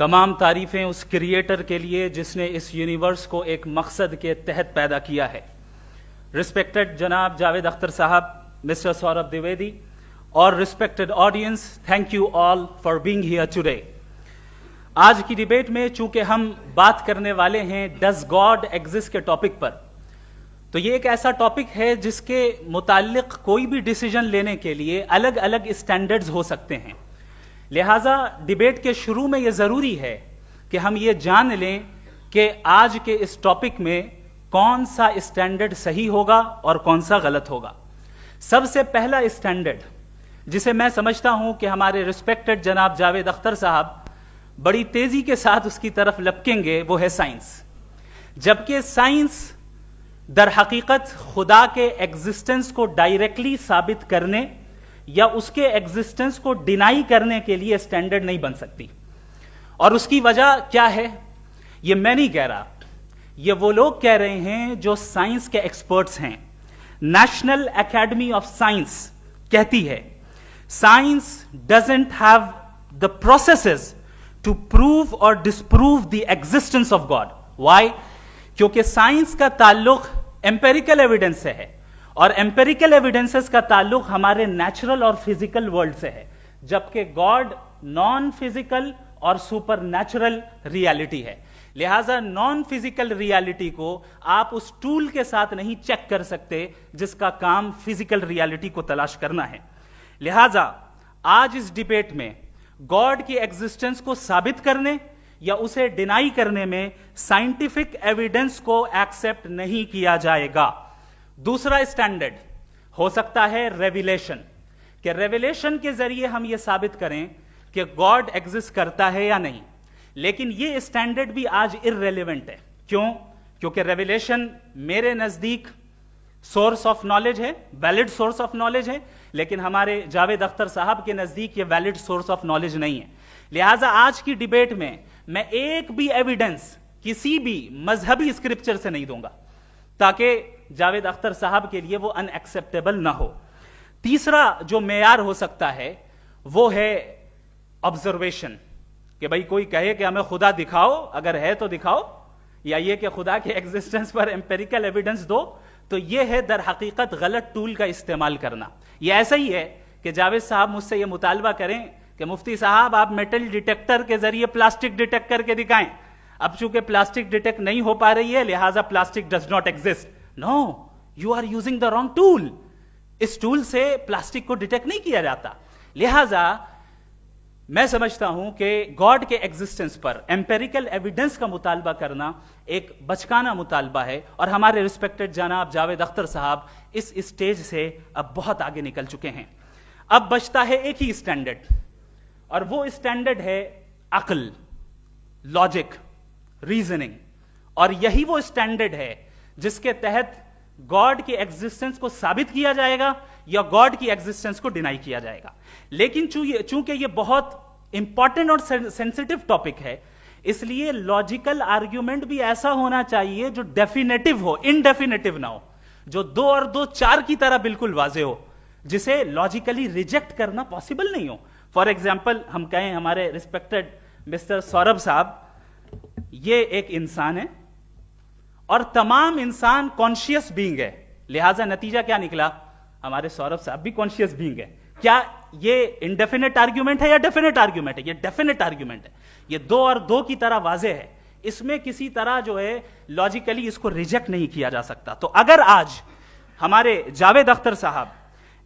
तमाम तारीफ़ें उस क्रिएटर के लिए जिसने इस यूनिवर्स को एक मकसद के तहत पैदा किया है। रिस्पेक्टेड जनाब जावेद अख्तर साहब, मिस्टर सौरभ द्विवेदी और respected audience, thank you all for being here today. आज की डिबेट में चूंकि हम बात करने वाले हैं डज गॉड एग्जिस्ट के टॉपिक पर, तो ये एक ऐसा टॉपिक है जिसके मुताल्लिक कोई भी डिसीजन लेने के लिए अलग अलग स्टैंडर्ड्स हो सकते हैं। लिहाजा डिबेट के शुरू में यह जरूरी है कि हम ये जान लें कि आज के इस टॉपिक में कौन सा स्टैंडर्ड सही होगा और कौन सा गलत होगा। सबसे पहला स्टैंडर्ड जिसे मैं समझता हूं कि हमारे रिस्पेक्टेड जनाब जावेद अख्तर साहब बड़ी तेजी के साथ उसकी तरफ लपकेंगे, वो है साइंस। जबकि साइंस दर हकीकत खुदा के एग्जिस्टेंस को डायरेक्टली साबित करने या उसके एग्जिस्टेंस को डिनाई करने के लिए स्टैंडर्ड नहीं बन सकती। और उसकी वजह क्या है, ये मैं नहीं कह रहा, ये वो लोग कह रहे हैं जो साइंस के एक्सपर्ट्स हैं। नेशनल एकेडमी ऑफ साइंस कहती है science doesn't have the processes to prove or disprove the existence of God. Why? क्योंकि साइंस का ताल्लुक एम्पेरिकल एविडेंस से है और एम्पेरिकल एविडेंसेस का ताल्लुक हमारे नेचुरल और फिजिकल वर्ल्ड से है, जबकि गॉड नॉन फिजिकल और सुपर नेचुरल रियलिटी है। लिहाजा नॉन फिजिकल रियलिटी को आप उस टूल के साथ नहीं चेक कर सकते जिसका काम फिजिकल रियलिटी को तलाश करना है। लिहाजा आज इस डिबेट में गॉड की एग्जिस्टेंस को साबित करने या उसे डिनाई करने में साइंटिफिक एविडेंस को एक्सेप्ट नहीं किया जाएगा। दूसरा स्टैंडर्ड हो सकता है रेविलेशन, कि रेविलेशन के जरिए हम यह साबित करें कि गॉड एग्जिस्ट करता है या नहीं। लेकिन यह स्टैंडर्ड भी आज इररेलेवेंट है। क्यों? क्योंकि रेविलेशन मेरे नजदीक सोर्स ऑफ नॉलेज है, वैलिड सोर्स ऑफ नॉलेज है, लेकिन हमारे जावेद अख्तर साहब के नजदीक ये वैलिड सोर्स ऑफ नॉलेज नहीं है। लिहाजा आज की डिबेट में मैं एक भी एविडेंस किसी भी मजहबी स्क्रिप्चर से नहीं दूंगा ताकि जावेद अख्तर साहब के लिए वो अनएक्सेप्टेबल ना हो। तीसरा जो मेयार हो सकता है वो है ऑब्जर्वेशन, कि भाई कोई कहे कि हमें खुदा दिखाओ, अगर है तो दिखाओ, या ये कि खुदा के एग्जिस्टेंस पर एम्पेरिकल एविडेंस दो, तो ये है दर हकीकत गलत टूल का इस्तेमाल करना। ये ऐसा ही है कि जावेद साहब मुझसे ये मुतालबा करें कि मुफ्ती साहब आप मेटल डिटेक्टर के जरिए प्लास्टिक डिटेक्ट करके दिखाएं। अब चूंकि प्लास्टिक डिटेक्ट नहीं हो पा रही है लिहाजा plastic does not exist. No, you are using the wrong tool. इस टूल से प्लास्टिक को डिटेक्ट नहीं किया जाता। लिहाजा मैं समझता हूं कि गॉड के एग्जिस्टेंस पर एम्पेरिकल एविडेंस का मुतालबा करना एक बचकाना मुतालबा है और हमारे रिस्पेक्टेड जनाब जावेद अख्तर साहब इस स्टेज से अब बहुत आगे निकल चुके हैं। अब बचता है एक ही स्टैंडर्ड, और वो स्टैंडर्ड है अक्ल, लॉजिक, रीजनिंग। और यही वो स्टैंडर्ड है जिसके तहत गॉड की एग्जिस्टेंस को साबित किया जाएगा या गॉड की एग्जिस्टेंस को डिनाई किया जाएगा। लेकिन चूंकि ये बहुत इंपॉर्टेंट और सेंसिटिव टॉपिक है, इसलिए लॉजिकल आर्ग्यूमेंट भी ऐसा होना चाहिए जो डेफिनेटिव हो, इनडेफिनेटिव ना हो, जो 2 और 2 4 की तरह बिल्कुल वाजे हो, जिसे लॉजिकली रिजेक्ट करना पॉसिबल नहीं हो। फॉर एग्जाम्पल हम कहें हमारे रिस्पेक्टेड मिस्टर सौरभ साहब ये एक इंसान है और तमाम इंसान कॉन्शियस बीइंग है, लिहाजा नतीजा क्या निकला, हमारे सौरभ साहब भी कॉन्शियस बीइंग है। क्या ये इनडेफिनेट आर्ग्यूमेंट है या डेफिनेट आर्ग्यूमेंट है? ये डेफिनेट आर्ग्यूमेंट है। ये 2 और 2 की तरह वाजे है, इसमें किसी तरह जो है लॉजिकली इसको रिजेक्ट नहीं किया जा सकता। तो अगर आज हमारे जावेद अख्तर साहब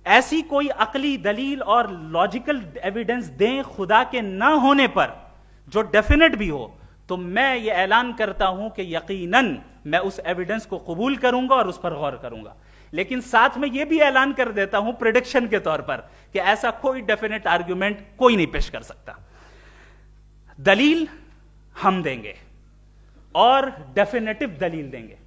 ऐसी कोई अकली दलील और लॉजिकल एविडेंस दें खुदा के ना होने पर जो डेफिनेट भी हो, तो मैं ये ऐलान करता हूं कि यकीनन मैं उस एविडेंस को कबूल करूंगा और उस पर गौर करूंगा। लेकिन साथ में यह भी ऐलान कर देता हूं प्रेडिक्शन के तौर पर कि ऐसा कोई डेफिनेट आर्ग्यूमेंट कोई नहीं पेश कर सकता। दलील हम देंगे और डेफिनेटिव दलील देंगे,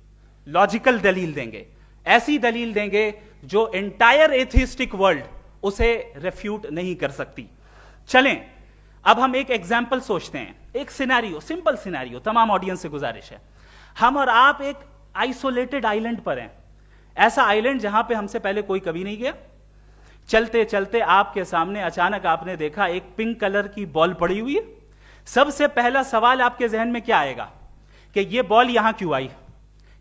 लॉजिकल दलील देंगे, ऐसी दलील देंगे जो एंटायर एथिस्टिक वर्ल्ड उसे रेफ्यूट नहीं कर सकती। चलें अब हम एक एग्जाम्पल सोचते हैं, एक सिनेरियो, सिंपल सिनेरियो, तमाम ऑडियंस से गुजारिश है, हम और आप एक आइसोलेटेड आइलैंड पर हैं, ऐसा आइलैंड जहां पे हमसे पहले कोई कभी नहीं गया। चलते चलते आपके सामने अचानक आपने देखा एक पिंक कलर की बॉल पड़ी हुई है, सबसे पहला सवाल आपके जहन में क्या आएगा कि ये बॉल यहां क्यों आई,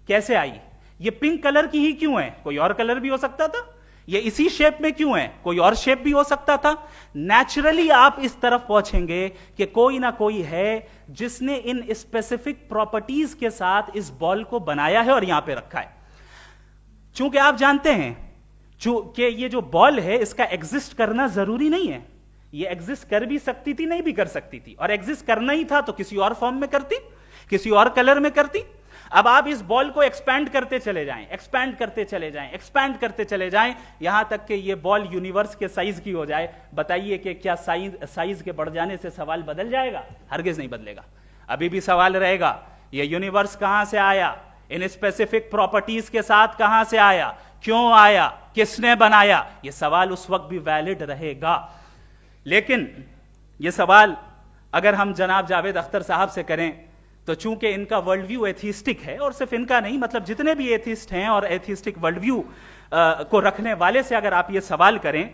कैसे आई, ये पिंक कलर की ही क्यों है, कोई और कलर भी हो सकता था, ये इसी शेप में क्यों है, कोई और शेप भी हो सकता था। नेचुरली आप इस तरफ पहुंचेंगे कि कोई ना कोई है जिसने इन स्पेसिफिक प्रॉपर्टीज के साथ इस बॉल को बनाया है और यहां पे रखा है। चूंकि आप जानते हैं कि ये जो बॉल है इसका एग्जिस्ट करना जरूरी नहीं है, ये एग्जिस्ट कर भी सकती थी, नहीं भी कर सकती थी, और एग्जिस्ट करना ही था तो किसी और फॉर्म में करती, किसी और कलर में करती। अब आप इस बॉल को एक्सपैंड करते चले जाएं, एक्सपैंड करते चले जाएं, एक्सपैंड करते चले जाएं, यहां तक कि ये बॉल यूनिवर्स के साइज की हो जाए। बताइए कि क्या साइज के बढ़ जाने से सवाल बदल जाएगा? हरगिज नहीं बदलेगा। अभी भी सवाल रहेगा, ये यूनिवर्स कहां से आया, इन स्पेसिफिक प्रॉपर्टीज के साथ कहां से आया, क्यों आया, किसने बनाया, यह सवाल उस वक्त भी वैलिड रहेगा। लेकिन यह सवाल अगर हम जनाब जावेद अख्तर साहब से करें तो चूंकि इनका वर्ल्ड व्यू एथिस्टिक है, और सिर्फ इनका नहीं, मतलब जितने भी एथिस्ट हैं और एथिस्टिक वर्ल्ड व्यू को रखने वाले से अगर आप ये सवाल करें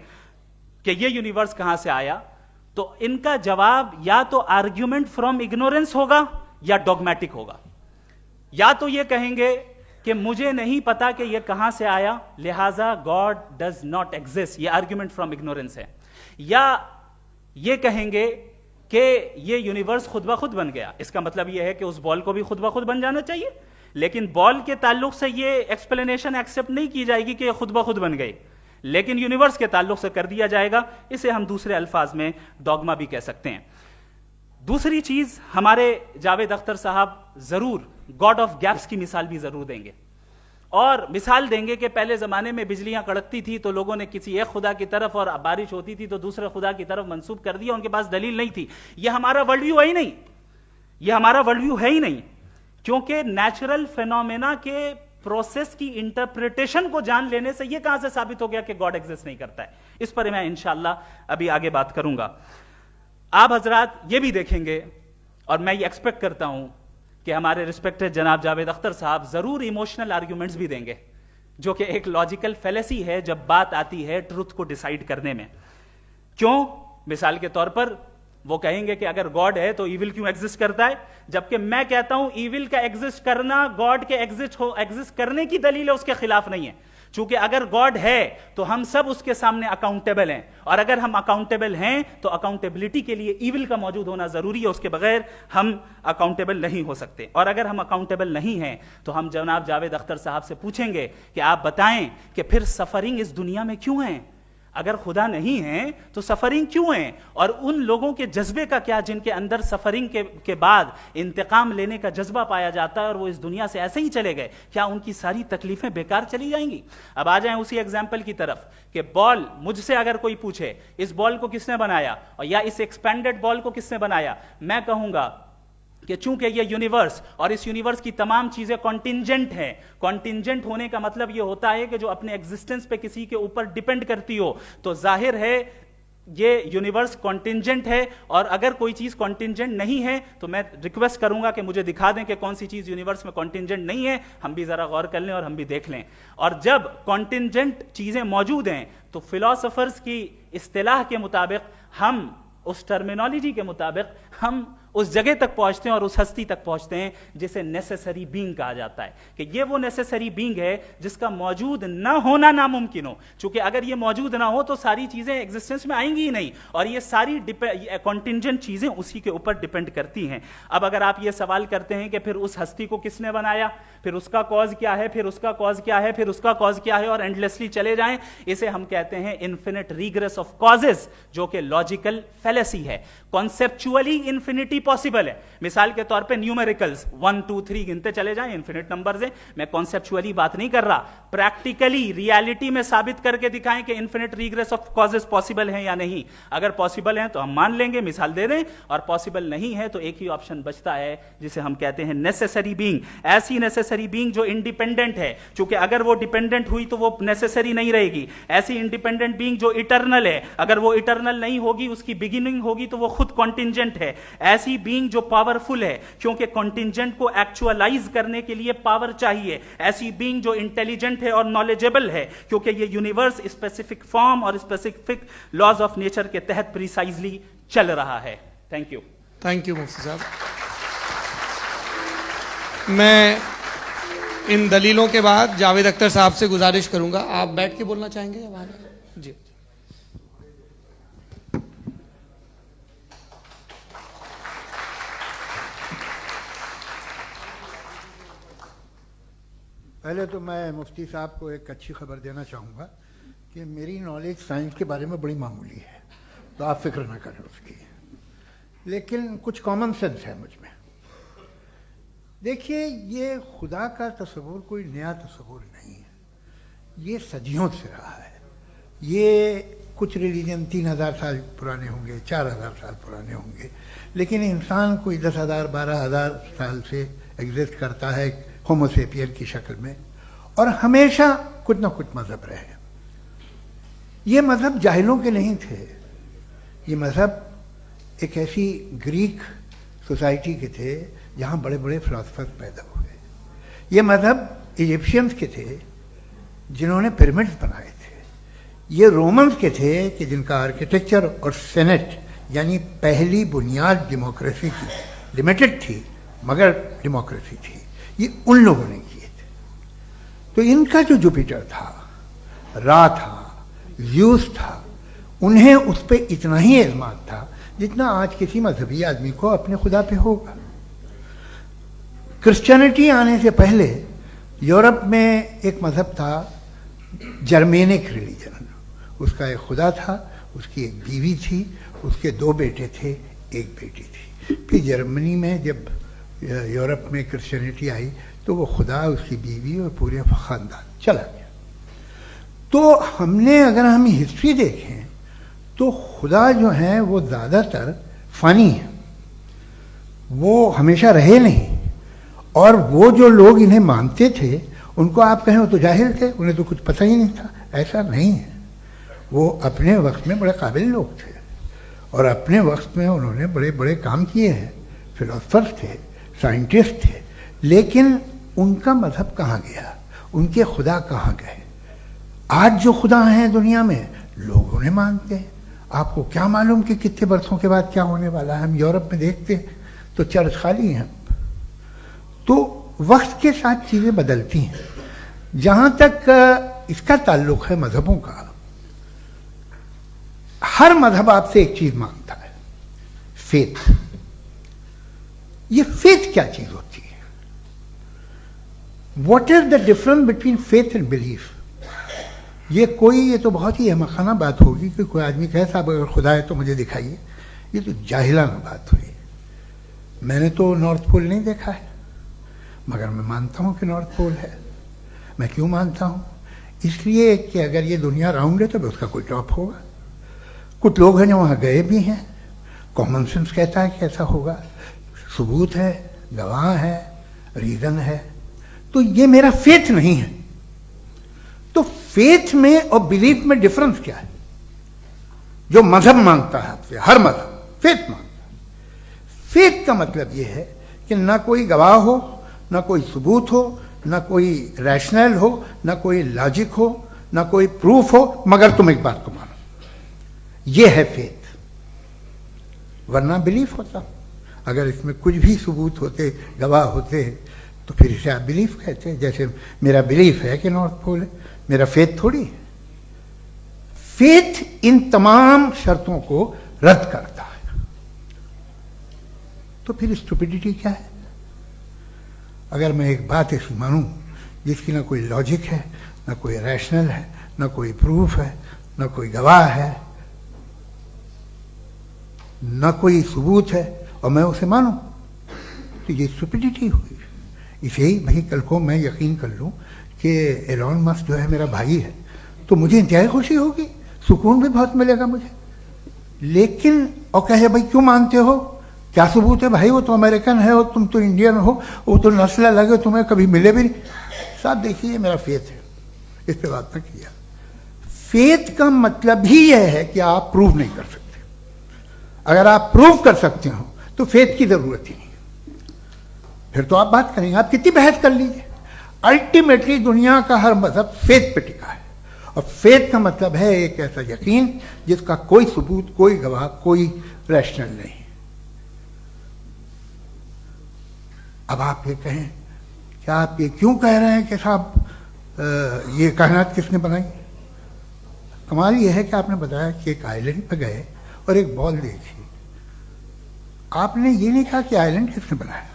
कि ये यूनिवर्स कहां से आया, तो इनका जवाब या तो आर्ग्यूमेंट फ्रॉम इग्नोरेंस होगा या डॉगमेटिक होगा। या तो ये कहेंगे कि मुझे नहीं पता कि ये कहां से आया, लिहाजा गॉड डज नॉट एग्जिस्ट, ये आर्ग्यूमेंट फ्रॉम इग्नोरेंस है, या ये कहेंगे कि ये यूनिवर्स खुद ब खुद बन गया। इसका मतलब ये है कि उस बॉल को भी खुद ब खुद बन जाना चाहिए, लेकिन बॉल के ताल्लुक से ये एक्सप्लेनेशन एक्सेप्ट नहीं की जाएगी कि ये खुद ब खुद बन गई, लेकिन यूनिवर्स के ताल्लुक से कर दिया जाएगा। इसे हम दूसरे अल्फाज में डॉगमा भी कह सकते हैं। दूसरी चीज, हमारे जावेद अख्तर साहब जरूर गॉड ऑफ गैप्स की मिसाल भी जरूर देंगे, और मिसाल देंगे कि पहले जमाने में बिजलियां कड़कती थी तो लोगों ने किसी एक खुदा की तरफ, और बारिश होती थी तो दूसरे खुदा की तरफ मंसूब कर दिया, उनके पास दलील नहीं थी। यह हमारा वर्ल्ड व्यू है ही नहीं, यह हमारा वर्ल्ड व्यू है ही नहीं, क्योंकि नेचुरल फेनोमेना के प्रोसेस की इंटरप्रिटेशन को जान लेने से यह कहां से साबित हो गया कि गॉड एग्जिस्ट नहीं करता है। इस पर मैं इंशाअल्लाह अभी आगे बात करूंगा। आप हजरात ये भी देखेंगे, और मैं ये एक्सपेक्ट करता हूं कि हमारे रिस्पेक्टेड जनाब जावेद अख्तर साहब जरूर इमोशनल आर्ग्यूमेंट्स भी देंगे, जो कि एक लॉजिकल फेलेसी है जब बात आती है ट्रुथ को डिसाइड करने में। क्यों? मिसाल के तौर पर वो कहेंगे कि अगर गॉड है तो ईविल क्यों एग्जिस्ट करता है, जबकि मैं कहता हूं ईविल का एग्जिस्ट करना गॉड के एग्जिस्ट करने की दलील है, उसके खिलाफ नहीं है। चूंकि अगर गॉड है तो हम सब उसके सामने अकाउंटेबल हैं, और अगर हम अकाउंटेबल हैं तो अकाउंटेबिलिटी के लिए ईविल का मौजूद होना जरूरी है, उसके बगैर हम अकाउंटेबल नहीं हो सकते। और अगर हम अकाउंटेबल नहीं हैं तो हम जनाब जावेद अख्तर साहब से पूछेंगे कि आप बताएं कि फिर सफरिंग इस दुनिया में क्यों है? अगर खुदा नहीं है तो सफरिंग क्यों है? और उन लोगों के जज्बे का क्या जिनके अंदर सफरिंग के बाद इंतकाम लेने का जज्बा पाया जाता है और वो इस दुनिया से ऐसे ही चले गए, क्या उनकी सारी तकलीफें बेकार चली जाएंगी? अब आ जाएं उसी एग्जाम्पल की तरफ कि बॉल, मुझसे अगर कोई पूछे इस बॉल को किसने बनाया, और या इस एक्सपेंडेड बॉल को किसने बनाया, मैं कहूंगा कि चूंकि ये यूनिवर्स और इस यूनिवर्स की तमाम चीजें कॉन्टिंजेंट हैं। कॉन्टिंजेंट होने का मतलब ये होता है कि जो अपने एग्जिस्टेंस पे किसी के ऊपर डिपेंड करती हो, तो जाहिर है ये यूनिवर्स कॉन्टिंजेंट है। और अगर कोई चीज कॉन्टिंजेंट नहीं है तो मैं रिक्वेस्ट करूंगा कि मुझे दिखा दें कि कौन सी चीज यूनिवर्स में कॉन्टिंजेंट नहीं है, हम भी जरा गौर कर लें और हम भी देख लें। और जब कॉन्टिंजेंट चीजें मौजूद हैं तो फिलोसोफर्स की इस्तिलाह के मुताबिक, हम उस टर्मिनोलॉजी के मुताबिक हम उस जगह तक पहुंचते हैं और उस हस्ती तक पहुंचते हैं जिसे नेसेसरी बीइंग कहा जाता है, कि ये वो नेसेसरी बीइंग है जिसका मौजूद ना होना नामुमकिन हो। क्योंकि अगर ये मौजूद ना हो तो सारी चीजें एग्जिस्टेंस में आएंगी ही नहीं, और ये सारी कॉन्टिंजेंट चीजें उसी के ऊपर डिपेंड करती हैं। अब अगर आप ये सवाल करते हैं कि फिर उस हस्ती को किसने बनाया, फिर उसका कॉज क्या है, फिर उसका कॉज क्या है, फिर उसका कॉज क्या है, और एंडलेसली चले जाएं, इसे हम कहते हैं इन्फिनिट रिग्रेस ऑफ कॉजेस, जो कि लॉजिकल फेलेसी है। कॉन्सेप्चुअली इंफिनिटी पॉसिबल है। मिसाल के तौर पे न्यूमेरिकल्स 1 2 3 गिनते चले जाएं, इन्फिनिट नंबर्स हैं। मैं कॉन्सेप्चुअली बात नहीं कर रहा, प्रैक्टिकली रियलिटी में साबित करके दिखाएं कि infinite regress of causes possible हैं या नहीं। अगर पॉसिबल हैं तो हम मान लेंगे, मिसाल दे दें, और पॉसिबल नहीं है तो एक ही ऑप्शन बचता है जिसे हम कहते हैं नेसेसरी बीइंग। ऐसी नेसेसरी बीइंग जो इंडिपेंडेंट है, क्योंकि अगर वो डिपेंडेंट हुई तो वो नेसेसरी नहीं रहेगी। ऐसी इंडिपेंडेंट बीइंग जो इटर्नल है, अगर वो इटर्नल नहीं होगी, उसकी बिगिनिंग होगी तो वो खुद कॉन्टिंजेंट है। ऐसी बीइंग जो पावरफुल है, क्योंकि कॉन्टिंजेंट को एक्चुअलाइज करने के लिए पावर चाहिए। ऐसी बीइंग जो इंटेलिजेंट है और नॉलेजेबल है, क्योंकि ये यूनिवर्स स्पेसिफिक फॉर्म और स्पेसिफिक लॉज ऑफ नेचर के तहत प्रिसाइजली चल रहा है। Thank you. थैंक यू मुफ्ती साहब। मैं इन दलीलों के बाद जावेद अख्तर साहब से गुजारिश करूंगा, आप बैठ के बोलना चाहेंगे या वहां? जी। पहले तो मैं मुफ्ती साहब को एक अच्छी खबर देना चाहूँगा कि मेरी नॉलेज साइंस के बारे में बड़ी मामूली है, तो आप फिक्र ना करें उसकी, लेकिन कुछ कॉमन सेंस है मुझ में। देखिए, ये खुदा का तस्वुर कोई नया तस्वुर नहीं है, ये सदियों से रहा है। ये कुछ रिलीजन 3000 साल पुराने होंगे, 4000 साल पुराने होंगे, लेकिन इंसान कोई 10,000 12,000 साल से एग्जिस्ट करता है होमोसेपियन की शक्ल में, और हमेशा कुछ ना कुछ मजहब रहे। ये मजहब जाहिलों के नहीं थे, ये मजहब एक ऐसी ग्रीक सोसाइटी के थे जहाँ बड़े बड़े फिलोसफर्स पैदा हुए। ये मजहब इजिप्शियंस के थे जिन्होंने पिरामिड्स बनाए थे। ये रोमन्स के थे कि जिनका आर्किटेक्चर और सेनेट यानी पहली बुनियाद डेमोक्रेसी की, लिमिटेड थी मगर डेमोक्रेसी थी, ये उन लोगों ने किए थे। तो इनका जो जुपिटर था, रा था, ज़्यूस था, उन्हें उस पर इतना ही एतमाद था जितना आज किसी मजहबी आदमी को अपने खुदा पे होगा। क्रिश्चियनिटी आने से पहले यूरोप में एक मजहब था जर्मेनिक रिलीजन। उसका एक खुदा था, उसकी एक बीवी थी, उसके 2 बेटे थे, एक बेटी थी। फिर जर्मनी में जब यूरोप में क्रिश्चियनिटी आई तो वो खुदा, उसकी बीवी और पूरे ख़ानदान चला गया। तो हमने, अगर हम हिस्ट्री देखें तो खुदा जो हैं वो ज़्यादातर फ़नी हैं, वो हमेशा रहे नहीं। और वो जो लोग इन्हें मानते थे उनको आप कहें वो तो जाहिल थे, उन्हें तो कुछ पता ही नहीं था, ऐसा नहीं है। वो अपने वक्त में बड़े काबिल लोग थे और अपने वक्त में उन्होंने बड़े बड़े काम किए हैं, फिलोसफर्स थे, साइंटिस्ट थे, लेकिन उनका मजहब कहाँ गया, उनके खुदा कहाँ गए? आज जो खुदा हैं दुनिया में लोग उन्हें मानते हैं। आपको क्या मालूम कि कितने बरसों के बाद क्या होने वाला है? हम यूरोप में देखते हैं तो चर्च खाली हैं। तो वक्त के साथ चीज़ें बदलती हैं। जहाँ तक इसका ताल्लुक है मजहबों का, हर मजहब आपसे एक चीज़ मांगता है, फेथ। ये फेथ क्या चीज़ होती है? What is the difference between faith and belief? ये तो बहुत ही अहमखाना बात होगी कि कोई आदमी कहे साहब अगर खुदा है तो मुझे दिखाइए। ये तो जाहिलाना बात हुई। मैंने तो नॉर्थ पोल नहीं देखा है, मगर मैं मानता हूँ कि नॉर्थ पोल है। मैं क्यों मानता हूँ? इसलिए कि अगर ये दुनिया राउंड है तो उसका कोई टॉप होगा। कुछ लोग हैं जो वहाँ गए भी हैं, कॉमन सेंस कहता है कि ऐसा होगा, सबूत है, गवाह है, रीज़न है। तो ये मेरा फेथ नहीं है। तो फेथ में और बिलीफ में डिफरेंस क्या है? जो मजहब मांगता है आपसे, हर मजहब फेथ मांगता है। फेथ का मतलब ये है कि ना कोई गवाह हो, ना कोई सबूत हो, ना कोई रैशनल हो, ना कोई लॉजिक हो, ना कोई प्रूफ हो, मगर तुम एक बात को मानो। ये है फेथ। वरना बिलीफ होता। अगर इसमें कुछ भी सबूत होते, गवाह होते, तो फिर इसे आप बिलीफ कहते। जैसे मेरा बिलीफ है कि नॉर्थ पोल है, मेरा फेथ थोड़ी है। फेथ इन तमाम शर्तों को रद्द करता है। तो फिर स्टुपिडिटी क्या है? अगर मैं एक बात ऐसी मानूं जिसकी ना कोई लॉजिक है, ना कोई रैशनल है, ना कोई प्रूफ है, ना कोई गवाह है, ना कोई सबूत है, और मैं उसे मानूं, तो ये स्टुपिडिटी हुई। इसे ही भाई कल को मैं यकीन कर लूं कि एलॉन मस्क जो है मेरा भाई है, तो मुझे इंतहाई खुशी होगी, सुकून भी बहुत मिलेगा मुझे। लेकिन और कहे भाई क्यों मानते हो, क्या सबूत है? भाई वो तो अमेरिकन है और तुम तो इंडियन हो, वो तो नस्ल अलग है, तुम्हें कभी मिले भी नहीं। साहब देखिए, मेरा फेथ है, इस पर बात न किया। फेथ का मतलब ही यह है कि आप प्रूव नहीं कर सकते। अगर आप प्रूव कर सकते हो तो फेथ की जरूरत ही नहीं, फिर तो आप बात करेंगे, आप कितनी बहस कर लीजिए। अल्टीमेटली दुनिया का हर मजहब फेथ पे टिका है, और फेथ का मतलब है एक ऐसा यकीन जिसका कोई सबूत, कोई गवाह, कोई रैशनल नहीं। अब आप ये कहें, क्या आप ये क्यों कह रहे हैं कि साहब ये कायनात किसने बनाई? कमाल ये है कि आपने बताया कि एक आइलैंड पर गए और एक बॉल देखी। आपने ये नहीं कहा कि आइलैंड किसने बनाया,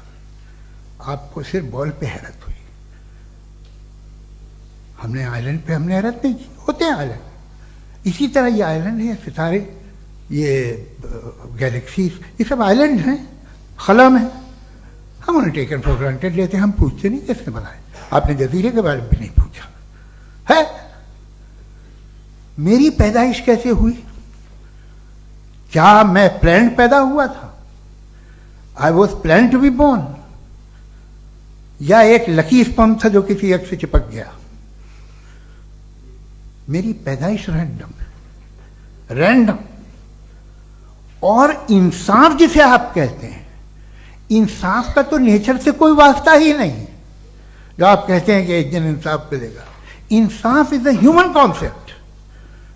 आपको सिर्फ बॉल पे हैरत हुई। हमने आइलैंड पे हमने हैरत नहीं की, होते हैं आइलैंड। इसी तरह ये आइलैंड है, सितारे, ये गैलेक्सीज, ये सब आइलैंड हैं, खला में। हम उन्हें टेकन फॉर ग्रांटेड लेते हैं, हम पूछते नहीं किसने बनाए। आपने जजीरे के बारे में भी नहीं पूछा है। मेरी पैदाइश कैसे हुई? क्या मैं प्लान पैदा हुआ था? I was plan to be born, या एक लकी स्पर्म था जो किसी एक से चिपक गया? मेरी पैदाइश रैंडम। और इंसाफ जिसे आप कहते हैं, इंसाफ का तो नेचर से कोई वास्ता ही नहीं। जो आप कहते हैं कि एक दिन इंसाफ मिलेगा, इंसाफ is a human concept,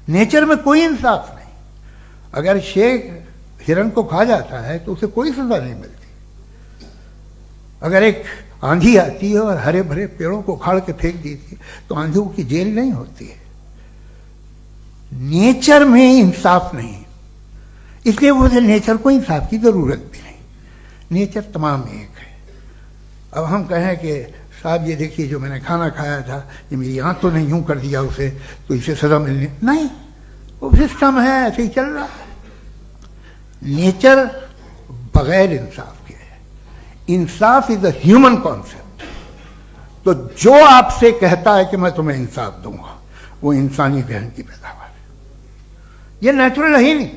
nature में कोई इंसाफ नहीं। अगर शेर हिरन को खा जाता है तो उसे कोई सजा नहीं मिलती। अगर एक आंधी आती है और हरे भरे पेड़ों को उखाड़ के फेंक देती है तो आंधियों की जेल नहीं होती है। नेचर में इंसाफ नहीं, इसलिए मुझे नेचर को इंसाफ की जरूरत भी नहीं। नेचर तमाम एक है। अब हम कहें कि साहब ये देखिए जो मैंने खाना खाया था, ये मेरी आंख तो नहीं यूं कर दिया उसे, तो इसे सजा मिलनी नहीं, वो सिस्टम है, ऐसे ही चल रहा है। नेचर बगैर इंसाफ के है। इंसाफ इज अ ह्यूमन कॉन्सेप्ट। तो जो आपसे कहता है कि मैं तुम्हें इंसाफ दूंगा, वो इंसानी जहन की पैदावार है। ये नेचुरल है ही नहीं,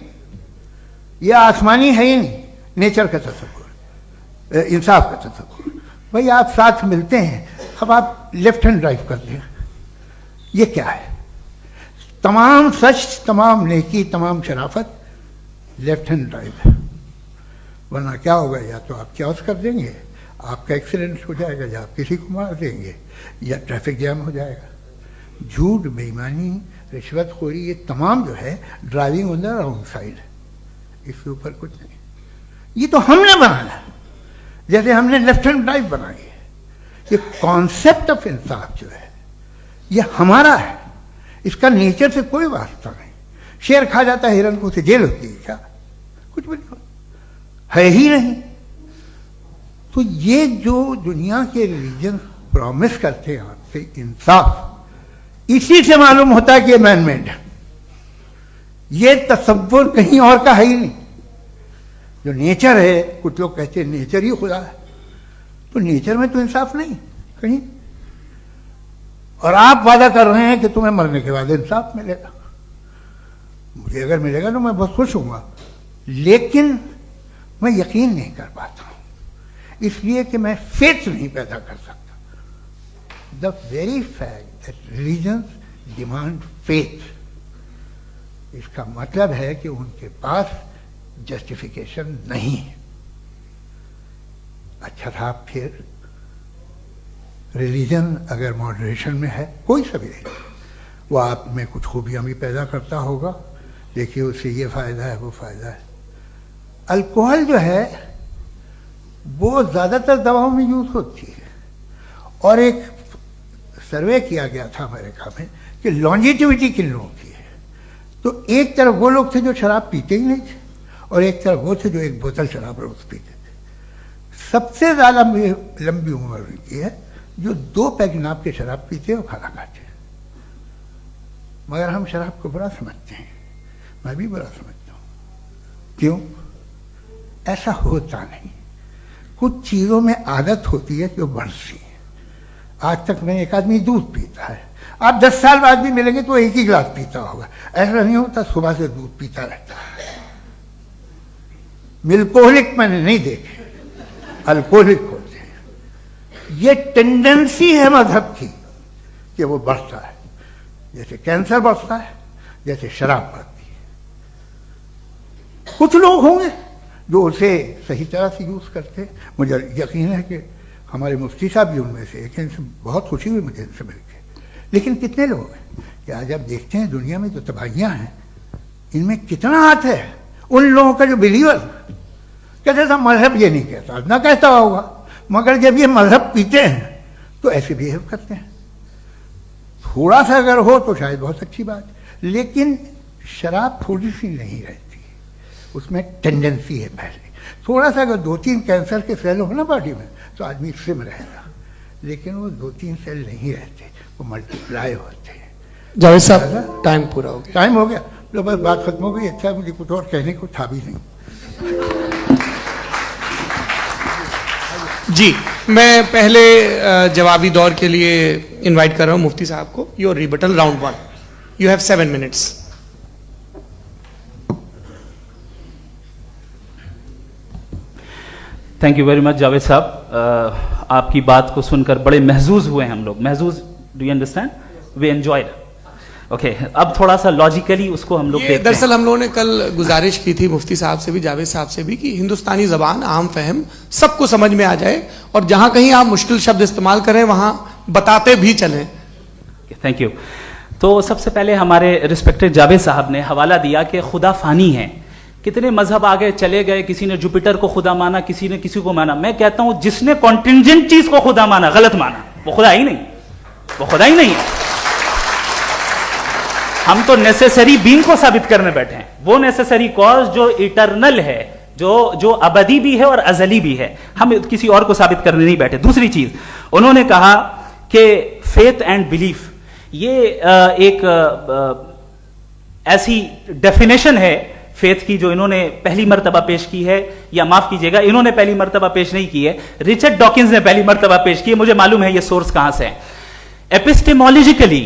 ये आसमानी है ही नहीं। नेचर का तसव्वुर, इंसाफ का तसव्वुर। भाई आप साथ मिलते हैं, अब आप लेफ्ट हैंड ड्राइव कर लें, ये क्या है? तमाम सच, तमाम नेकी, तमाम शराफत लेफ्ट हैंड ड्राइव है। वरना क्या होगा, या तो आप क्रॉस कर देंगे, आपका एक्सीडेंट हो जाएगा, या आप किसी को मार देंगे, या ट्रैफिक जैम हो जाएगा। झूठ, बेईमानी, रिश्वतखोरी, ये तमाम जो है driving on the wrong side है। इसके ऊपर कुछ नहीं। ये तो हमने बनाया, जैसे हमने लेफ्ट हैंड ड्राइव बनाई है। ये कॉन्सेप्ट ऑफ इंसाफ जो है ये हमारा है, इसका नेचर से कोई वास्ता नहीं। शेर खा जाता है हिरन को, उसे जेल होती है क्या? कुछ भी नहीं, है ही नहीं। तो ये जो दुनिया के रिलीजन प्रॉमिस करते हैं आपसे इंसाफ, इसी से मालूम होता है कि ये मैन मेड है। ये तसव्वुर कहीं और का है ही नहीं। जो नेचर है, कुछ लोग कहते हैं नेचर ही खुदा है, तो नेचर में तो इंसाफ नहीं कहीं। और आप वादा कर रहे हैं कि तुम्हें मरने के बाद इंसाफ मिलेगा। मुझे अगर मिलेगा तो मैं बहुत खुश होऊंगा, लेकिन मैं यकीन नहीं कर पाता हूं, इसलिए कि मैं फेथ नहीं पैदा कर सकता। The very fact that religions demand faith, इसका मतलब है कि उनके पास जस्टिफिकेशन नहीं है। अच्छा था, फिर रिलीजन अगर मॉडरेशन में है, कोई सभी नहीं, वो आप में कुछ खूबियां भी पैदा करता होगा। देखिए उससे ये फायदा है, वो फायदा है। अल्कोहल जो है वो ज़्यादातर दवाओं में यूज होती है, और एक सर्वे किया गया था अमेरिका में कि लॉन्जिटिविटी किन लोगों की है। तो एक तरफ वो लोग थे जो शराब पीते ही नहीं थे, और एक तरफ वो थे जो एक बोतल शराब रोज पीते थे। सबसे ज़्यादा लंबी उम्र की है जो 2 पैग नाप के शराब पीते और खाना खाते हैं। मगर हम शराब को बुरा समझते हैं, मैं भी बुरा समझता हूँ। क्यों? ऐसा होता नहीं। कुछ चीज़ों में आदत होती है जो बढ़ती है। आज तक में एक आदमी दूध पीता है, आप 10 साल बाद भी मिलेंगे तो एक ही गिलास पीता होगा। ऐसा नहीं होता, सुबह से दूध पीता रहता है। मिल्कोहलिक मैंने नहीं देखे, अल्कोहलिक होते हैं। ये टेंडेंसी है मजहब की कि वो बढ़ता है, जैसे कैंसर बढ़ता है, जैसे शराब बढ़ती है। कुछ लोग होंगे जो उसे सही तरह से यूज करते हैं। मुझे यकीन है कि हमारे मुफ्ती साहब भी उनमें से एक, इनसे बहुत खुशी हुई मुझे इनसे मिलकर। लेकिन कितने लोग हैं कि आज आप देखते हैं दुनिया में जो तबाहियां हैं, इनमें कितना हाथ है उन लोगों का जो बिलीवर कहते था मजहब ये नहीं कहता, ना कहता होगा, मगर जब ये मजहब पीते हैं तो ऐसे बिहेव करते हैं। थोड़ा सा अगर हो तो शायद बहुत अच्छी बात, लेकिन शराब थोड़ी सी नहीं रहती, उसमें टेंडेंसी है पहले। थोड़ा सा अगर 2-3 कैंसर के सेल हो ना बॉडी में तो आदमी सिम रहेगा, लेकिन वो 2-3 सेल नहीं रहते, वो मल्टीप्लाई होते हैं। जावेद साहब टाइम पूरा हो गया। टाइम हो गया तो बस बात खत्म हो गई। अच्छा, मुझे कुछ और कहने को था भी नहीं। जी, मैं पहले जवाबी दौर के लिए इनवाइट कर रहा हूं मुफ्ती साहब को। Your rebuttal round 1, you have 7 minutes. Thank you very much Javed साहब, आपकी बात को सुनकर बड़े महजूज हुए हम लोग। महजूज, do you understand? We enjoyed. Okay, अब थोड़ा सा लॉजिकली उसको हम लोग देखते हैं। दरअसल हम लोगों ने कल गुजारिश की थी मुफ्ती साहब से भी, जावेद साहब से भी, कि हिंदुस्तानी जबान आम फहम सबको समझ में आ जाए और जहां कहीं आप मुश्किल शब्द इस्तेमाल करें वहां बताते भी चलें। Thank you. तो सबसे पहले हमारे रिस्पेक्टेड जावेद साहब ने हवाला दिया कि खुदा फानी है। कितने मजहब आगे चले गए, किसी ने जुपिटर को खुदा माना, किसी ने किसी को माना। मैं कहता हूं जिसने कॉन्टिंजेंट चीज को खुदा माना, गलत माना, वो खुदा ही नहीं, वो खुदा ही नहीं है। हम तो नेसेसरी बीइंग को साबित करने बैठे हैं, वो नेसेसरी कॉज जो इटरनल है, जो अबदी भी है और अजली भी है। हम किसी और को साबित करने नहीं बैठे। दूसरी चीज उन्होंने कहा कि फेथ एंड बिलीफ, ये एक ऐसी डेफिनेशन है फेथ की जो इन्होंने पहली मर्तबा पेश की है, या माफ कीजिएगा इन्होंने पहली मर्तबा पेश नहीं की है, रिचर्ड डॉकिंस ने पहली मर्तबा पेश की है। मुझे मालूम है ये सोर्स कहां से है। एपिस्टेमोलॉजिकली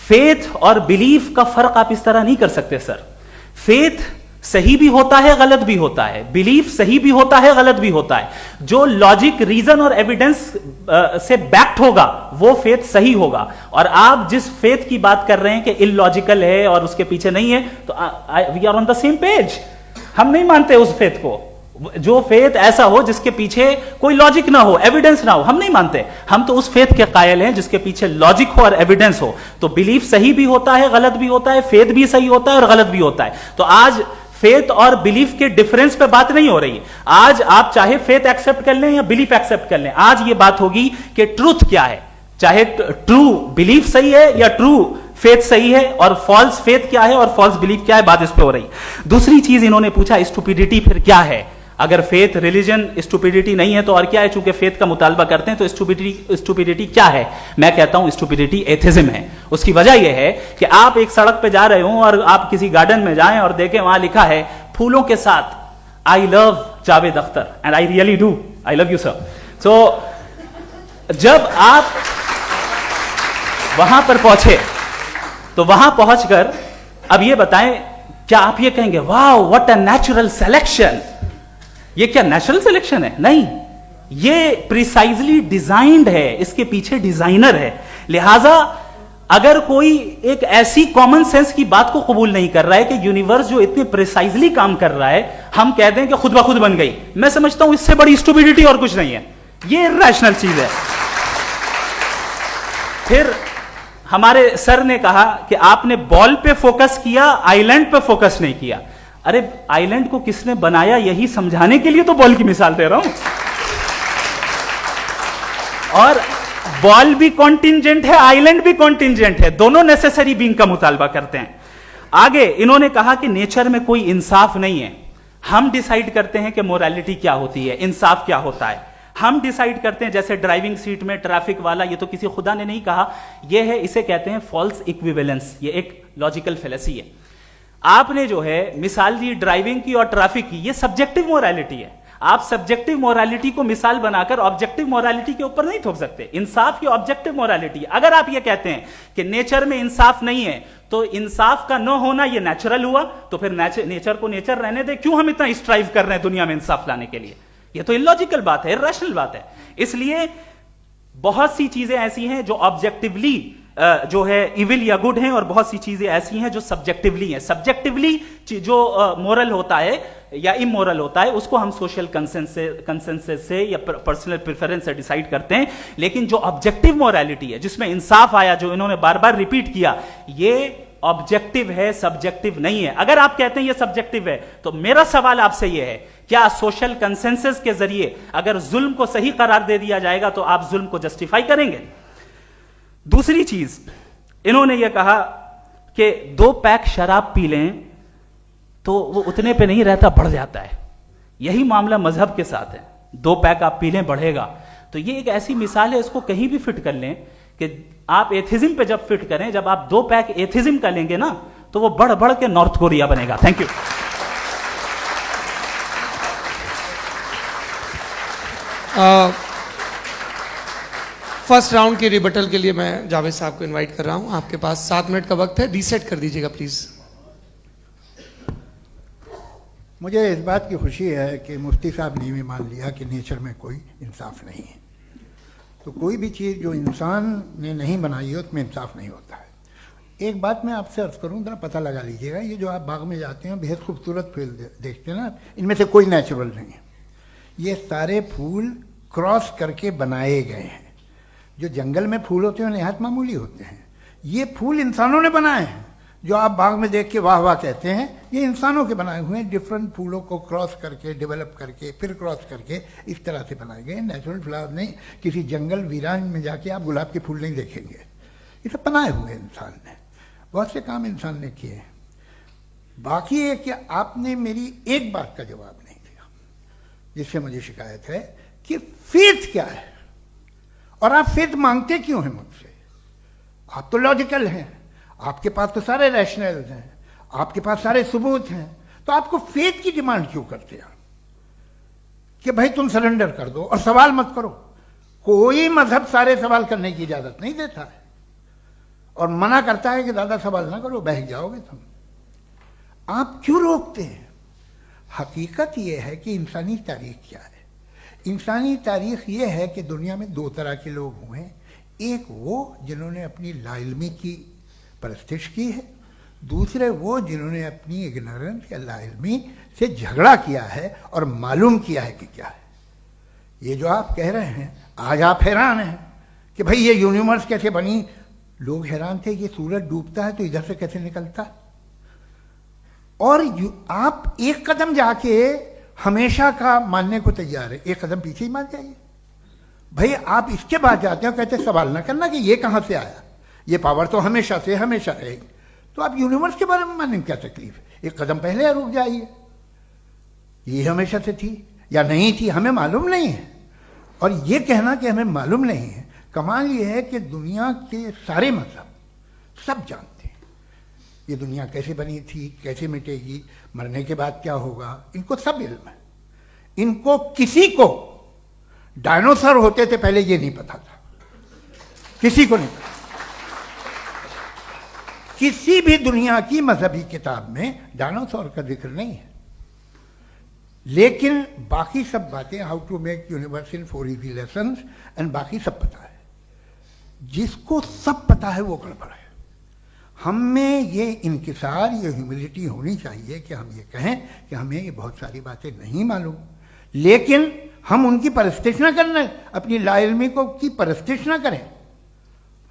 फेथ और बिलीफ का फर्क आप इस तरह नहीं कर सकते सर। फेथ सही भी होता है, गलत भी होता है, बिलीफ सही भी होता है, गलत भी होता है। जो लॉजिक, रीजन और एविडेंस से बैक्ड होगा वो फेथ सही होगा। और आप जिस फेथ की बात कर रहे हैं कि इलॉजिकल है और उसके पीछे नहीं है, तो we are on the same page. हम नहीं मानते उस फेथ को, जो फेथ ऐसा हो जिसके पीछे कोई लॉजिक ना हो, एविडेंस ना हो, हम नहीं मानते। हम तो उस फेथ के कायल हैं जिसके पीछे लॉजिक हो और एविडेंस हो। तो बिलीफ सही भी होता है, गलत भी होता है, फेथ भी सही होता है और गलत भी होता है। तो आज फेथ और बिलीफ के डिफरेंस पे बात नहीं हो रही है। आज आप चाहे फेथ एक्सेप्ट कर लें या बिलीफ एक्सेप्ट कर लें, आज ये बात होगी कि ट्रूथ क्या है, चाहे ट्रू बिलीफ सही है या ट्रू फेथ सही है, और फॉल्स फेथ क्या है और फॉल्स बिलीफ क्या है, बात इस पे हो रही। दूसरी चीज इन्होंने पूछा स्टुपिडिटी फिर क्या है। अगर फेथ रिलीजन स्टुपिडिटी नहीं है तो और क्या है? चूंकि फेथ का मुतालबा करते हैं तो स्टुपिडिटी क्या है? मैं कहता हूं स्टुपिडिटी एथिज्म है। उसकी वजह यह है कि आप एक सड़क पे जा रहे हो और आप किसी गार्डन में जाएं और देखें वहां लिखा है फूलों के साथ I love Javed Akhtar, and I really do, I love you sir. So जब आप वहां पर पहुंचे तो वहां पहुंचकर अब ये बताएं, क्या आप ये कहेंगे वाह व्हाट अ नेचुरल सिलेक्शन? ये क्या नेचुरल सिलेक्शन है? नहीं, ये प्रिसाइजली डिजाइंड है, इसके पीछे डिजाइनर है। लिहाजा अगर कोई एक ऐसी कॉमन सेंस की बात को कबूल नहीं कर रहा है कि यूनिवर्स जो इतने प्रिसाइजली काम कर रहा है, हम कह दें कि खुद ब खुद बन गई, मैं समझता हूं इससे बड़ी स्टुपिडिटी और कुछ नहीं है। ये इरैशनल चीज है। फिर हमारे सर ने कहा कि आपने बॉल पे फोकस किया, आइलैंड पे फोकस नहीं किया। अरे आइलैंड को किसने बनाया यही समझाने के लिए तो बॉल की मिसाल दे रहा हूं। और बॉल भी कॉन्टिंजेंट है, आइलैंड भी कॉन्टिंजेंट है, दोनों नेसेसरी बीइंग का मुतालबा करते हैं। आगे इन्होंने कहा कि नेचर में कोई इंसाफ नहीं है। हम डिसाइड करते हैं कि मोरालिटी क्या होती है, इंसाफ क्या होता है। हम डिसाइड करते हैं, जैसे ड्राइविंग सीट में ट्रैफिक वाला, ये तो किसी खुदा ने नहीं कहा, ये है, इसे कहते हैं फॉल्स इक्विवेलेंस। ये एक लॉजिकल फेलेसी है। आपने जो है मिसाल दी ड्राइविंग की और ट्रैफिक की, ये सब्जेक्टिव मोरालिटी है। आप सब्जेक्टिव मोरालिटी को मिसाल बनाकर ऑब्जेक्टिव मोरालिटी के ऊपर नहीं थोप सकते। इंसाफ की ऑब्जेक्टिव मोरालिटी। अगर आप ये कहते हैं कि नेचर में इंसाफ नहीं है, तो इंसाफ का न होना ये नेचुरल हुआ, तो फिर नेचर को नेचर रहने दे। क्यों हम इतना स्ट्राइव कर रहे हैं दुनिया में इंसाफ लाने के लिए? ये तो इलॉजिकल बात है, इरैशनल बात है। इसलिए बहुत सी चीजें ऐसी हैं जो ऑब्जेक्टिवली जो है इविल या गुड हैं, और बहुत सी चीजें ऐसी हैं जो सब्जेक्टिवली हैं। सब्जेक्टिवली जो मोरल होता है या इमोरल होता है, उसको हम सोशल कंसेंसस से या पर्सनल प्रेफरेंस से डिसाइड करते हैं। लेकिन जो ऑब्जेक्टिव मोरालिटी है, जिसमें इंसाफ आया, जो इन्होंने बार बार रिपीट किया, ये ऑब्जेक्टिव है, सब्जेक्टिव नहीं है। अगर आप कहते हैं ये सब्जेक्टिव है, तो मेरा सवाल आपसे ये है, क्या सोशल कंसेंसस के जरिए अगर जुल्म को सही करार दे दिया जाएगा तो आप जुल्म को जस्टिफाई करेंगे? दूसरी चीज, इन्होंने ये कहा कि 2 पैक शराब पी लें तो वो उतने पे नहीं रहता, बढ़ जाता है। यही मामला मजहब के साथ है, 2 पैक आप पी लें बढ़ेगा। तो ये एक ऐसी मिसाल है, इसको कहीं भी फिट कर लें कि आप एथिज्म पे जब फिट करें, जब आप 2 पैक एथिज्म का लेंगे ना, तो वो बढ़ बढ़ के नॉर्थ कोरिया बनेगा। Thank you. फर्स्ट राउंड के रिबटल के लिए मैं जावेद साहब को इनवाइट कर रहा हूं। आपके पास 7 मिनट का वक्त है, रीसेट कर दीजिएगा प्लीज। मुझे इस बात की खुशी है कि मुफ्ती साहब ने भी मान लिया कि नेचर में कोई इंसाफ नहीं है। तो कोई भी चीज़ जो इंसान ने नहीं बनाई है उसमें इंसाफ नहीं होता है। एक बात मैं आपसे अर्ज करूं, जरा पता लगा लीजिएगा, ये जो आप बाग में जाते हैं बेहद खूबसूरत फूल देखते हैं ना, इनमें से कोई नेचुरल नहीं है। ये सारे फूल क्रॉस करके बनाए गए हैं। जो जंगल में फूल होते हैं नहायत मामूली होते हैं, ये फूल इंसानों ने बनाए हैं। जो आप बाग में देख के वाह वाह कहते हैं, ये इंसानों के बनाए हुए हैं। डिफरेंट फूलों को क्रॉस करके, डेवलप करके, फिर क्रॉस करके इस तरह से बनाए गए। नेचुरल फ्लावर नहीं। किसी जंगल वीरान में जाके आप गुलाब के फूल नहीं देखेंगे। ये सब बनाए हुए इंसान ने, बहुत से काम इंसान ने किए हैं। बाकी है कि आपने मेरी एक बात का जवाब नहीं दिया, जिससे मुझे शिकायत है कि फेथ क्या है और आप फेथ मांगते क्यों हैं मुझसे? आप तो लॉजिकल हैं, आपके पास तो सारे रैशनल्स हैं, आपके पास सारे सबूत हैं, तो आपको फेथ की डिमांड क्यों करते हैं कि भाई तुम सरेंडर कर दो और सवाल मत करो? कोई मजहब सारे सवाल करने की इजाजत नहीं देता है और मना करता है कि ज्यादा सवाल ना करो, बह जाओगे तुम। आप क्यों रोकते हैं? हकीकत यह है कि इंसानी तारीख क्या है। इंसानी तारीख यह है कि दुनिया में 2 तरह के लोग हुए हैं। एक वो जिन्होंने अपनी लाइल्मी की परस्तिश की है, दूसरे वो जिन्होंने अपनी इग्नोरेंस या लाइल्मी से झगड़ा किया है और मालूम किया है कि क्या है। ये जो आप कह रहे हैं, आज आप हैरान हैं कि भाई ये यूनिवर्स कैसे बनी। लोग हैरान थे कि सूरज डूबता है तो इधर से कैसे निकलता। और आप एक कदम जाके हमेशा का मानने को तैयार है, एक कदम पीछे ही मान जाइए। भाई आप इसके बाद जाते हो, कहते सवाल ना करना कि ये कहां से आया, ये पावर तो हमेशा से हमेशा रहेगी। तो आप यूनिवर्स के बारे में मानने में क्या तकलीफ है? एक कदम पहले रुक जाइए। ये हमेशा से थी या नहीं थी, हमें मालूम नहीं है। और ये कहना कि हमें मालूम नहीं है, कमाल ये है कि दुनिया के सारे मजहब सब जानते हैं ये दुनिया कैसे बनी थी, कैसे मिटेगी, मरने के बाद क्या होगा, इनको सब इल्म है। इनको किसी को डायनासोर होते थे पहले ये नहीं पता था, किसी को नहीं पता। किसी भी दुनिया की मजहबी किताब में डायनासोर का जिक्र नहीं है। लेकिन बाकी सब बातें, how to make universe in 4 easy lessons and बाकी सब पता है। जिसको सब पता है वो गड़बड़ है। हम में ये इंकिसार, ये ह्यूमिलिटी होनी चाहिए कि हम ये कहें कि हमें ये बहुत सारी बातें नहीं मालूम, लेकिन हम उनकी परस्तिश न करें, अपनी लाइल्मी को की परस्तिश न करें,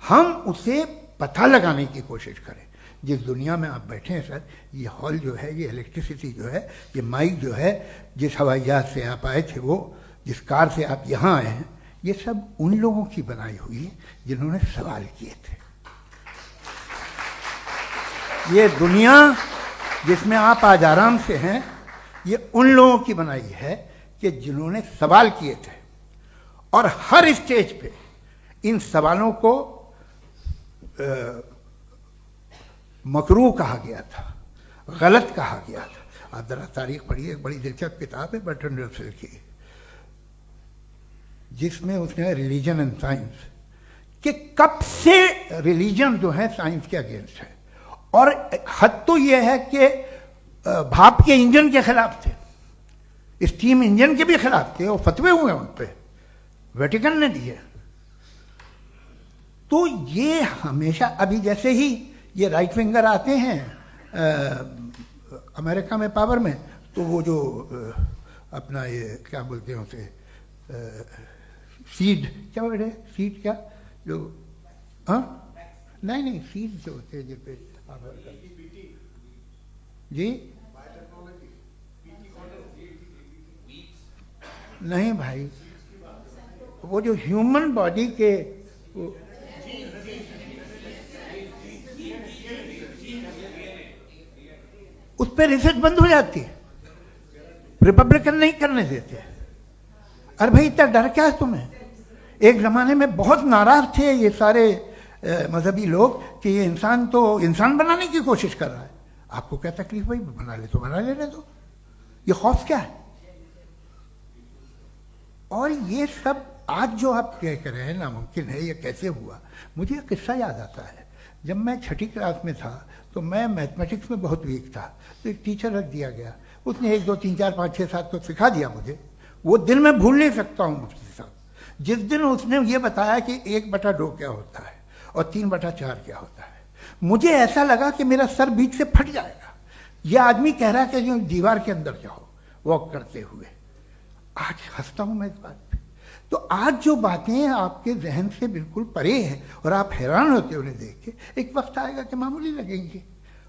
हम उसे पता लगाने की कोशिश करें। जिस दुनिया में आप बैठे हैं सर, ये हॉल जो है, ये इलेक्ट्रिसिटी जो है, ये माइक जो है, जिस हवाई जहाज से आप आए थे, वो जिस कार से आप यहाँ आए हैं, ये सब उन लोगों की बनाई हुई है जिन्होंने सवाल किए थे। ये दुनिया जिसमें आप आज आराम से हैं, ये उन लोगों की बनाई है कि जिन्होंने सवाल किए थे। और हर स्टेज पे इन सवालों को मकरूह कहा गया था, गलत कहा गया था। आप जरा तारीख पढ़िए, एक बड़ी दिलचस्प किताब है बर्ट्रैंड रसेल की, जिसमें उसने रिलीजन एंड साइंस कि कब से रिलीजन जो है साइंस के अगेंस्ट है। और हद तो यह है कि भाप के इंजन के खिलाफ थे, स्टीम इंजन के भी खिलाफ थे, और फतवे हुए उन पर, वेटिकन ने दिए। तो ये हमेशा, अभी जैसे ही ये राइट विंगर आते हैं अमेरिका में पावर में, तो वो जो अपना ये क्या बोलते हैं उसे, सीड क्या वर्ड है, सीड क्या, जो हाँ नहीं नहीं, सीट जो होते हैं जिन पे आप जी नहीं भाई, वो जो ह्यूमन बॉडी के उस पर रिसर्च बंद हो जाती है, रिपब्लिकन नहीं करने देते। अरे भाई इतना डर क्या है तुम्हें? एक जमाने में बहुत नाराज थे ये सारे मजहबी लोग कि ये इंसान तो इंसान बनाने की कोशिश कर रहा है। आपको क्या तकलीफ भाई, बना ले तो बना लेने दो, ये खौफ क्या है? और ये सब आज जो आप कह रहे हैं नामुमकिन है, ये कैसे हुआ? मुझे एक किस्सा याद आता है। जब मैं छठी क्लास में था तो मैं मैथमेटिक्स में बहुत वीक था, तो एक टीचर रख दिया गया, उसने 1 2 3 4 5 6 7 को सिखा दिया मुझे। वो दिन मैं भूल नहीं सकता हूँ मुफ्ती साहब, जिस दिन उसने ये बताया कि 1/2 क्या होता है और 3/4 क्या होता है, मुझे ऐसा लगा कि मेरा सर बीच से फट जाएगा। ये आदमी कह रहा है कि जो दीवार के अंदर जाओ वॉक करते हुए। आज हंसता हूं मैं इस बात पे। तो आज जो बातें आपके जहन से बिल्कुल परे हैं और आप हैरान होते हो उन्हें देख के, एक वक्त आएगा कि मामूली लगेंगे।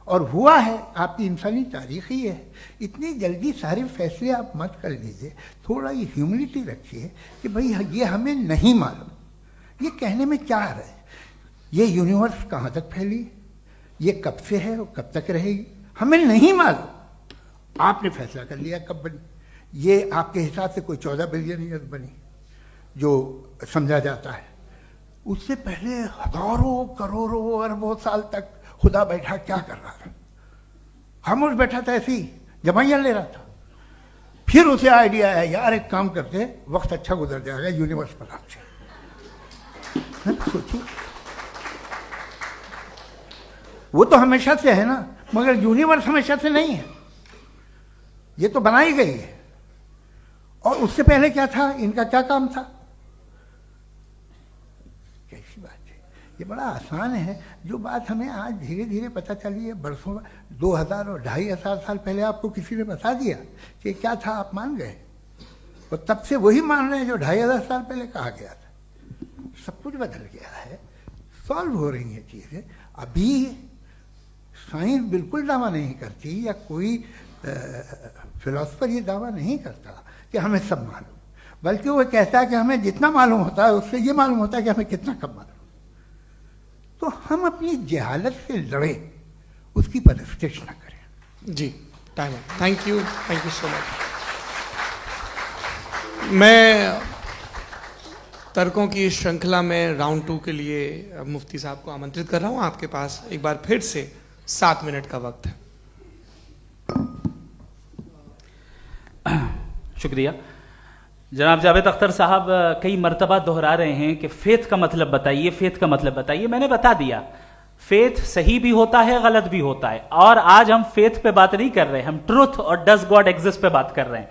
और हुआ है, आपकी इंसानी तारीख ही है। इतनी जल्दी सारे फैसले आप मत कर लीजिए, थोड़ा ये ह्यूमिलिटी रखिए कि भाई ये हमें नहीं मालूम। ये कहने में क्या आ रहा है? ये यूनिवर्स कहाँ तक फैली, ये कब से है और कब तक रहेगी, हमें नहीं मालूम। आपने फैसला कर लिया कब बनी। ये आपके हिसाब से कोई 14 बिलियन ईयर बनी जो समझा जाता है। उससे पहले हजारों करोड़ों अरबों साल तक खुदा बैठा क्या कर रहा था? खामोश बैठा था, ऐसी जमाइयाँ ले रहा था। फिर उसे आइडिया आया, यार एक काम करते, वक्त अच्छा गुजर जाएगा, यूनिवर्स पर आपसे सोचिए। वो तो हमेशा से है ना, मगर यूनिवर्स हमेशा से नहीं है, ये तो बनाई गई है। और उससे पहले क्या था, इनका क्या काम था? कैसी बात है, ये बड़ा आसान है। जो बात हमें आज धीरे धीरे पता चली है, बरसों 2000 और 2500 साल पहले आपको किसी ने बता दिया कि क्या था, आप मान गए, और तब से वही मान रहे हैं जो 2500 साल पहले कहा गया था। सब कुछ बदल गया है, सॉल्व हो रही हैं चीज़ें। अभी साइंस बिल्कुल दावा नहीं करती, या कोई फिलोसफर ये दावा नहीं करता कि हमें सब मालूम, बल्कि वो कहता है कि हमें जितना मालूम होता है उससे ये मालूम होता है कि हमें कितना कम मालूम। तो हम अपनी जहालत से लड़े, उसकी परस्तिश न करें। जी, time. Thank you so much. मैं तर्कों की श्रृंखला में राउंड 2 के लिए मुफ्ती साहब को आमंत्रित कर रहा हूं। आपके पास एक बार फिर से 7 मिनट का वक्त है। शुक्रिया। जनाब जावेद अख्तर साहब कई मर्तबा दोहरा रहे हैं कि फेथ का मतलब बताइए, फेथ का मतलब बताइए। मैंने बता दिया, फेथ सही भी होता है, गलत भी होता है। और आज हम फेथ पे बात नहीं कर रहे, हम ट्रुथ और डज गॉड एग्जिस्ट पे बात कर रहे हैं।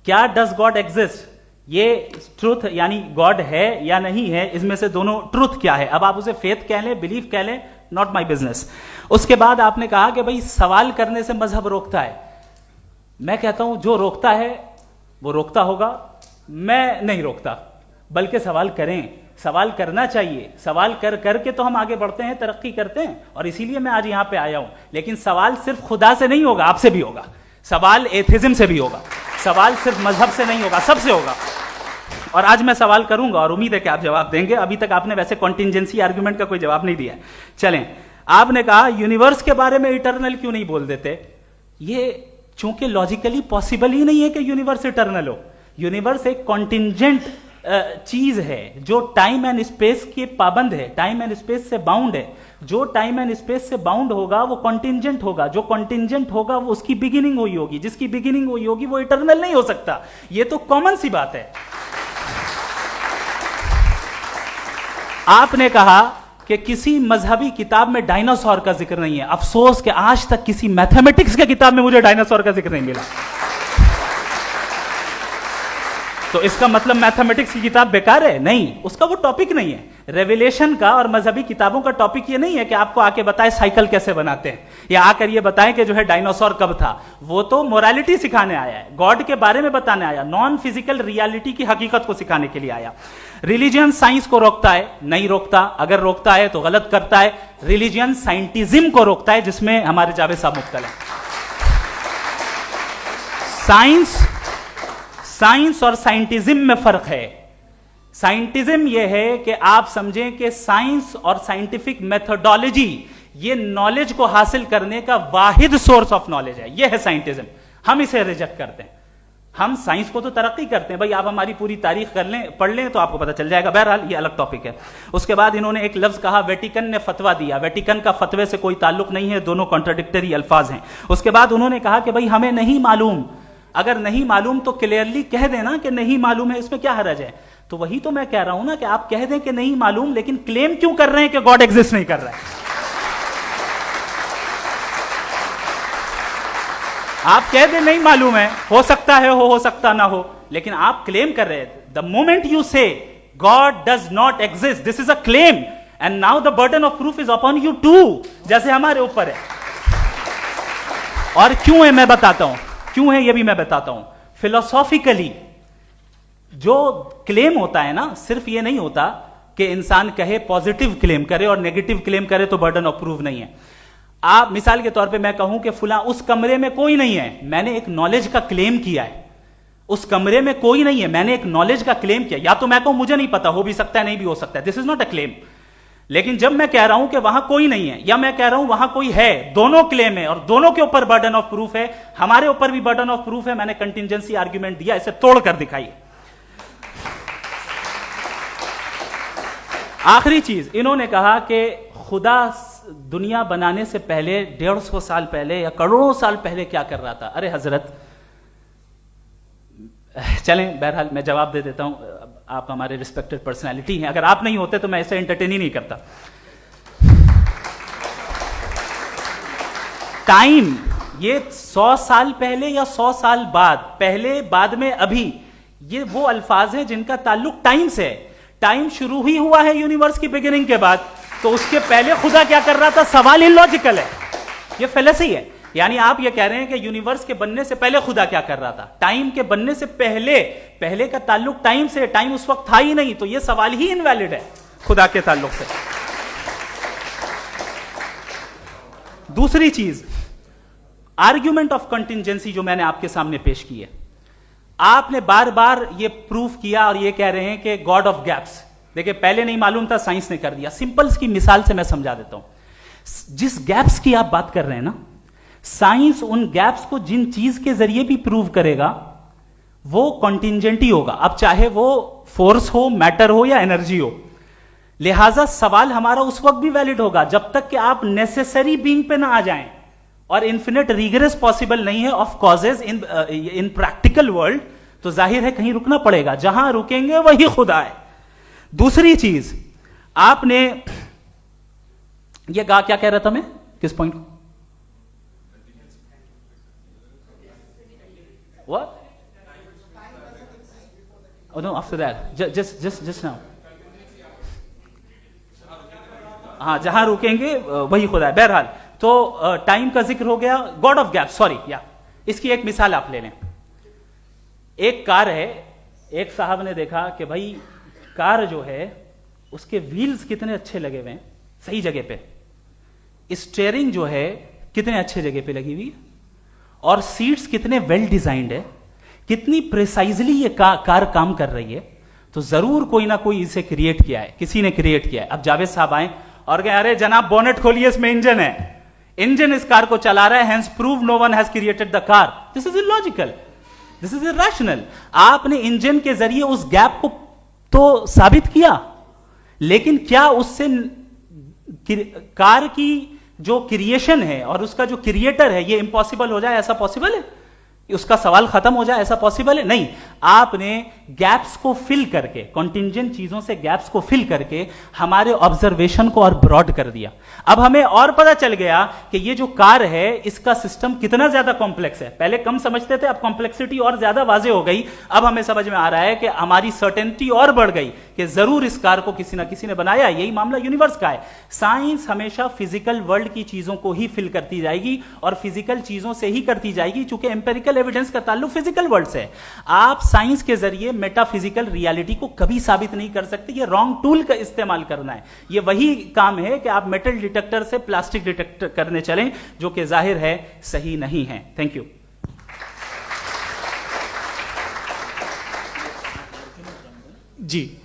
क्या डज गॉड एग्जिस्ट, ये ट्रुथ यानी गॉड है या नहीं है, इसमें से दोनों ट्रुथ क्या है। अब आप उसे फेथ कह लें, बिलीफ कह लें, नॉट माई बिजनेस। उसके बाद आपने कहा कि भाई सवाल करने से मजहब रोकता है। मैं कहता हूं जो रोकता है वो रोकता होगा, मैं नहीं रोकता, बल्कि सवाल करें, सवाल करना चाहिए। सवाल कर करके तो हम आगे बढ़ते हैं, तरक्की करते हैं, और इसीलिए मैं आज यहां पे आया हूं। लेकिन सवाल सिर्फ खुदा से नहीं होगा, आपसे भी होगा। सवाल एथिज्म से भी होगा, सवाल सिर्फ मजहब से नहीं होगा, सबसे होगा। और आज मैं सवाल करूंगा और उम्मीद है कि आप जवाब देंगे। अभी तक आपने वैसे कॉन्टिंजेंसी आर्ग्यूमेंट का कोई जवाब नहीं दिया। चलें, आपने कहा यूनिवर्स के बारे में इटर्नल क्यों नहीं बोल देते। ये चूंकि लॉजिकली पॉसिबल ही नहीं है कि यूनिवर्स इटर्नल हो। यूनिवर्स एक कॉन्टिंजेंट चीज है जो टाइम एंड स्पेस के पाबंद है, टाइम एंड स्पेस से बाउंड है। जो टाइम एंड स्पेस से बाउंड होगा वो कॉन्टिंजेंट होगा, जो कॉन्टिंजेंट होगा वो उसकी बिगिनिंग हुई होगी, जिसकी बिगिनिंग हुई होगी वो इटर्नल नहीं हो सकता। ये तो कॉमन सी बात है। आपने कहा कि किसी मजहबी किताब में डायनासोर का जिक्र नहीं है। अफसोस कि आज तक किसी मैथमेटिक्स के किताब में मुझे डायनासोर का जिक्र नहीं मिला। तो इसका मतलब मैथमेटिक्स की किताब बेकार है? नहीं, उसका वो टॉपिक नहीं है। रेवलेशन का और मजहबी किताबों का टॉपिक ये नहीं है कि आपको आके बताए साइकिल कैसे बनाते हैं, या आकर ये बताएं कि जो है डायनासोर कब था। वो तो मोरालिटी सिखाने आया है, गॉड के बारे में बताने आया, नॉन फिजिकल रियलिटी की हकीकत को सिखाने के लिए आया। रिलीजियन साइंस को रोकता है? नहीं रोकता। अगर रोकता है तो गलत करता है। रिलीजियन साइंटिज्म को रोकता है, जिसमें हमारे जावेद साहब मुब्तला है। साइंस और साइंटिज्म में फर्क है। साइंटिज्म यह है कि आप समझें कि साइंस और साइंटिफिक मेथोडोलॉजी ये नॉलेज को हासिल करने का वाहिद सोर्स ऑफ नॉलेज है। यह है साइंटिज्म। हम इसे रिजेक्ट करते हैं। हम साइंस को तो तरक्की करते हैं, भाई आप हमारी पूरी तारीख कर लें, पढ़ लें तो आपको पता चल जाएगा। बहरहाल ये अलग टॉपिक है। उसके बाद इन्होंने एक लफ्ज कहा, वेटिकन ने फतवा दिया। वेटिकन का फतवे से कोई ताल्लुक नहीं है, दोनों कॉन्ट्राडिक्टरी अल्फाज हैं। उसके बाद उन्होंने कहा कि भाई हमें नहीं मालूम। अगर नहीं मालूम तो क्लियरली कह देना कि नहीं मालूम है, इसमें क्या हरज है? तो वही तो मैं कह रहा हूं ना कि आप कह दें कि नहीं मालूम, लेकिन क्लेम क्यों कर रहे हैं कि गॉड एग्जिस्ट नहीं कर रहा है? आप कह दें नहीं मालूम है, हो सकता है हो सकता ना हो, लेकिन आप क्लेम कर रहे हैं। The moment you say god does not exist, this is a claim, and now the burden of proof is upon you too, जैसे हमारे ऊपर है। और क्यों है मैं बताता हूं, क्यों है ये भी मैं बताता हूं। फिलोसॉफिकली जो क्लेम होता है ना, सिर्फ ये नहीं होता कि इंसान कहे पॉजिटिव क्लेम करे और नेगेटिव क्लेम करे तो बर्डन ऑफ प्रूफ नहीं है। आप मिसाल के तौर पे मैं कहूं कि फुला उस कमरे में कोई नहीं है, मैंने एक नॉलेज का क्लेम किया है। उस कमरे में कोई नहीं है, मैंने एक नॉलेज का क्लेम किया। या तो मैं कहूं मुझे नहीं पता, हो भी सकता है नहीं भी हो सकता है, this is not a claim. लेकिन जब मैं कह रहा हूं कि वहां कोई नहीं है, या मैं कह रहा हूं वहां कोई है, दोनों क्लेम है और दोनों के ऊपर बर्डन ऑफ प्रूफ है। हमारे ऊपर भी बर्डन ऑफ प्रूफ है। मैंने कंटिजेंसी आर्ग्यूमेंट दिया, इसे तोड़कर दिखाइए। आखिरी चीज, इन्होंने कहा कि खुदा दुनिया बनाने से पहले 150 साल पहले या करोड़ों साल पहले क्या कर रहा था। अरे हजरत, चलें बहरहाल मैं जवाब दे देता हूं। आप हमारे रिस्पेक्टेड पर्सनालिटी हैं, अगर आप नहीं होते तो मैं ऐसे एंटरटेन ही नहीं करता। टाइम, ये 100 साल पहले या 100 साल बाद, पहले बाद में अभी, ये वो अल्फाज हैं जिनका ताल्लुक टाइम से है। टाइम शुरू ही हुआ है यूनिवर्स की बिगिनिंग के बाद, तो उसके पहले खुदा क्या कर रहा था? सवाल इलॉजिकल है, ये फेलेसी है। यानी आप ये कह रहे हैं कि यूनिवर्स के बनने से पहले खुदा क्या कर रहा था? टाइम के बनने से पहले, पहले का ताल्लुक टाइम से, टाइम उस वक्त था ही नहीं, तो ये सवाल ही इनवैलिड है खुदा के ताल्लुक से। दूसरी चीज, आर्ग्यूमेंट ऑफ कंटिजेंसी जो मैंने आपके सामने पेश की है, आपने बार बार ये प्रूफ किया और ये कह रहे हैं कि गॉड ऑफ गैप्स। देखिए, पहले नहीं मालूम था, साइंस ने कर दिया। सिंपल्स की मिसाल से मैं समझा देता हूं। जिस गैप्स की आप बात कर रहे हैं ना, साइंस उन गैप्स को जिन चीज के जरिए भी प्रूव करेगा वो कॉन्टिजेंट ही होगा। अब चाहे वो फोर्स हो, मैटर हो या एनर्जी हो। लिहाजा सवाल हमारा उस वक्त भी वैलिड होगा जब तक कि आप नेसेसरी बीइंग पे ना आ जाएं। और इन्फिनिट रिगरेस पॉसिबल नहीं है of causes in practical world, तो जाहिर है कहीं रुकना पड़ेगा। जहां रुकेंगे वही खुदा है। दूसरी चीज, आपने ये कहा, क्या कह रहा था मैं, किस पॉइंट को? What? Oh no, after that. Just now. हाँ, जहां रुकेंगे वही खुदा है। बहरहाल, तो टाइम का जिक्र हो गया, गॉड ऑफ गैप, सॉरी, या इसकी एक मिसाल आप ले लें। एक कार है, एक साहब ने देखा कि भाई कार जो है उसके व्हील्स कितने अच्छे लगे हुए हैं, सही जगह पे। स्टीयरिंग जो है कितने अच्छे जगह पे लगी हुई है, और सीट्स कितने वेल डिजाइंड है, कितनी प्रिसाइजली ये कार काम कर रही है। तो जरूर कोई ना कोई इसे क्रिएट किया है, किसी ने क्रिएट किया है। अब जावेद साहब आए और कहे, अरे जनाब बोनेट खोलिए, इसमें इंजन है, इंजन इस कार को चला रहा है, hence prove no one has created the car. This is illogical, this is irrational. आपने इंजन के जरिए उस गैप को तो साबित किया, लेकिन क्या उससे कार की जो क्रिएशन है और उसका जो क्रिएटर है ये इम्पॉसिबल हो जाए? ऐसा पॉसिबल है? उसका सवाल खत्म हो जाए? ऐसा पॉसिबल है? नहीं। आपने गैप्स को फिल करके, कॉन्टिंजेंट चीजों से गैप्स को फिल करके हमारे ऑब्जर्वेशन को और ब्रॉड कर दिया। अब हमें और पता चल गया कि ये जो कार है इसका सिस्टम कितना ज्यादा कॉम्प्लेक्स है। पहले कम समझते थे, अब कॉम्प्लेक्सिटी और ज्यादा वाजे हो गई। अब हमें समझ में आ रहा है कि हमारी सर्टेनिटी और बढ़ गई कि जरूर इस कार को किसी ना किसी ने बनाया। यही मामला यूनिवर्स का है। साइंस हमेशा फिजिकल वर्ल्ड की चीजों को ही फिल करती जाएगी और फिजिकल चीजों से ही करती जाएगी, चूंकि एम्पेरिकल एविडेंस का ताल्लुक फिजिकल वर्ल्ड से है। आप साइंस के जरिए मेटाफिजिकल रियलिटी को कभी साबित नहीं कर सकते। ये रॉन्ग टूल का इस्तेमाल करना है। ये वही काम है कि आप मेटल डिटेक्टर से प्लास्टिक डिटेक्टर करने चलें, जो कि जाहिर है सही नहीं है। Thank you. जी,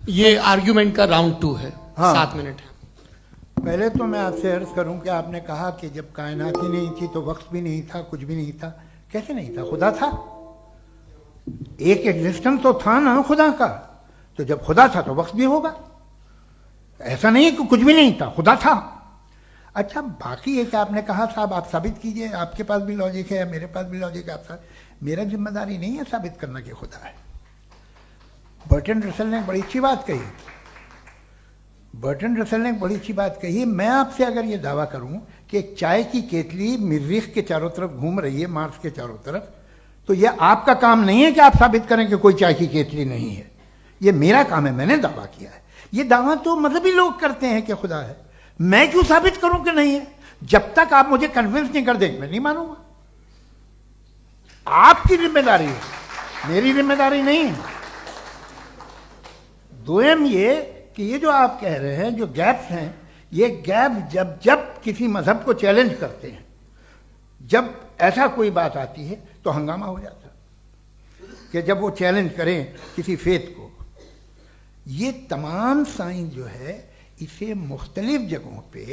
ये आर्ग्यूमेंट का राउंड 2 है। हाँ। 7 मिनट है। पहले तो मैं आपसे अर्ज करूं कि आपने कहा कि जब कायनात ही नहीं थी तो वक्त भी नहीं था, कुछ भी नहीं था। कैसे नहीं था? खुदा था। एक एग्जिस्टेंस तो था ना खुदा का। तो जब खुदा था तो वक्त भी होगा। ऐसा नहीं कि कुछ भी नहीं था, खुदा था। अच्छा, बाकी एक आपने कहा साहब आप साबित कीजिए, आपके पास भी लॉजिक है या मेरे पास भी लॉजिक है। आप मेरा जिम्मेदारी नहीं है साबित करना कि खुदा है। बर्टन रसल ने बड़ी अच्छी बात कही। बर्टन रसल ने बड़ी अच्छी बात कही। मैं आपसे अगर ये दावा करूं कि एक चाय की केतली मरीख के चारों तरफ घूम रही है, मार्स के चारों तरफ, तो ये आपका काम नहीं है कि आप साबित करें कि कोई चाय की केतली नहीं है। ये मेरा काम है, मैंने दावा किया है। ये दावा तो मजहबी लोग करते हैं कि खुदा है। मैं क्यों साबित करूं कि नहीं है? जब तक आप मुझे कन्विंस नहीं कर देंगे मैं नहीं मानूंगा। आपकी जिम्मेदारी है, मेरी जिम्मेदारी नहीं है। दोयम ये कि ये जो आप कह रहे हैं, जो गैप्स हैं, ये गैप जब जब किसी मजहब को चैलेंज करते हैं, जब ऐसा कोई बात आती है तो हंगामा हो जाता है कि जब वो चैलेंज करें किसी फेथ को। ये तमाम साइंस जो है इसे मुख्तलिफ जगहों पे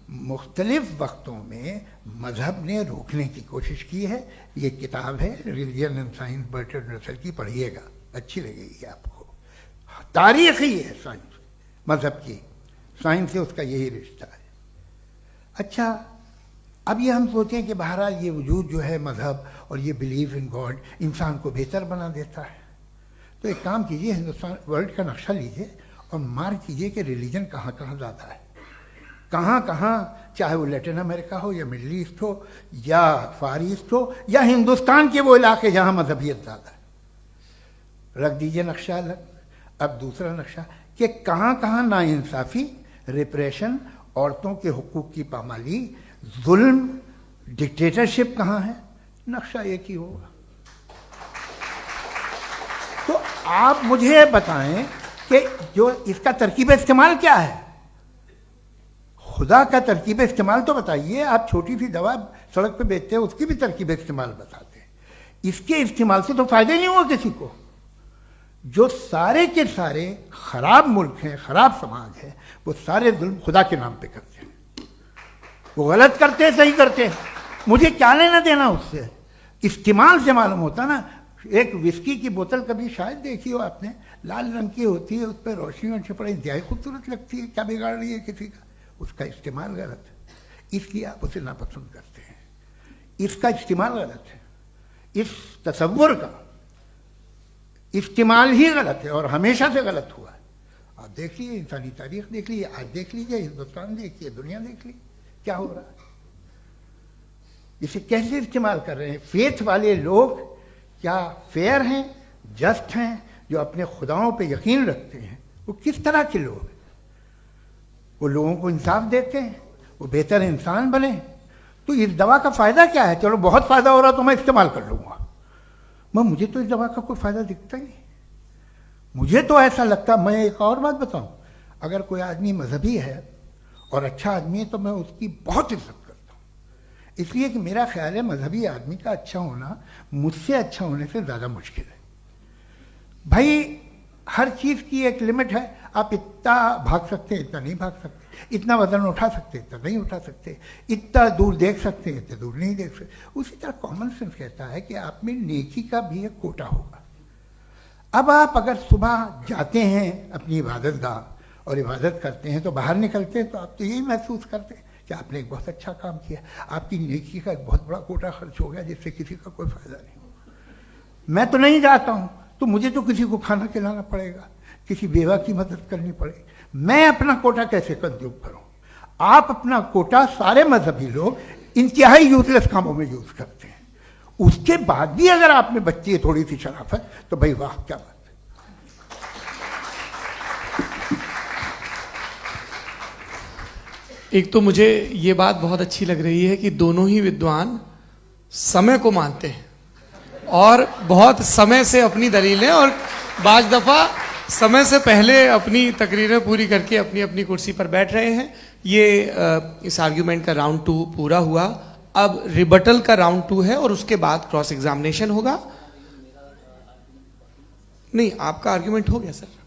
मुख्तलिफ वक्तों में मजहब ने रोकने की कोशिश की है। ये किताब है religion and science, Burton Russell की, पढ़िएगा, अच्छी लगेगी आपको। तारीख ही है साइंस, मजहब की साइंस से उसका यही रिश्ता है। अच्छा, अब ये हम सोचें कि बहरहाल ये वजूद जो है मजहब और ये बिलीव इन गॉड इंसान को बेहतर बना देता है। तो एक काम कीजिए, हिंदुस्तान वर्ल्ड का नक्शा लीजिए और मार्क कीजिए कि रिलीजन कहाँ कहाँ ज़्यादा है, कहाँ कहाँ, चाहे वो लैटिन अमेरिका हो या मिडल ईस्ट हो या फार ईस्ट हो या हिंदुस्तान के वो इलाके जहाँ मजहबियत ज़्यादा है। रख दीजिए नक्शा अलग। अब दूसरा नक्शा कि कहाँ कहाँ नाइंसाफ़ी, रिप्रेशन, औरतों के हुकूक की पामाली, जुल्म, डिक्टेटरशिप कहाँ है। नक्शा एक ही होगा। तो आप मुझे बताएं कि जो इसका तरकीब इस्तेमाल क्या है। खुदा का तरकीब इस्तेमाल तो बताइए। आप छोटी सी दवा सड़क पे बेचते हैं, उसकी भी तरकीब इस्तेमाल बताते हैं। इसके इस्तेमाल से तो फायदा नहीं हुआ किसी को। जो सारे के सारे खराब मुल्क हैं, खराब समाज है, वो सारे जुल्म खुदा के नाम पे करते हैं। वो गलत करते हैं, सही करते हैं, मुझे क्या लेना देना उससे। इस्तेमाल से मालूम होता ना। एक विस्की की बोतल कभी शायद देखी हो आपने, लाल रंग की होती है, उस पर रोशनी और छपड़ा इंतहाई खूबसूरत लगती है, क्या बिगाड़ रही है किसी का। उसका इस्तेमाल गलत है, इसलिए आप उसे नापसंद करते हैं। इसका इस्तेमाल गलत है, इस तसव्वुर का इस्तेमाल ही गलत है और हमेशा से गलत हुआ है। आप देख लीजिए, इंसानी तारीख देख लीजिए, आज देख लीजिए, हिंदुस्तान देखिए, दुनिया देख लीजिए, क्या हो रहा है। इसे कैसे इस्तेमाल कर रहे हैं। फेथ वाले लोग क्या फेयर हैं, जस्ट हैं, जो अपने खुदाओं पे यकीन रखते हैं, वो किस तरह के लोग हैं। वो लोगों को इंसाफ देते हैं, वो बेहतर इंसान बने। तो इस दवा का फ़ायदा क्या है। चलो बहुत फ़ायदा हो रहा तो मैं इस्तेमाल कर लूँगा, मैं मुझे तो इस दवा का कोई फ़ायदा दिखता ही नहीं। मुझे तो ऐसा लगता, मैं एक और बात बताऊं, अगर कोई आदमी मजहबी है और अच्छा आदमी है तो मैं उसकी बहुत इज्जत करता हूँ, इसलिए कि मेरा ख्याल है मजहबी आदमी का अच्छा होना मुझसे अच्छा होने से ज़्यादा मुश्किल है। भाई हर चीज़ की एक लिमिट है। आप इतना भाग सकते हैं, इतना नहीं भाग सकते, इतना वजन उठा सकते, इतना नहीं उठा सकते, इतना दूर देख सकते हैं, इतना दूर नहीं देख सकते। उसी तरह कॉमन सेंस कहता है कि आप में नेकी का भी एक कोटा होगा। अब आप अगर सुबह जाते हैं अपनी इबादत गाह और इबादत करते हैं तो बाहर निकलते हैं तो आप तो यही महसूस करते हैं कि आपने एक बहुत अच्छा काम किया, आपकी नेकी का एक बहुत बड़ा कोटा खर्च हो गया जिससे किसी का कोई फ़ायदा नहीं हो। मैं तो नहीं जाता हूं, तो मुझे तो किसी को खाना खिलाना पड़ेगा, किसी बेवा की मदद करनी पड़ेगी। मैं अपना कोटा कैसे कंज्यूम करूं? आप अपना कोटा सारे मजहबी लोग इंतहाई यूजलेस कामों में यूज करते हैं। उसके बाद भी अगर आप में बच्ची है थोड़ी सी शराफत, तो भाई वाह, क्या बात है। एक तो मुझे ये बात बहुत अच्छी लग रही है कि दोनों ही विद्वान समय को मानते हैं और बहुत समय से अपनी दलीलें और बाज दफा समय से पहले अपनी तकरीरें पूरी करके अपनी अपनी कुर्सी पर बैठ रहे हैं। ये इस आर्ग्यूमेंट का राउंड 2 पूरा हुआ। अब रिबटल का राउंड 2 है और उसके बाद क्रॉस एग्जामिनेशन होगा। नहीं, आपका आर्ग्यूमेंट हो गया सर।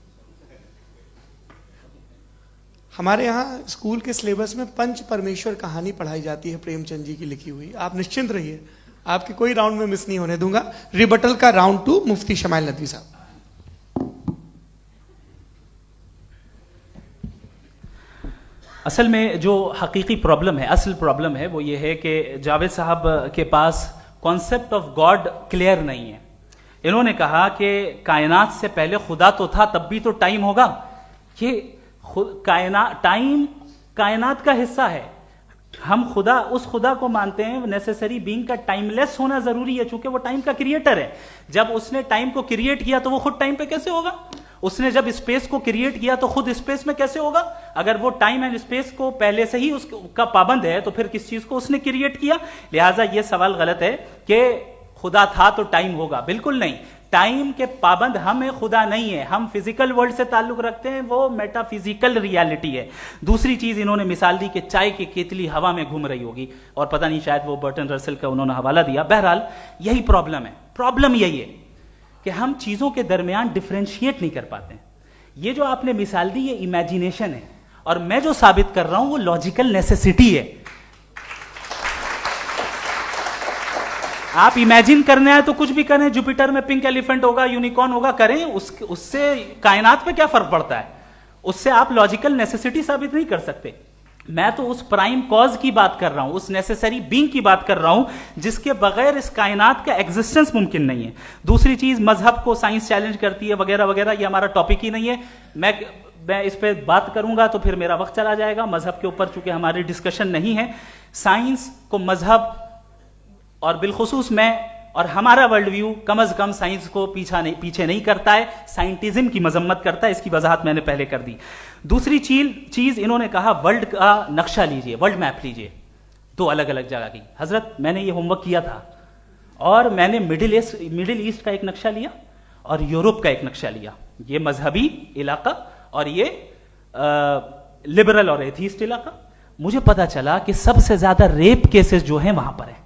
हमारे यहाँ स्कूल के सिलेबस में पंच परमेश्वर कहानी पढ़ाई जाती है, प्रेमचंद जी की लिखी हुई। आप निश्चिंत रहिए, आपके कोई राउंड में मिस नहीं होने दूंगा। रिबटल का राउंड 2, मुफ्ती शमाइल नदवी साहब। असल में जो हकीकी प्रॉब्लम है, असल प्रॉब्लम है, वो ये है कि जावेद साहब के पास कॉन्सेप्ट ऑफ गॉड क्लियर नहीं है। इन्होंने कहा कि कायनात से पहले खुदा तो था, तब भी तो टाइम होगा। ये टाइम कायनात का हिस्सा है। हम खुदा, उस खुदा को मानते हैं, नेसेसरी बीइंग का टाइमलेस होना जरूरी है, चूंकि वो टाइम का क्रिएटर है। जब उसने टाइम को क्रिएट किया तो वो खुद टाइम पे कैसे होगा? उसने जब स्पेस को क्रिएट किया तो खुद स्पेस में कैसे होगा? अगर वो टाइम एंड स्पेस को पहले से ही उसका पाबंद है तो फिर किस चीज को उसने क्रिएट किया? लिहाजा ये सवाल गलत है कि खुदा था तो टाइम होगा। बिल्कुल नहीं, टाइम के पाबंद हम हैं, खुदा नहीं है। हम फिजिकल वर्ल्ड से ताल्लुक रखते हैं, वो मेटाफिजिकल रियलिटी है। दूसरी चीज इन्होंने मिसाल दी कि चाय की केतली हवा में घूम रही होगी, और पता नहीं शायद वो बर्टन रसल का उन्होंने हवाला दिया। बहरहाल यही प्रॉब्लम है। प्रॉब्लम यही है कि हम चीजों के दरमियान डिफरेंशिएट नहीं कर पाते। ये जो आपने मिसाल दी ये इमेजिनेशन है, और मैं जो साबित कर रहा हूं वो लॉजिकल नेसेसिटी है। आप इमेजिन करने आए तो कुछ भी करें, जुपिटर में पिंक एलिफेंट होगा, यूनिकॉर्न होगा, करें, उससे कायनात पे क्या फर्क पड़ता है? उससे आप लॉजिकल नेसेसिटी साबित नहीं कर सकते। मैं तो उस प्राइम कॉज की बात कर रहा हूं, उस नेसेसरी बीइंग की बात कर रहा हूं जिसके बगैर इस कायनात का एग्जिस्टेंस मुमकिन नहीं है। दूसरी चीज, मजहब को साइंस चैलेंज करती है वगैरह वगैरह, ये हमारा टॉपिक ही नहीं है। मैं इस पे बात करूंगा तो फिर मेरा वक्त चला जाएगा। मजहब के ऊपर चूंकि हमारी डिस्कशन नहीं है, साइंस को मजहब और बिलखुसूस मैं और हमारा वर्ल्ड व्यू कम से कम साइंस को पीछे नहीं करता है, साइंटिज्म की मजम्मत करता है। इसकी वजाहत मैंने पहले कर दी। दूसरी चीज इन्होंने कहा वर्ल्ड का नक्शा लीजिए, वर्ल्ड मैप लीजिए, 2 अलग अलग जगह की। हजरत, मैंने ये होमवर्क किया था और मैंने मिडिल ईस्ट का एक नक्शा लिया और यूरोप का एक नक्शा लिया। ये मजहबी इलाका और ये लिबरल और एथीस्ट इलाका। मुझे पता चला कि सबसे ज्यादा रेप केसेस जो हैं वहां पर है।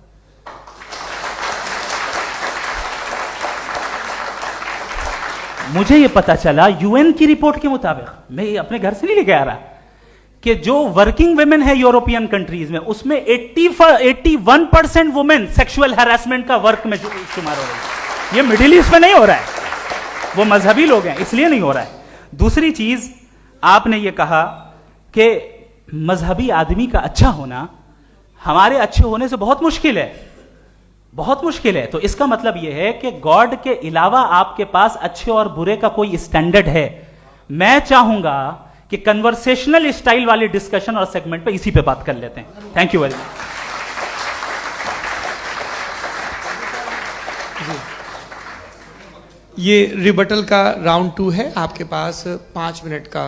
मुझे ये पता चला यूएन की रिपोर्ट के मुताबिक, मैं ये अपने घर से नहीं लेके आ रहा, कि जो वर्किंग वुमेन है यूरोपियन कंट्रीज में, उसमें 81% वुमेन सेक्सुअल हैरेसमेंट का वर्क में शुमार हो रही है। ये मिडिल ईस्ट में नहीं हो रहा है, वो मजहबी लोग हैं इसलिए नहीं हो रहा है। दूसरी चीज, आपने ये कहा कि मजहबी आदमी का अच्छा होना हमारे अच्छे होने से बहुत मुश्किल है, बहुत मुश्किल है। तो इसका मतलब यह है कि गॉड के अलावा आपके पास अच्छे और बुरे का कोई स्टैंडर्ड है। मैं चाहूंगा कि कन्वर्सेशनल स्टाइल वाली डिस्कशन और सेगमेंट पे इसी पे बात कर लेते हैं। Thank you very much. ये रिबटल का राउंड 2 है। आपके पास 5 मिनट का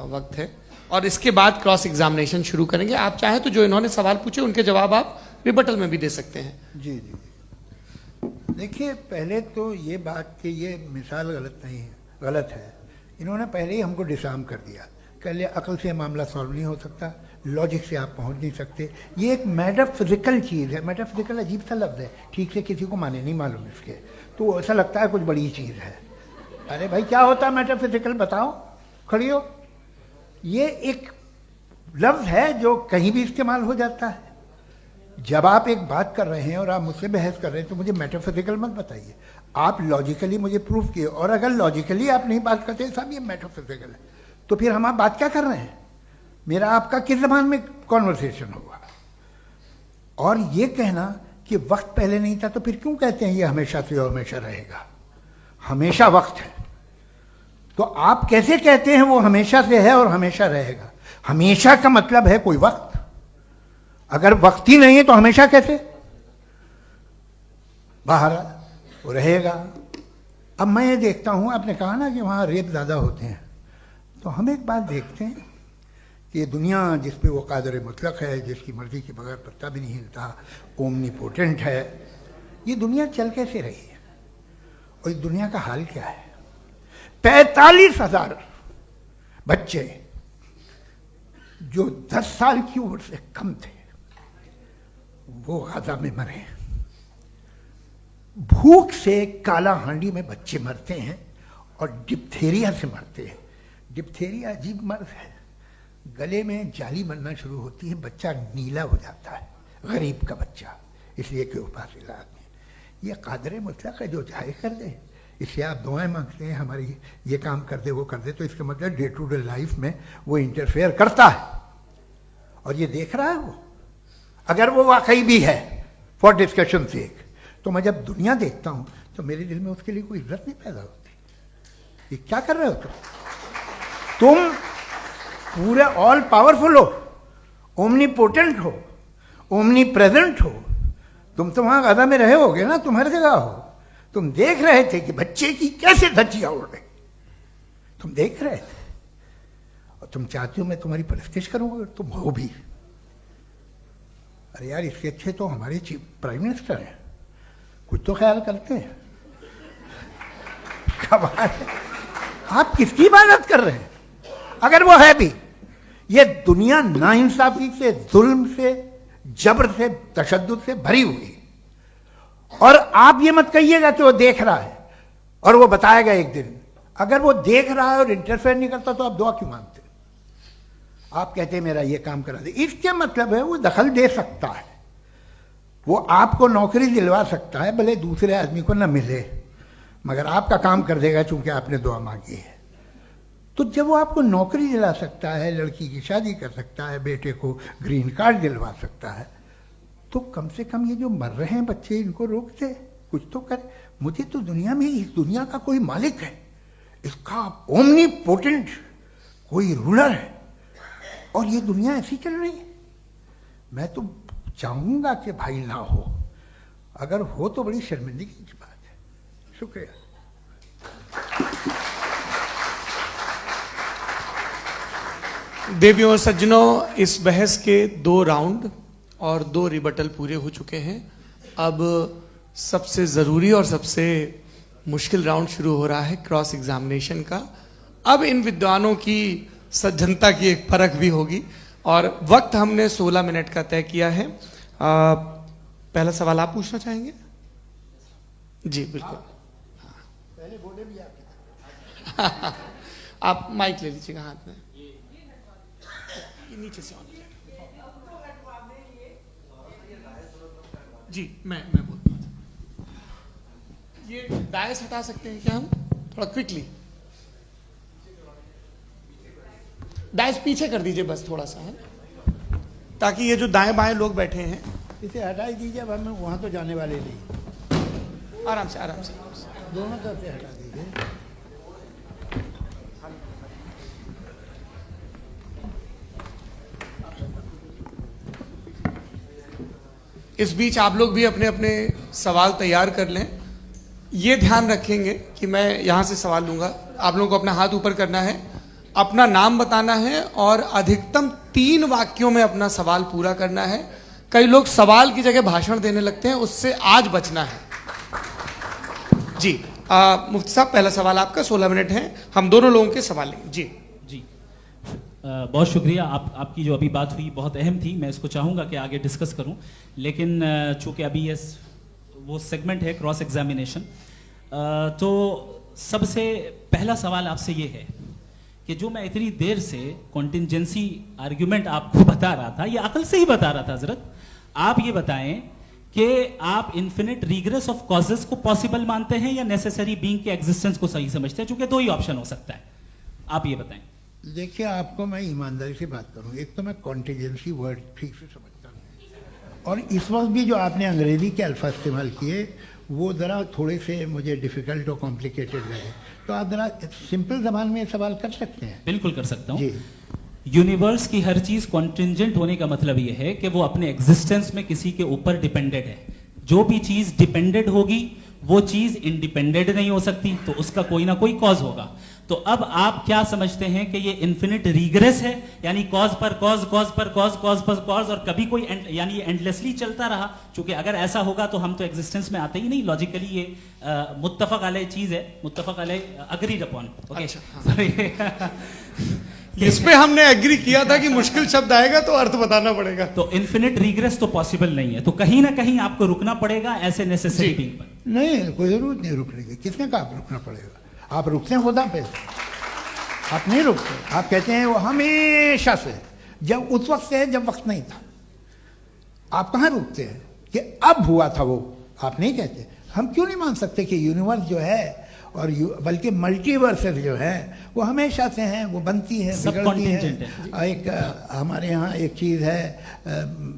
वक्त है और इसके बाद क्रॉस एग्जामिनेशन शुरू करेंगे। आप चाहें तो जो इन्होंने सवाल पूछे उनके जवाब आप रिबटल में भी दे सकते हैं। जी जी, देखिए, पहले तो ये बात कि ये मिसाल गलत नहीं है, गलत है। इन्होंने पहले ही हमको डिसार्म कर दिया। कह लिया अकल से मामला सॉल्व नहीं हो सकता, लॉजिक से आप पहुंच नहीं सकते। ये एक मेटाफिजिकल चीज़ है। मेटाफिजिकल अजीब सा लफ्ज़ है, ठीक से किसी को माने नहीं मालूम इसके, तो ऐसा लगता है कुछ बड़ी चीज़ है। अरे भाई, क्या होता है मेटाफिजिकल, बताओ, खड़ी हो। ये एक लफ्ज़ है जो कहीं भी इस्तेमाल हो जाता है। जब आप एक बात कर रहे हैं और आप मुझसे बहस कर रहे हैं तो मुझे मेटाफिजिकल मत बताइए, आप लॉजिकली मुझे प्रूफ किए। और अगर लॉजिकली आप नहीं बात करते साहब ये मेटाफिजिकल है, तो फिर हम आप बात क्या कर रहे हैं? मेरा आपका किस ज़बान में कॉन्वर्सेशन होगा? और ये कहना कि वक्त पहले नहीं था तो फिर क्यों कहते हैं ये हमेशा से और हमेशा रहेगा? हमेशा वक्त है, तो आप कैसे कहते हैं वो हमेशा से है और हमेशा रहेगा? हमेशा का मतलब है कोई वक्त, अगर वक्त ही नहीं है तो हमेशा कैसे? बाहर वो रहेगा। अब मैं ये देखता हूं, आपने कहा ना कि वहां रेप ज्यादा होते हैं, तो हम एक बात देखते हैं कि ये दुनिया जिस पे वो कादर मुतलक है, जिसकी मर्जी के बगैर पत्ता भी नहीं हिलता, ओमनीपोटेंट है, ये दुनिया चल कैसे रही है? और इस दुनिया का हाल क्या है? 45,000 बच्चे जो 10 साल की उम्र से कम थे वो गाजा में मरे। भूख से काला हांडी में बच्चे मरते हैं और डिप्थेरिया से मरते हैं। डिप्थेरिया अजीब मर्ज है, गले में जाली बनना शुरू होती है, बच्चा नीला हो जाता है, गरीब का बच्चा, इसलिए कि उपास इलाज में। ये कादर मुतलक है जो चाहे कर दे, इससे आप दुआएं मांगते हैं हमारी ये काम कर दे वो कर दे, तो इसका मतलब डे टू डे लाइफ में वो इंटरफेयर करता है और ये देख रहा है वो। अगर वो वाकई भी है फॉर डिस्कशन सेक, तो मैं जब दुनिया देखता हूं तो मेरे दिल में उसके लिए कोई इज्जत नहीं पैदा होती। ये क्या कर रहे हो तुम पूरे ऑल पावरफुल हो, ओमनीपोटेंट हो, ओमनी प्रेजेंट हो, तुम तो वहां गाजा में रहे होगे ना, तुम हर जगह हो। तुम देख रहे थे कि बच्चे की कैसे धज्जियां उड़ रही, तुम देख रहे थे और तुम चाहते हो मैं तुम्हारी परस्तिश करूंगा, तुम हो भी। अरे यार, इसके अच्छे तो हमारे चीफ प्राइम मिनिस्टर हैं, कुछ तो ख्याल करते हैं। कमाल है, आप किसकी इबादत कर रहे हैं? अगर वो है भी, ये दुनिया नाइंसाफी से, जुल्म से, जबर से, तशद्दुद से भरी हुई, और आप ये मत कहिएगा कि वो देख रहा है और वो बताएगा एक दिन। अगर वो देख रहा है और इंटरफेयर नहीं करता तो आप दुआ क्यों मांगते? आप कहते हैं मेरा ये काम करा दे, इसके मतलब है वो दखल दे सकता है, वो आपको नौकरी दिलवा सकता है, भले दूसरे आदमी को न मिले, मगर आपका काम कर देगा चूंकि आपने दुआ मांगी है। तो जब वो आपको नौकरी दिला सकता है, लड़की की शादी कर सकता है, बेटे को ग्रीन कार्ड दिलवा सकता है, तो कम से कम ये जो मर रहे हैं बच्चे, इनको रोक दे, कुछ तो करे। मुझे तो दुनिया में, इस दुनिया का कोई मालिक है, इसका ओमनीपोटेंट कोई रूलर है, और ये दुनिया ऐसी चल रही है। मैं तो चाहूंगा कि भाई ना हो, अगर हो तो बड़ी शर्मिंदगी की बात है। शुक्रिया। देवियों और सज्जनों, इस बहस के 2 राउंड और 2 रिबटल पूरे हो चुके हैं। अब सबसे जरूरी और सबसे मुश्किल राउंड शुरू हो रहा है, क्रॉस एग्जामिनेशन का। अब इन विद्वानों की सज्जनता की एक परख भी होगी और वक्त हमने 16 मिनट का तय किया है। पहला सवाल आप पूछना चाहेंगे? जी बिल्कुल। पहले बोले भी आपके आप माइक ले लीजिएगा हाथ में, ये नीचे से ऑन जी। मैं बोलता हूँ, ये डायस हटा सकते हैं क्या हम थोड़ा क्विकली? डायस पीछे कर दीजिए बस थोड़ा सा, है, ताकि ये जो दाएं बाएं लोग बैठे हैं, इसे हटा ही दीजिए। अब हम वहां तो जाने वाले नहीं, आराम से आराम से, दोनों तरफ से हटा दीजिए। इस बीच आप लोग भी अपने अपने सवाल तैयार कर लें। ये ध्यान रखेंगे कि मैं यहाँ से सवाल लूंगा, आप लोगों को अपना हाथ ऊपर करना है, अपना नाम बताना है और अधिकतम 3 वाक्यों में अपना सवाल पूरा करना है। कई लोग सवाल की जगह भाषण देने लगते हैं, उससे आज बचना है। जी मुफ्ती साहब, पहला सवाल आपका, 16 मिनट है, हम दोनों लोगों के सवाल लेंगे। जी जी बहुत शुक्रिया। आपकी जो अभी बात हुई बहुत अहम थी, मैं इसको चाहूँगा कि आगे डिस्कस करूँ, लेकिन चूंकि अभी ये वो सेगमेंट है क्रॉस एग्जामिनेशन, तो सबसे पहला सवाल आपसे ये है कि जो मैं इतनी देर से कॉन्टिंजेंसी आर्ग्यूमेंट आपको बता रहा था, ये अकल से ही बता रहा था हजरत, आप ये बताएं कि आप इन्फिनिट रिग्रेस ऑफ कॉजेस को पॉसिबल मानते हैं या नेसेसरी बीइंग के एग्जिस्टेंस को सही समझते हैं? चूंकि 2 ही ऑप्शन हो सकता है, आप ये बताएं। देखिए, आपको मैं ईमानदारी से बात करूं, एक तो मैं कॉन्टिजेंसी वर्ड ठीक से समझता हूं और इस वक्त भी जो आपने अंग्रेजी के अल्फाज इस्तेमाल किए वो ज़रा थोड़े से मुझे डिफ़िकल्ट और कॉम्प्लिकेटेड लगे, तो आप ज़रा सिंपल ज़बान में सवाल कर सकते हैं। बिल्कुल कर सकता हूँ। जी। यूनिवर्स की हर चीज कॉन्टिंजेंट होने का मतलब यह है कि वो अपने एग्जिस्टेंस में किसी के ऊपर डिपेंडेड है। जो भी चीज डिपेंडेड होगी वो चीज इंडिपेंडेंट नहीं हो सकती, तो उसका कोई ना कोई कॉज होगा। तो अब आप क्या समझते हैं कि ये इन्फिनिट रीग्रेस है, यानी कॉज पर कॉज, कॉज पर कॉज, कॉज पर कॉज, और कभी कोई यानी ये एंडलेसली चलता रहा? क्योंकि अगर ऐसा होगा तो हम तो एग्जिस्टेंस में आते ही नहीं। लॉजिकली ये मुत्तफक अलैह चीज है, मुत्तफक अलैह, अग्रीड अपॉन। इस पे हमने एग्री किया था कि मुश्किल शब्द आएगा तो अर्थ बताना पड़ेगा। तो इन्फिनिट रीग्रेस तो पॉसिबल नहीं है, तो कहीं ना कहीं आपको रुकना पड़ेगा ऐसे नेसेसरी बीइंग पर। नहीं, कोई ज़रूरत नहीं रुकने की। किसने कहा आप रुकना पड़ेगा? आप रुकते हैं खुदा पे, आप नहीं रुकते। आप कहते हैं वो हमेशा से, जब उस वक्त से है जब वक्त नहीं था। आप कहाँ रुकते हैं कि अब हुआ था वो? आप नहीं कहते। हम क्यों नहीं मान सकते कि यूनिवर्स जो है और बल्कि मल्टीवर्सेस जो है वो हमेशा से हैं, वो बनती है, बिगड़ती है। एक हमारे यहाँ एक चीज़ है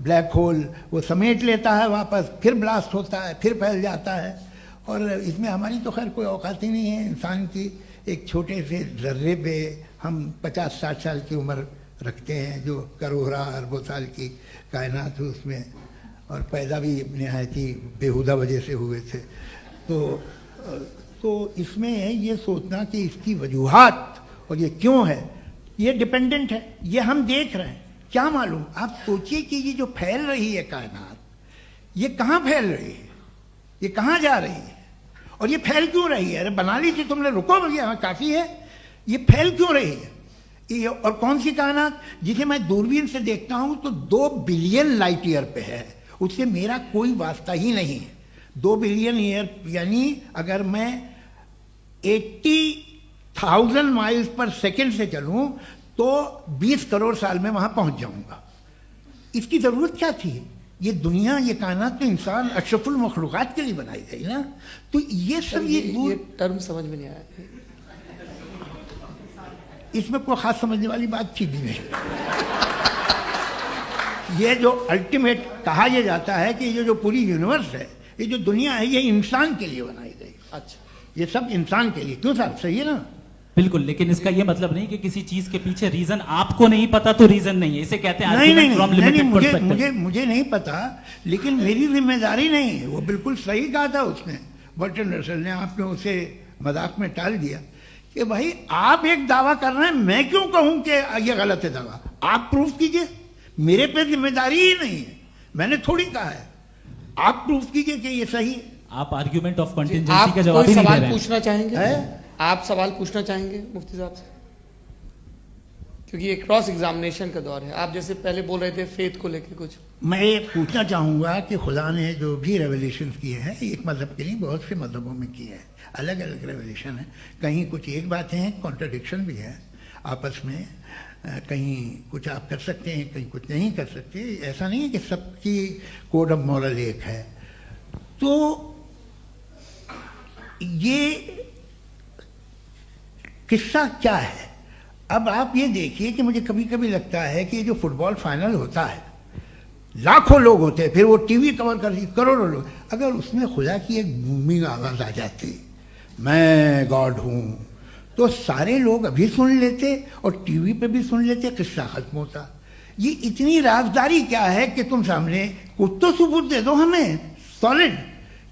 ब्लैक होल, वो समेट लेता है वापस, फिर ब्लास्ट होता है, फिर फैल जाता है। और इसमें हमारी तो खैर कोई औकात ही नहीं है इंसान की। एक छोटे से जर्रे पे हम 50-60 साल की उम्र रखते हैं, जो करोड़ों अरबों साल की कायनात है उसमें, और पैदा भी नहायत ही बेहुदा वजह से हुए थे। तो इसमें है ये सोचना कि इसकी वजूहात और ये क्यों है, ये डिपेंडेंट है, ये हम देख रहे हैं। क्या मालूम, आप सोचिए कि ये जो फैल रही है कायनात, ये कहाँ फैल रही है, ये कहाँ जा रही है, और ये फैल क्यों रही है? अरे बना ली थी तुमने, रुको भैया, काफ़ी है। ये फैल क्यों रही है? ये और कौन सी कायनात जिसे मैं दूरबीन से देखता हूँ तो 2 बिलियन लाइट ईयर पे है, उससे मेरा कोई वास्ता ही नहीं है। 2 बिलियन ईयर यानी अगर मैं 80,000 माइल्स पर सेकेंड से चलूं तो 20 करोड़ साल में वहां पहुंच जाऊंगा। इसकी जरूरत क्या थी? ये दुनिया, ये कायनात तो इंसान अशरफुल मखलूकात के लिए बनाई गई ना। तो ये सब ये टर्म समझ में नहीं आया, इसमें कोई खास समझने वाली बात थी भी नहीं। ये जो अल्टीमेट कहा यह जाता है कि ये जो पूरी यूनिवर्स है, ये जो दुनिया है, ये इंसान के लिए बनाई गई। अच्छा, ये सब इंसान के लिए। क्यों साहब, सही है ना? बिल्कुल, लेकिन इसका ये मतलब नहीं कि किसी चीज के पीछे रीजन आपको नहीं पता तो रीजन नहीं है, इसे कहते हैं नहीं, मुझे नहीं पता, लेकिन मेरी जिम्मेदारी नहीं है। वो बिल्कुल सही कहा था उसने, बर्टन रसल ने। आपने उसे मजाक में टाल दिया कि भाई आप एक दावा कर रहे हैं, मैं क्यों कहूं कि ये गलत है दावा? आप प्रूफ कीजिए, मेरे पे जिम्मेदारी ही नहीं है, मैंने थोड़ी कहा है। आप प्रूफ कीजिए कि ये सही है। आप आर्ग्यूमेंट ऑफ कंटिजेंसी का जवाब ही नहीं दे सवाल रहे हैं। पूछना चाहेंगे? है? आप सवाल पूछना चाहेंगे मुफ्ती साहब से? क्योंकि ये क्रॉस एग्जामिनेशन का दौर है। आप जैसे पहले बोल रहे थे फेथ को लेके कुछ, मैं ये पूछना चाहूँगा कि खुदा ने जो भी रेवल्यूशन किए हैं, एक मज़हब के लिए बहुत से मज़हबों में किए हैं, अलग अलग रेवल्यूशन है। कहीं कुछ एक बातें हैं, कॉन्ट्रडिक्शन भी है आपस में, कहीं कुछ आप कर सकते हैं, कहीं कुछ नहीं कर सकते। ऐसा नहीं है कि सबकी कोड ऑफ मॉरल एक है। तो ये किस्सा क्या है? अब आप ये देखिए कि मुझे कभी कभी लगता है कि जो फुटबॉल फाइनल होता है, लाखों लोग होते हैं, फिर वो टीवी कवर कर, करोड़ों लोग, अगर उसमें खुदा की एक बूमिंग आवाज़ आ जाती, मैं गॉड हूँ, तो सारे लोग अभी सुन लेते और टीवी पे भी सुन लेते, किस्सा खत्म होता। ये इतनी राजदारी क्या है कि तुम सामने कुछ तो सबूत दे दो हमें सॉलिड।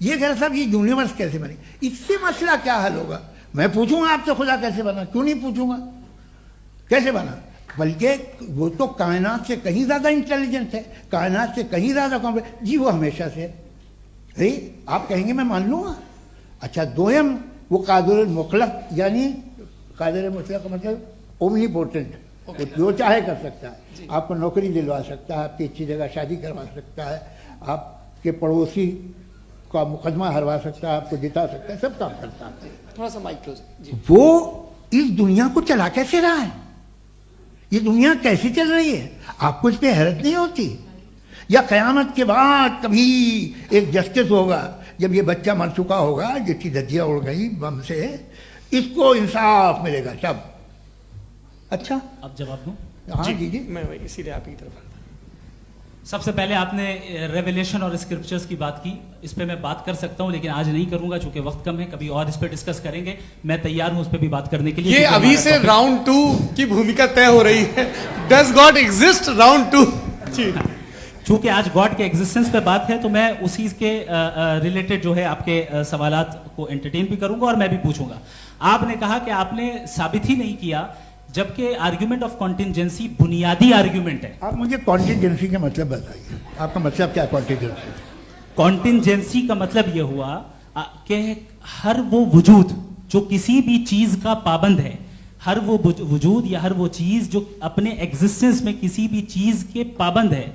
ये कह साहब ये यूनिवर्स कैसे बनी, इससे मसला क्या हल होगा? मैं पूछूंगा आपसे खुदा कैसे बना? क्यों नहीं पूछूंगा कैसे बना? बल्कि वो तो कायनात से कहीं ज़्यादा इंटेलिजेंट है, कायनात से कहीं ज़्यादा कॉम्प्लेक्स। जी वो हमेशा से है, आप कहेंगे मैं मान लूँगा। अच्छा, दोयम वो कादिर मुखलक, यानी कादिर मुखलक का मतलब ओमनीपोटेंट, वो जो चाहे कर सकता है। आपको नौकरी दिलवा सकता है, आपकी अच्छी जगह शादी करवा सकता है, आपके पड़ोसी का मुकदमा हरवा सकता है, आपको जिता सकता है, सब काम करता है। थोड़ा सा माइक क्लोज जी। वो इस दुनिया को चला कैसे रहा है? ये दुनिया कैसे चल रही है? आपको इस पर हैरत नहीं होती? या क़यामत के बाद कभी एक जस्टिस होगा, जब ये बच्चा मर चुका होगा, जिसकी धज्जियाँ उड़ गई बम से, इसको इंसाफ मिलेगा तब? अच्छा, अब जवाब दूं? हाँ जी जी। मैं इसीलिए आप की तरफ सबसे पहले आपने रेवलेशन और स्क्रिप्चर्स की बात की, इस पे मैं बात कर सकता हूं लेकिन आज नहीं करूंगा चूंकि वक्त कम है, कभी और इस पे डिस्कस करेंगे। मैं तैयार हूं उस पे भी बात करने के लिए। ये क्योंकि अभी हमारा से topic- राउंड 2 की भूमिका तय हो रही है। Does God exist round 2? जी चूंकि आज गॉड के एग्जिस्टेंस पे बात है तो मैं उसी के रिलेटेड जो है आपके सवालात को एंटरटेन भी करूंगा और मैं भी पूछूंगा। आपने कहा कि आपने साबित ही नहीं किया, जबकि आर्ग्यूमेंट ऑफ कॉन्टिंजेंसी बुनियादी आर्ग्यूमेंट है। आप मुझे कॉन्टिजेंसी का मतलब बताइए, आपका मतलब क्या है कॉन्टिजेंसी? कॉन्टिंजेंसी का मतलब यह हुआ कि हर वो वजूद जो किसी भी चीज का पाबंद है, हर वो वजूद या हर वो चीज जो अपने एग्जिस्टेंस में किसी भी चीज के पाबंद है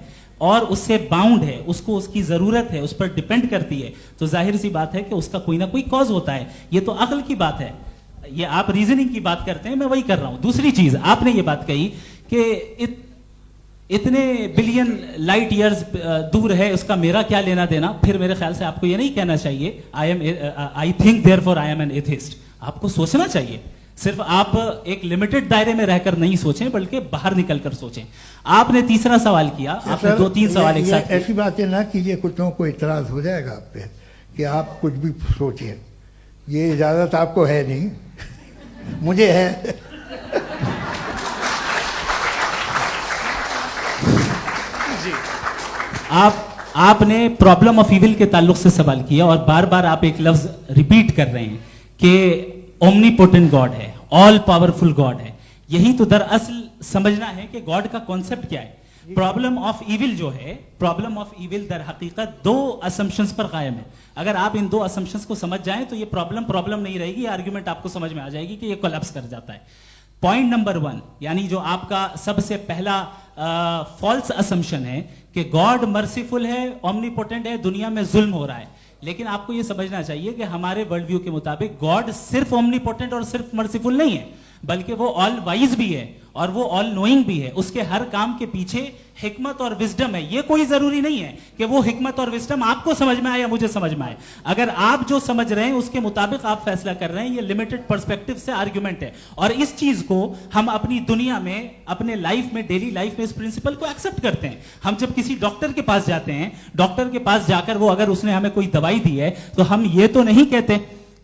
और उससे बाउंड है, उसको उसकी जरूरत है, उस पर डिपेंड करती है, तो जाहिर सी बात है कि उसका कोई ना कोई कॉज होता है। ये तो अक्ल की बात है। ये आप रीजनिंग की बात करते हैं, मैं वही कर रहा हूं। दूसरी चीज आपने ये बात कही कि इतने बिलियन लाइट ईयर्स दूर है, उसका मेरा क्या लेना देना। फिर मेरे ख्याल से आपको ये नहीं कहना चाहिए I think therefore I am an atheist. आपको सोचना चाहिए। सिर्फ आप एक लिमिटेड दायरे में रहकर नहीं सोचें, बल्कि बाहर निकलकर सोचें। आपने तीसरा सवाल किया, आपने 2-3 सवाल एक साथ किए। ऐसी बातें ना कीजिए, कुछ लोगों को इतराज हो जाएगा आप पे कि आप कुछ भी सोचिए। ये इजाजत आपको है नहीं, मुझे है। आपने प्रॉब्लम ऑफ इविल के ताल्लुक से सवाल किया और बार बार आप एक लफ्ज रिपीट कर रहे हैं कि ओमनीपोटेंट गॉड है, ऑल पावरफुल गॉड है। यही तो दरअसल समझना है कि गॉड का कॉन्सेप्ट क्या है। प्रॉब्लम ऑफ इविल जो है, प्रॉब्लम ऑफ इविल दर हकीकत 2 असम्पशंस पर कायम है। अगर आप इन 2 असम्पशंस को समझ जाएं तो ये प्रॉब्लम नहीं रहेगी, आर्ग्यूमेंट आपको समझ में आ जाएगी कि ये कोलैप्स कर जाता है। पॉइंट नंबर 1, यानी जो आपका सबसे पहला फॉल्स असम्पशन है कि गॉड मर्सीफुल है, ओमनीपोटेंट है, दुनिया में जुल्म हो रहा है। लेकिन आपको यह समझना चाहिए कि हमारे वर्ल्ड व्यू के मुताबिक गॉड सिर्फ ओमनीपोटेंट और सिर्फ मर्सीफुल नहीं है, बल्कि वो ऑल वाइज भी है और वो ऑल नोइंग भी है। उसके हर काम के पीछे हिकमत और विजडम है। ये कोई जरूरी नहीं है कि वो हिकमत और विजडम आपको समझ में आए या मुझे समझ में आए। अगर आप जो समझ रहे हैं उसके मुताबिक आप फैसला कर रहे हैं, ये लिमिटेड पर्सपेक्टिव से आर्ग्यूमेंट है। और इस चीज को हम अपनी दुनिया में, अपने लाइफ में, डेली लाइफ में इस प्रिंसिपल को एक्सेप्ट करते हैं। हम जब किसी डॉक्टर के पास जाते हैं, डॉक्टर के पास जाकर वो अगर उसने हमें कोई दवाई दी है तो हम ये तो नहीं कहते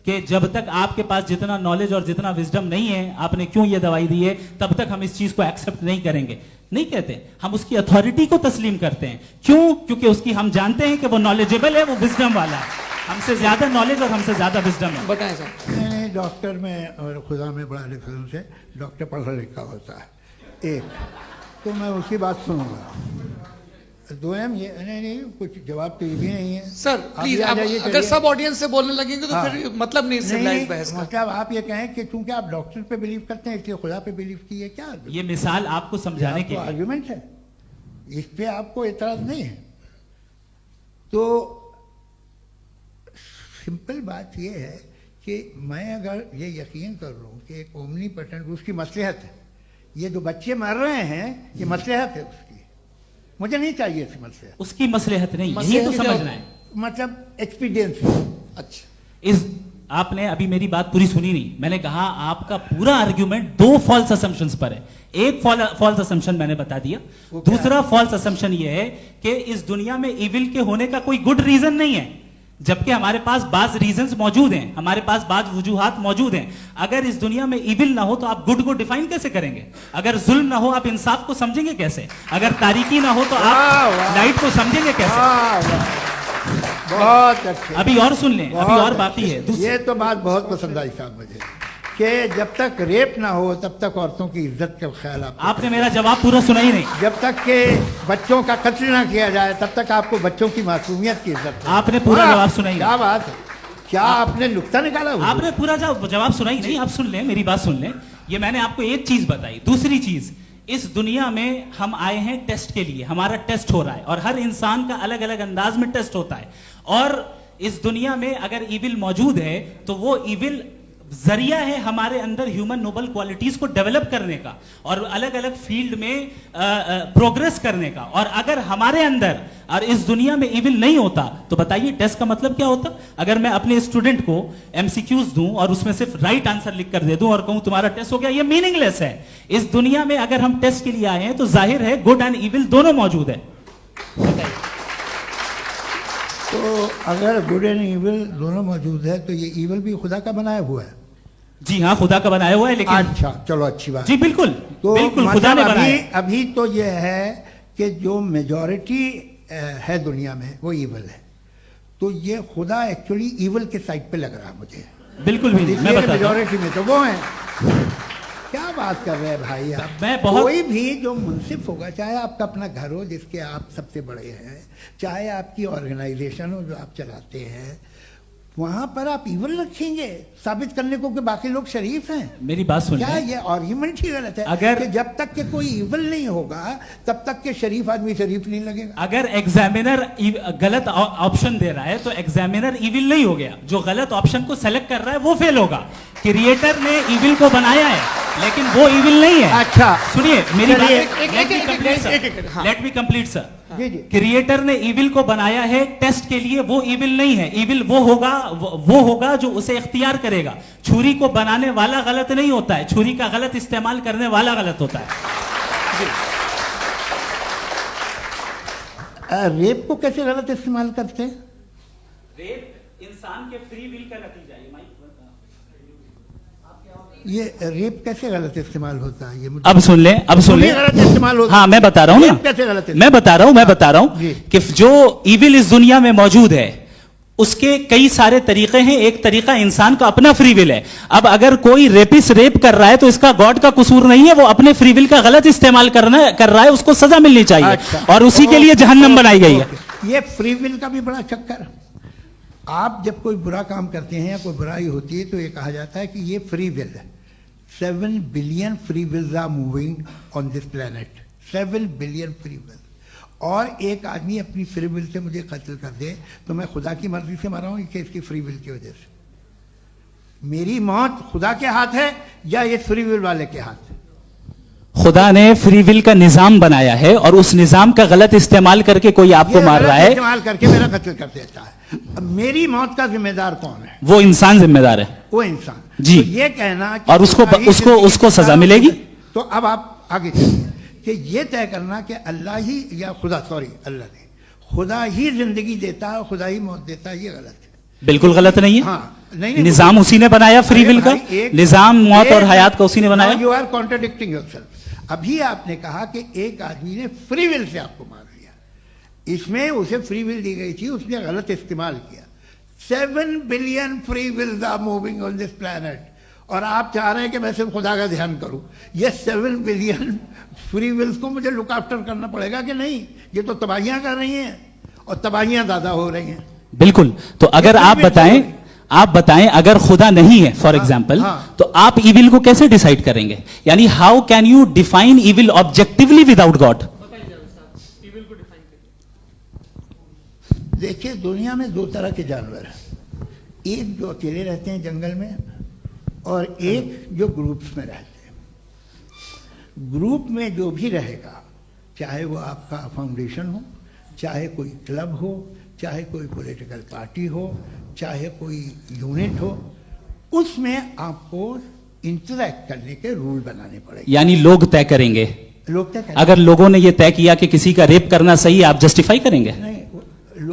कि जब तक आपके पास जितना नॉलेज और जितना विजडम नहीं है, आपने क्यों ये दवाई दी है, तब तक हम इस चीज को एक्सेप्ट नहीं करेंगे। नहीं कहते, हम उसकी अथॉरिटी को तस्लीम करते हैं। क्यों? क्योंकि उसकी हम जानते हैं कि वो नॉलेजेबल है, वो विजडम वाला है, हमसे ज्यादा नॉलेज और हमसे ज्यादा विजडम है। बताएं सर। नहीं, डॉक्टर में और खुदा में बड़ा डिफरेंस है। डॉक्टर पढ़ा लिखा होता है, एक तो मैं उसकी बात सुनूंगा। 2 ये नहीं, कुछ जवाब तो ये भी नहीं है सर। आप प्लीज, ये आ आप जाइए, अगर चलिए। सब ऑडियंस से बोलने लगेंगे तो हाँ। फिर मतलब नहीं सिविलाइज्ड बहस का। मतलब आप ये कहें कि चूंकि आप डॉक्टर पे बिलीव करते हैं इसलिए खुदा पे बिलीव किए, क्या ये मिसाल आपको समझाने के लिए। आर्ग्यूमेंट है, इस पे आपको एतराज नहीं है। तो सिंपल बात ये है कि मैं अगर ये यकीन कर लूँ कि एक ओमनीपोटेंट, उसकी मसलहत है, ये जो बच्चे मर रहे हैं ये मसलहत है उसकी, मुझे नहीं चाहिए इसकी मसलहत। उसकी मसलहत नहीं, यही तो मसलहत समझना है। मतलब एक्सपीरियंस। अच्छा, इस आपने अभी मेरी बात पूरी सुनी नहीं। मैंने कहा आपका पूरा आर्ग्यूमेंट 2 फॉल्स असम्पशंस पर है। एक फॉल्स असम्पशन मैंने बता दिया, दूसरा फॉल्स असम्पशन यह है कि इस दुनिया में इविल के होने का कोई गुड रीजन नहीं है, जबकि हमारे पास बाज रीजंस मौजूद हैं, हमारे पास बाज वजूहात मौजूद हैं। अगर इस दुनिया में इविल ना हो तो आप गुड को डिफाइन कैसे करेंगे? अगर जुल्म ना हो आप इंसाफ को समझेंगे कैसे? अगर तारीकी ना हो तो आप लाइट को समझेंगे कैसे? बहुत अच्छे। अभी और सुन लें, अभी और बाकी है। ये तो बात बहुत पसंद आई साहब मुझे, कि जब तक रेप ना हो तब तक औरतों की इज्जत का ख्याल आपने मेरा जवाब पूरा सुना ही नहीं। जब तक के बच्चों का कत्ल ना किया जाए तब तक आपको बच्चों की मासूमियत की इज्जत है। आपने पूरा जवाब सुना ही क्या बात है, क्या आपने नुक्ता निकाला? आपने पूरा जवाब सुना ही नहीं। आप सुन लें, मेरी बात सुन लें। ये मैंने आपको एक चीज बताई। दूसरी चीज, इस दुनिया में हम आए हैं टेस्ट के लिए, हमारा टेस्ट हो रहा है और हर इंसान का अलग अलग अंदाज में टेस्ट होता है। और इस दुनिया में अगर इविल मौजूद है तो वो इविल जरिया है हमारे अंदर ह्यूमन नोबल क्वालिटीज को डेवलप करने का और अलग अलग फील्ड में प्रोग्रेस करने का। और अगर हमारे अंदर और इस दुनिया में इविल नहीं होता तो बताइए टेस्ट का मतलब क्या होता? अगर मैं अपने स्टूडेंट को एमसीक्यूज दूं और उसमें सिर्फ राइट आंसर लिख कर दे दूं और कहूं तुम्हारा टेस्ट हो गया, ये मीनिंगलेस है। इस दुनिया में अगर हम टेस्ट के लिए आए हैं तो जाहिर है गुड एंड इविल दोनों मौजूद है। तो अगर गुड एंड इविल दोनों मौजूद है तो ये इविल भी खुदा का बनाया हुआ है। जी हाँ, खुदा का बनाया हुआ है, लेकिन अच्छा, चलो अच्छी बात। जी बिल्कुल, तो बिल्कुल खुदा ने मतलब बनाया है। अभी तो ये है कि जो मेजॉरिटी है दुनिया में वो इविल है, तो ये खुदा एक्चुअली इविल के साइड पे लग रहा है मुझे। बिल्कुल भी नहीं, मैं बताता हूं। मेजॉरिटी में तो वो है। क्या बात कर रहे हैं भाई आप? मैं बहुत- कोई भी जो मुंसिफ होगा, चाहे आपका अपना घर हो जिसके आप सबसे बड़े हैं, चाहे आपकी ऑर्गेनाइजेशन हो जो आप चलाते हैं, वहां पर आप इवल रखेंगे साबित करने को कि बाकी लोग शरीफ हैं। मेरी बात सुन क्या लें। ये आर्ग्यूमेंट ही गलत है? अगर- कि जब तक के कोई इवल नहीं होगा तब तक के शरीफ आदमी शरीफ नहीं लगेगा। अगर एग्जामिनर गलत ऑप्शन दे रहा है तो एग्जामिनर इविल नहीं हो गया, जो गलत ऑप्शन को सेलेक्ट कर रहा है वो फेल होगा। क्रिएटर ने इविल को बनाया है, लेकिन वो इविल नहीं है। अच्छा, सुनिए मेरी बात, चलिए, लेट मी कंप्लीट सर। जी जी। क्रिएटर ने इविल को बनाया है टेस्ट के लिए, वो इविल नहीं है। इविल वो होगा जो उसे इख्तियार करेगा। छुरी को बनाने वाला गलत नहीं होता है, छुरी का गलत इस्तेमाल करने वाला गलत होता है। रेप को कैसे गलत इस्तेमाल करते हैं? रेप इंसान के फ्री विल का नतीजा है। ये रेप कैसे गलत इस्तेमाल होता है? ये मुझे अब सुन ले, अब सुन ले। गलत इस्तेमाल होता है। हाँ मैं बता रहा हूँ ना, रेप कैसे गलत इस्तेमाल? मैं बता रहा हूँ जी। कि जो इविल इस दुनिया में मौजूद है उसके कई सारे तरीके हैं। एक तरीका इंसान का अपना फ्री विल है। अब अगर कोई रेपिस्ट रेप कर रहा है तो इसका गॉड का कसूर नहीं है, वो अपने फ्री विल का गलत इस्तेमाल कर रहा है, उसको सजा मिलनी चाहिए। अच्छा। और उसी के लिए जहन्नम बनाई गई है। ये फ्री विल का भी बड़ा चक्कर। आप जब कोई बुरा काम करते हैं या कोई बुराई होती है तो ये कहा जाता है कि ये फ्री विल है। 7 billion free wills are moving on this planet. 7 billion free will. और एक आदमी अपनी फ्री विल से मुझे कत्ल कर दे तो मैं खुदा की मर्जी से मरा हूं कि इसकी फ्री विल की वजह से? मेरी मौत खुदा के हाथ है या ये फ्री विल वाले के हाथ है? खुदा ने फ्री विल का निजाम बनाया है और उस निजाम का गलत इस्तेमाल करके कोई आपको ये मार गलत रहा है, इस्तेमाल करके मेरा कत्ल कर देता है। अब मेरी मौत का जिम्मेदार कौन है? वो इंसान जिम्मेदार है। वो इंसान। जी। तो ये कहना कि और उसको सजा मिलेगी। तो अब आप आगे चलिए कि ये तय करना कि अल्लाह ही या खुदा, सॉरी अल्लाह ने, खुदा ही जिंदगी देता है, खुदा ही मौत देता है, ये गलत है। बिल्कुल गलत नहीं है। हाँ, नहीं, निजाम उसी ने बनाया फ्री विल का। निजाम मौत और हयात का उसी ने बनाया। You are contradicting yourself. अभी आपने कहा कि एक आदमी ने फ्री विल से आपको मार दिया, इसमें उसे फ्री विल दी गई थी, उसने गलत इस्तेमाल किया। 7 billion free wills are moving on this planet और आप चाह रहे हैं कि मैं सिर्फ खुदा का ध्यान करूं। ये 7 बिलियन फ्री विल्स को मुझे लुक आफ्टर करना पड़ेगा कि नहीं? ये तो तबाहियां कर रही हैं और तबाहियां ज्यादा हो रही हैं। बिल्कुल। तो अगर आप बताएं अगर खुदा नहीं है फॉर एग्जाम्पल, हाँ। तो आप इविल को कैसे डिसाइड करेंगे? यानी how can you define evil objectively without God? देखिए, दुनिया में 2 तरह के जानवर हैं। एक जो अकेले रहते हैं जंगल में और एक जो ग्रुप्स में रहते हैं। ग्रुप में जो भी रहेगा, चाहे वो आपका फाउंडेशन हो, चाहे कोई क्लब हो, चाहे कोई पॉलिटिकल पार्टी हो, चाहे कोई यूनिट हो, उसमें आपको इंटरैक्ट करने के रूल बनाने पड़ेंगे। यानी लोग तय करेंगे। लोग तय करेंगे। अगर लोगों ने यह तय किया कि किसी का रेप करना सही है, आप जस्टिफाई करेंगे? नहीं,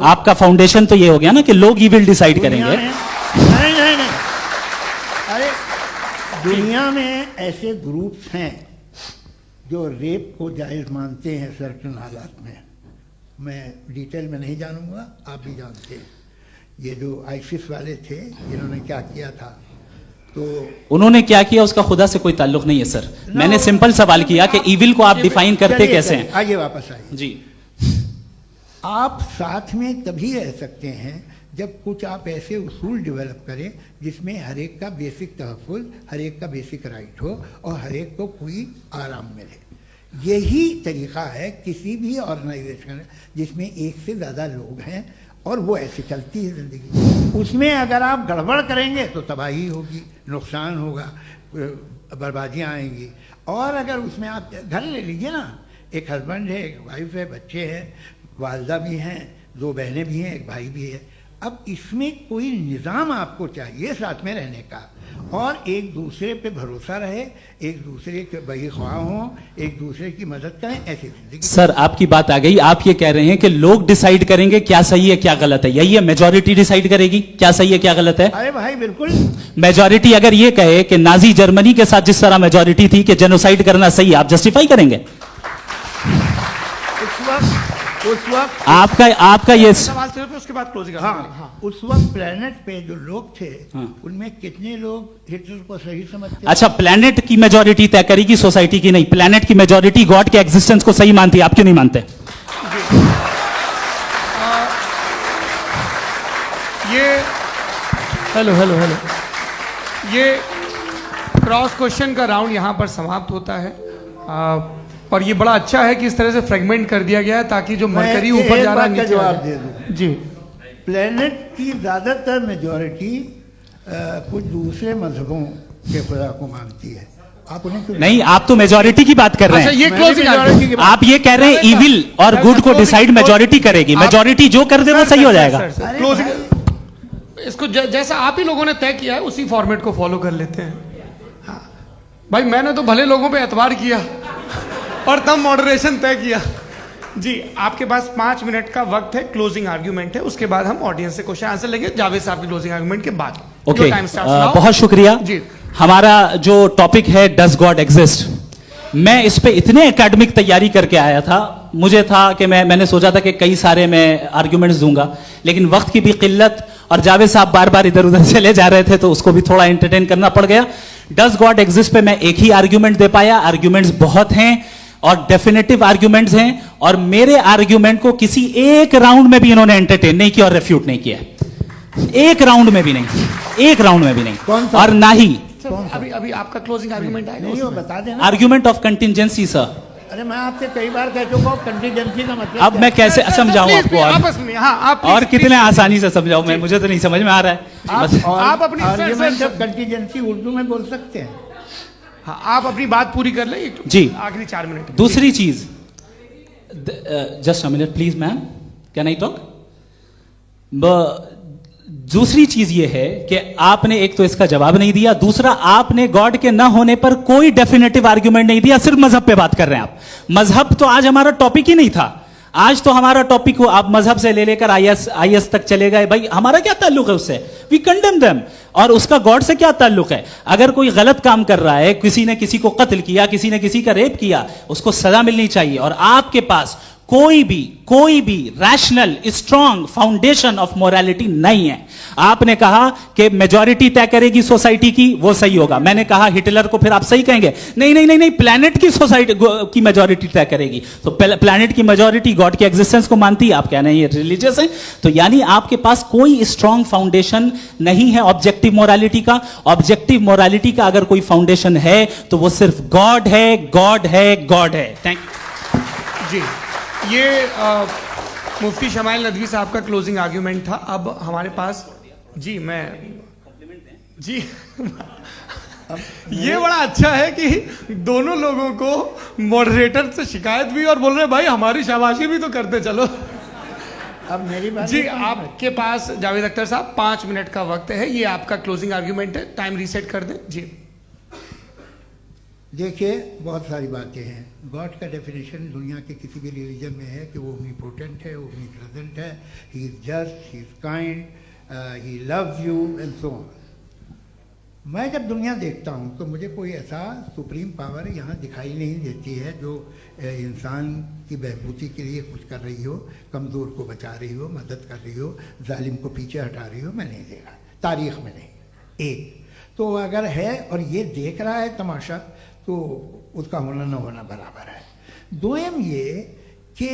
आपका फाउंडेशन तो ये हो गया ना कि लोग ही विल डिसाइड दुनिया करेंगे। में- नहीं, अरे दुनिया में ऐसे ग्रुप्स हैं जो रेप को जायज मानते हैं सर्टेन हालात में। मैं डिटेल में नहीं जानूंगा, आप भी जानते हैं। ये जो आईसिस वाले थे जिन्होंने क्या किया था, तो उन्होंने क्या किया उसका खुदा से कोई ताल्लुक नहीं है सर। मैंने सिंपल सवाल किया कि इविल को आप डिफाइन करते कैसे हैं? आगे वापस आइए जी। आप साथ में तभी रह सकते हैं जब कुछ आप ऐसे उसूल डेवलप करें जिसमें हर एक का बेसिक तहफ़्फ़ुज़, हर एक का बेसिक राइट हो और हर एक को कोई आराम मिले। यही तरीका है किसी भी ऑर्गेनाइजेशन जिसमें एक से ज़्यादा लोग हैं और वो ऐसे चलती है ज़िंदगी। उसमें अगर आप गड़बड़ करेंगे तो तबाही होगी, नुकसान होगा, बर्बादियाँ आएंगी। और अगर उसमें आप घर ले लीजिए ना, एक हस्बैंड है, एक वाइफ है, बच्चे हैं, वालदा भी हैं, 2 बहनें भी हैं, एक भाई भी है। अब इसमें कोई निज़ाम आपको चाहिए साथ में रहने का, और एक दूसरे पे भरोसा रहे, एक दूसरे के बहीख्वाह हों, एक दूसरे की मदद करें, ऐसी जिंदगी। सर आपकी बात आ गई, आप ये कह रहे हैं कि लोग डिसाइड करेंगे क्या सही है क्या गलत है, यही है? मेजॉरिटी डिसाइड करेगी क्या सही है क्या गलत है? अरे भाई बिल्कुल। मेजॉरिटी अगर ये कहे कि नाजी जर्मनी के साथ जिस तरह मेजॉरिटी थी कि जेनोसाइड करना सही, आप जस्टिफाई करेंगे? उस वक्त आपका ये सवाल सिर्फ उसके बाद क्लोजिंग। हाँ, उस वक्त प्लेनेट पे जो लोग थे उनमें कितने लोग हिटलर को सही समझते? अच्छा, प्लेनेट की मेजॉरिटी तय करेगी, सोसाइटी की नहीं। प्लेनेट की मेजॉरिटी गॉड के एग्जिस्टेंस को सही मानती है, आप क्यों नहीं मानते? ये हेलो हेलो हेलो, ये क्रॉस क्वेश्चन का राउंड यहां पर समाप्त होता है। और ये बड़ा अच्छा है कि इस तरह से फ्रेगमेंट कर दिया गया है ताकि जो मरकरी ऊपर जा रहा है नीचे जवाब आ दे जाए। दूं। जी, प्लेनेट की ज्यादातर मेजॉरिटी कुछ दूसरे मजहबों के खुदा को मानती है। आप उन्हें क्यों नहीं, आप तो मेजॉरिटी की बात कर रहे अच्छा, हैं। ये मैंने क्लोजिंग majority की बात- आप ये कह रहे हैं इविल और गुड को डिसाइड मेजॉरिटी करेगी, मेजॉरिटी जो कर दे वो सही हो जाएगा। अरे क्लोजिंग इसको जैसा आप ही लोगों ने तय किया है उसी फॉर्मेट को फॉलो कर लेते हैं। हाँ। भाई मैंने तो भले लोगों पे एतबार किया और तब मॉडरेशन तय किया। जी, आपके पास 5 मिनट का वक्त है, क्लोजिंग आर्ग्यूमेंट है, उसके बाद हम ऑडियंस से क्वेश्चन आंसर लेंगे जावेद साहब की क्लोजिंग आर्ग्यूमेंट के बाद। Okay, Your time starts now. बहुत शुक्रिया। जी। हमारा जो टॉपिक है डज गॉड एग्जिस्ट, मैं इस पे इतने एकेडमिक तैयारी करके आया था, मुझे था कि मैंने सोचा था कि कई सारे मैं आर्ग्यूमेंट्स दूंगा, लेकिन वक्त की भी किल्लत और जावेद साहब बार बार इधर उधर चले जा रहे थे तो उसको भी थोड़ा एंटरटेन करना पड़ गया। डज गॉड एग्जिस्ट पे मैं एक ही आर्ग्यूमेंट दे पाया। आर्ग्यूमेंट्स बहुत हैं और डेफिनेटिव आर्ग्यूमेंट्स हैं, और मेरे आर्ग्यूमेंट को किसी एक राउंड में भी इन्होंने एंटरटेन नहीं किया और रेफ्यूट नहीं किया। एक राउंड में भी नहीं, एक राउंड में भी नहीं। कौन सा? और ना ही अभी अभी आपका क्लोजिंग आर्ग्यूमेंट आएगा नहीं, वो उसमें। बता देना। Argument of contingency sir. अरे मैं आपसे कई बार कह चुका हूँ कंटीजेंसी का मतलब अब मैं कैसे समझाऊं Please, आपको? please, और आपस में हाँ, आप और please, कितने please. आसानी से समझाऊं मैं, मुझे तो नहीं समझ में आ रहा है। बस- आप अपनी- sir, argument sir, of contingency Urdu में बोल सकते हैं। हाँ, आप अपनी बात पूरी कर लें। जी। आखिरी 4 मिनट। दूसरी चीज, just a minute please ma'am, can I talk? दूसरी चीज ये है कि आपने एक तो इसका जवाब नहीं दिया, दूसरा आपने गॉड के ना होने पर कोई डेफिनेटिव आर्ग्यूमेंट नहीं दिया, सिर्फ मजहब पे बात कर रहे हैं आप। मजहब तो आज हमारा टॉपिक ही नहीं था। आज तो हमारा टॉपिक हो, आप मजहब से ले लेकर आईएस तक चले गए। भाई हमारा क्या ताल्लुक है उससे? We condemn them. और उसका गॉड से क्या ताल्लुक है? अगर कोई गलत काम कर रहा है, किसी ने किसी को कत्ल किया, किसी ने किसी का रेप किया, उसको सजा मिलनी चाहिए। और आपके पास कोई भी rational strong foundation of morality नहीं है। आपने कहा कि मेजॉरिटी तय करेगी सोसाइटी की, वो सही होगा। मैंने कहा हिटलर को फिर आप सही कहेंगे, नहीं नहीं नहीं नहीं, प्लैनेट की सोसाइटी की मेजॉरिटी तय करेगी। तो प्लैनेट की मेजॉरिटी गॉड के एग्जिस्टेंस को मानती है, आप कह रहे हैं ये रिलीजियस है। तो यानी आपके पास कोई स्ट्रॉन्ग फाउंडेशन नहीं है ऑब्जेक्टिव मोरालिटी का। ऑब्जेक्टिव मोरालिटी का अगर कोई फाउंडेशन है तो वो सिर्फ गॉड है, गॉड है, गॉड है। Thank you. जी, ये मुफ्ती शमाइल नदवी साहब का क्लोजिंग आर्ग्यूमेंट था। अब हमारे पास जी ये बड़ा अच्छा है कि दोनों लोगों को मॉडरेटर से शिकायत भी और बोल रहे भाई हमारी शाबाशी भी तो करते चलो। अब मेरी बात जी, आपके पास जावेद अख्तर साहब 5 मिनट का वक्त है, ये आपका क्लोजिंग आर्ग्यूमेंट है। टाइम रीसेट कर दें। जी देखिए, बहुत सारी बातें हैं। गॉड का डेफिनेशन दुनिया के किसी भी रिलीजन में है कि वो ओमनीपोटेंट है, ओमनीप्रेजेंट है, he is just, he is kind, he loves you and so on. मैं जब दुनिया देखता हूँ तो मुझे कोई ऐसा सुप्रीम पावर यहाँ दिखाई नहीं देती है जो इंसान की बहबूदी के लिए कुछ कर रही हो, कमज़ोर को बचा रही हो, मदद कर रही हो, जालिम को पीछे हटा रही हो। मैं नहीं देखा, तारीख में नहीं। एक तो अगर है और ये देख रहा है तमाशा, तो उसका होना न होना बराबर है। दोयम ये कि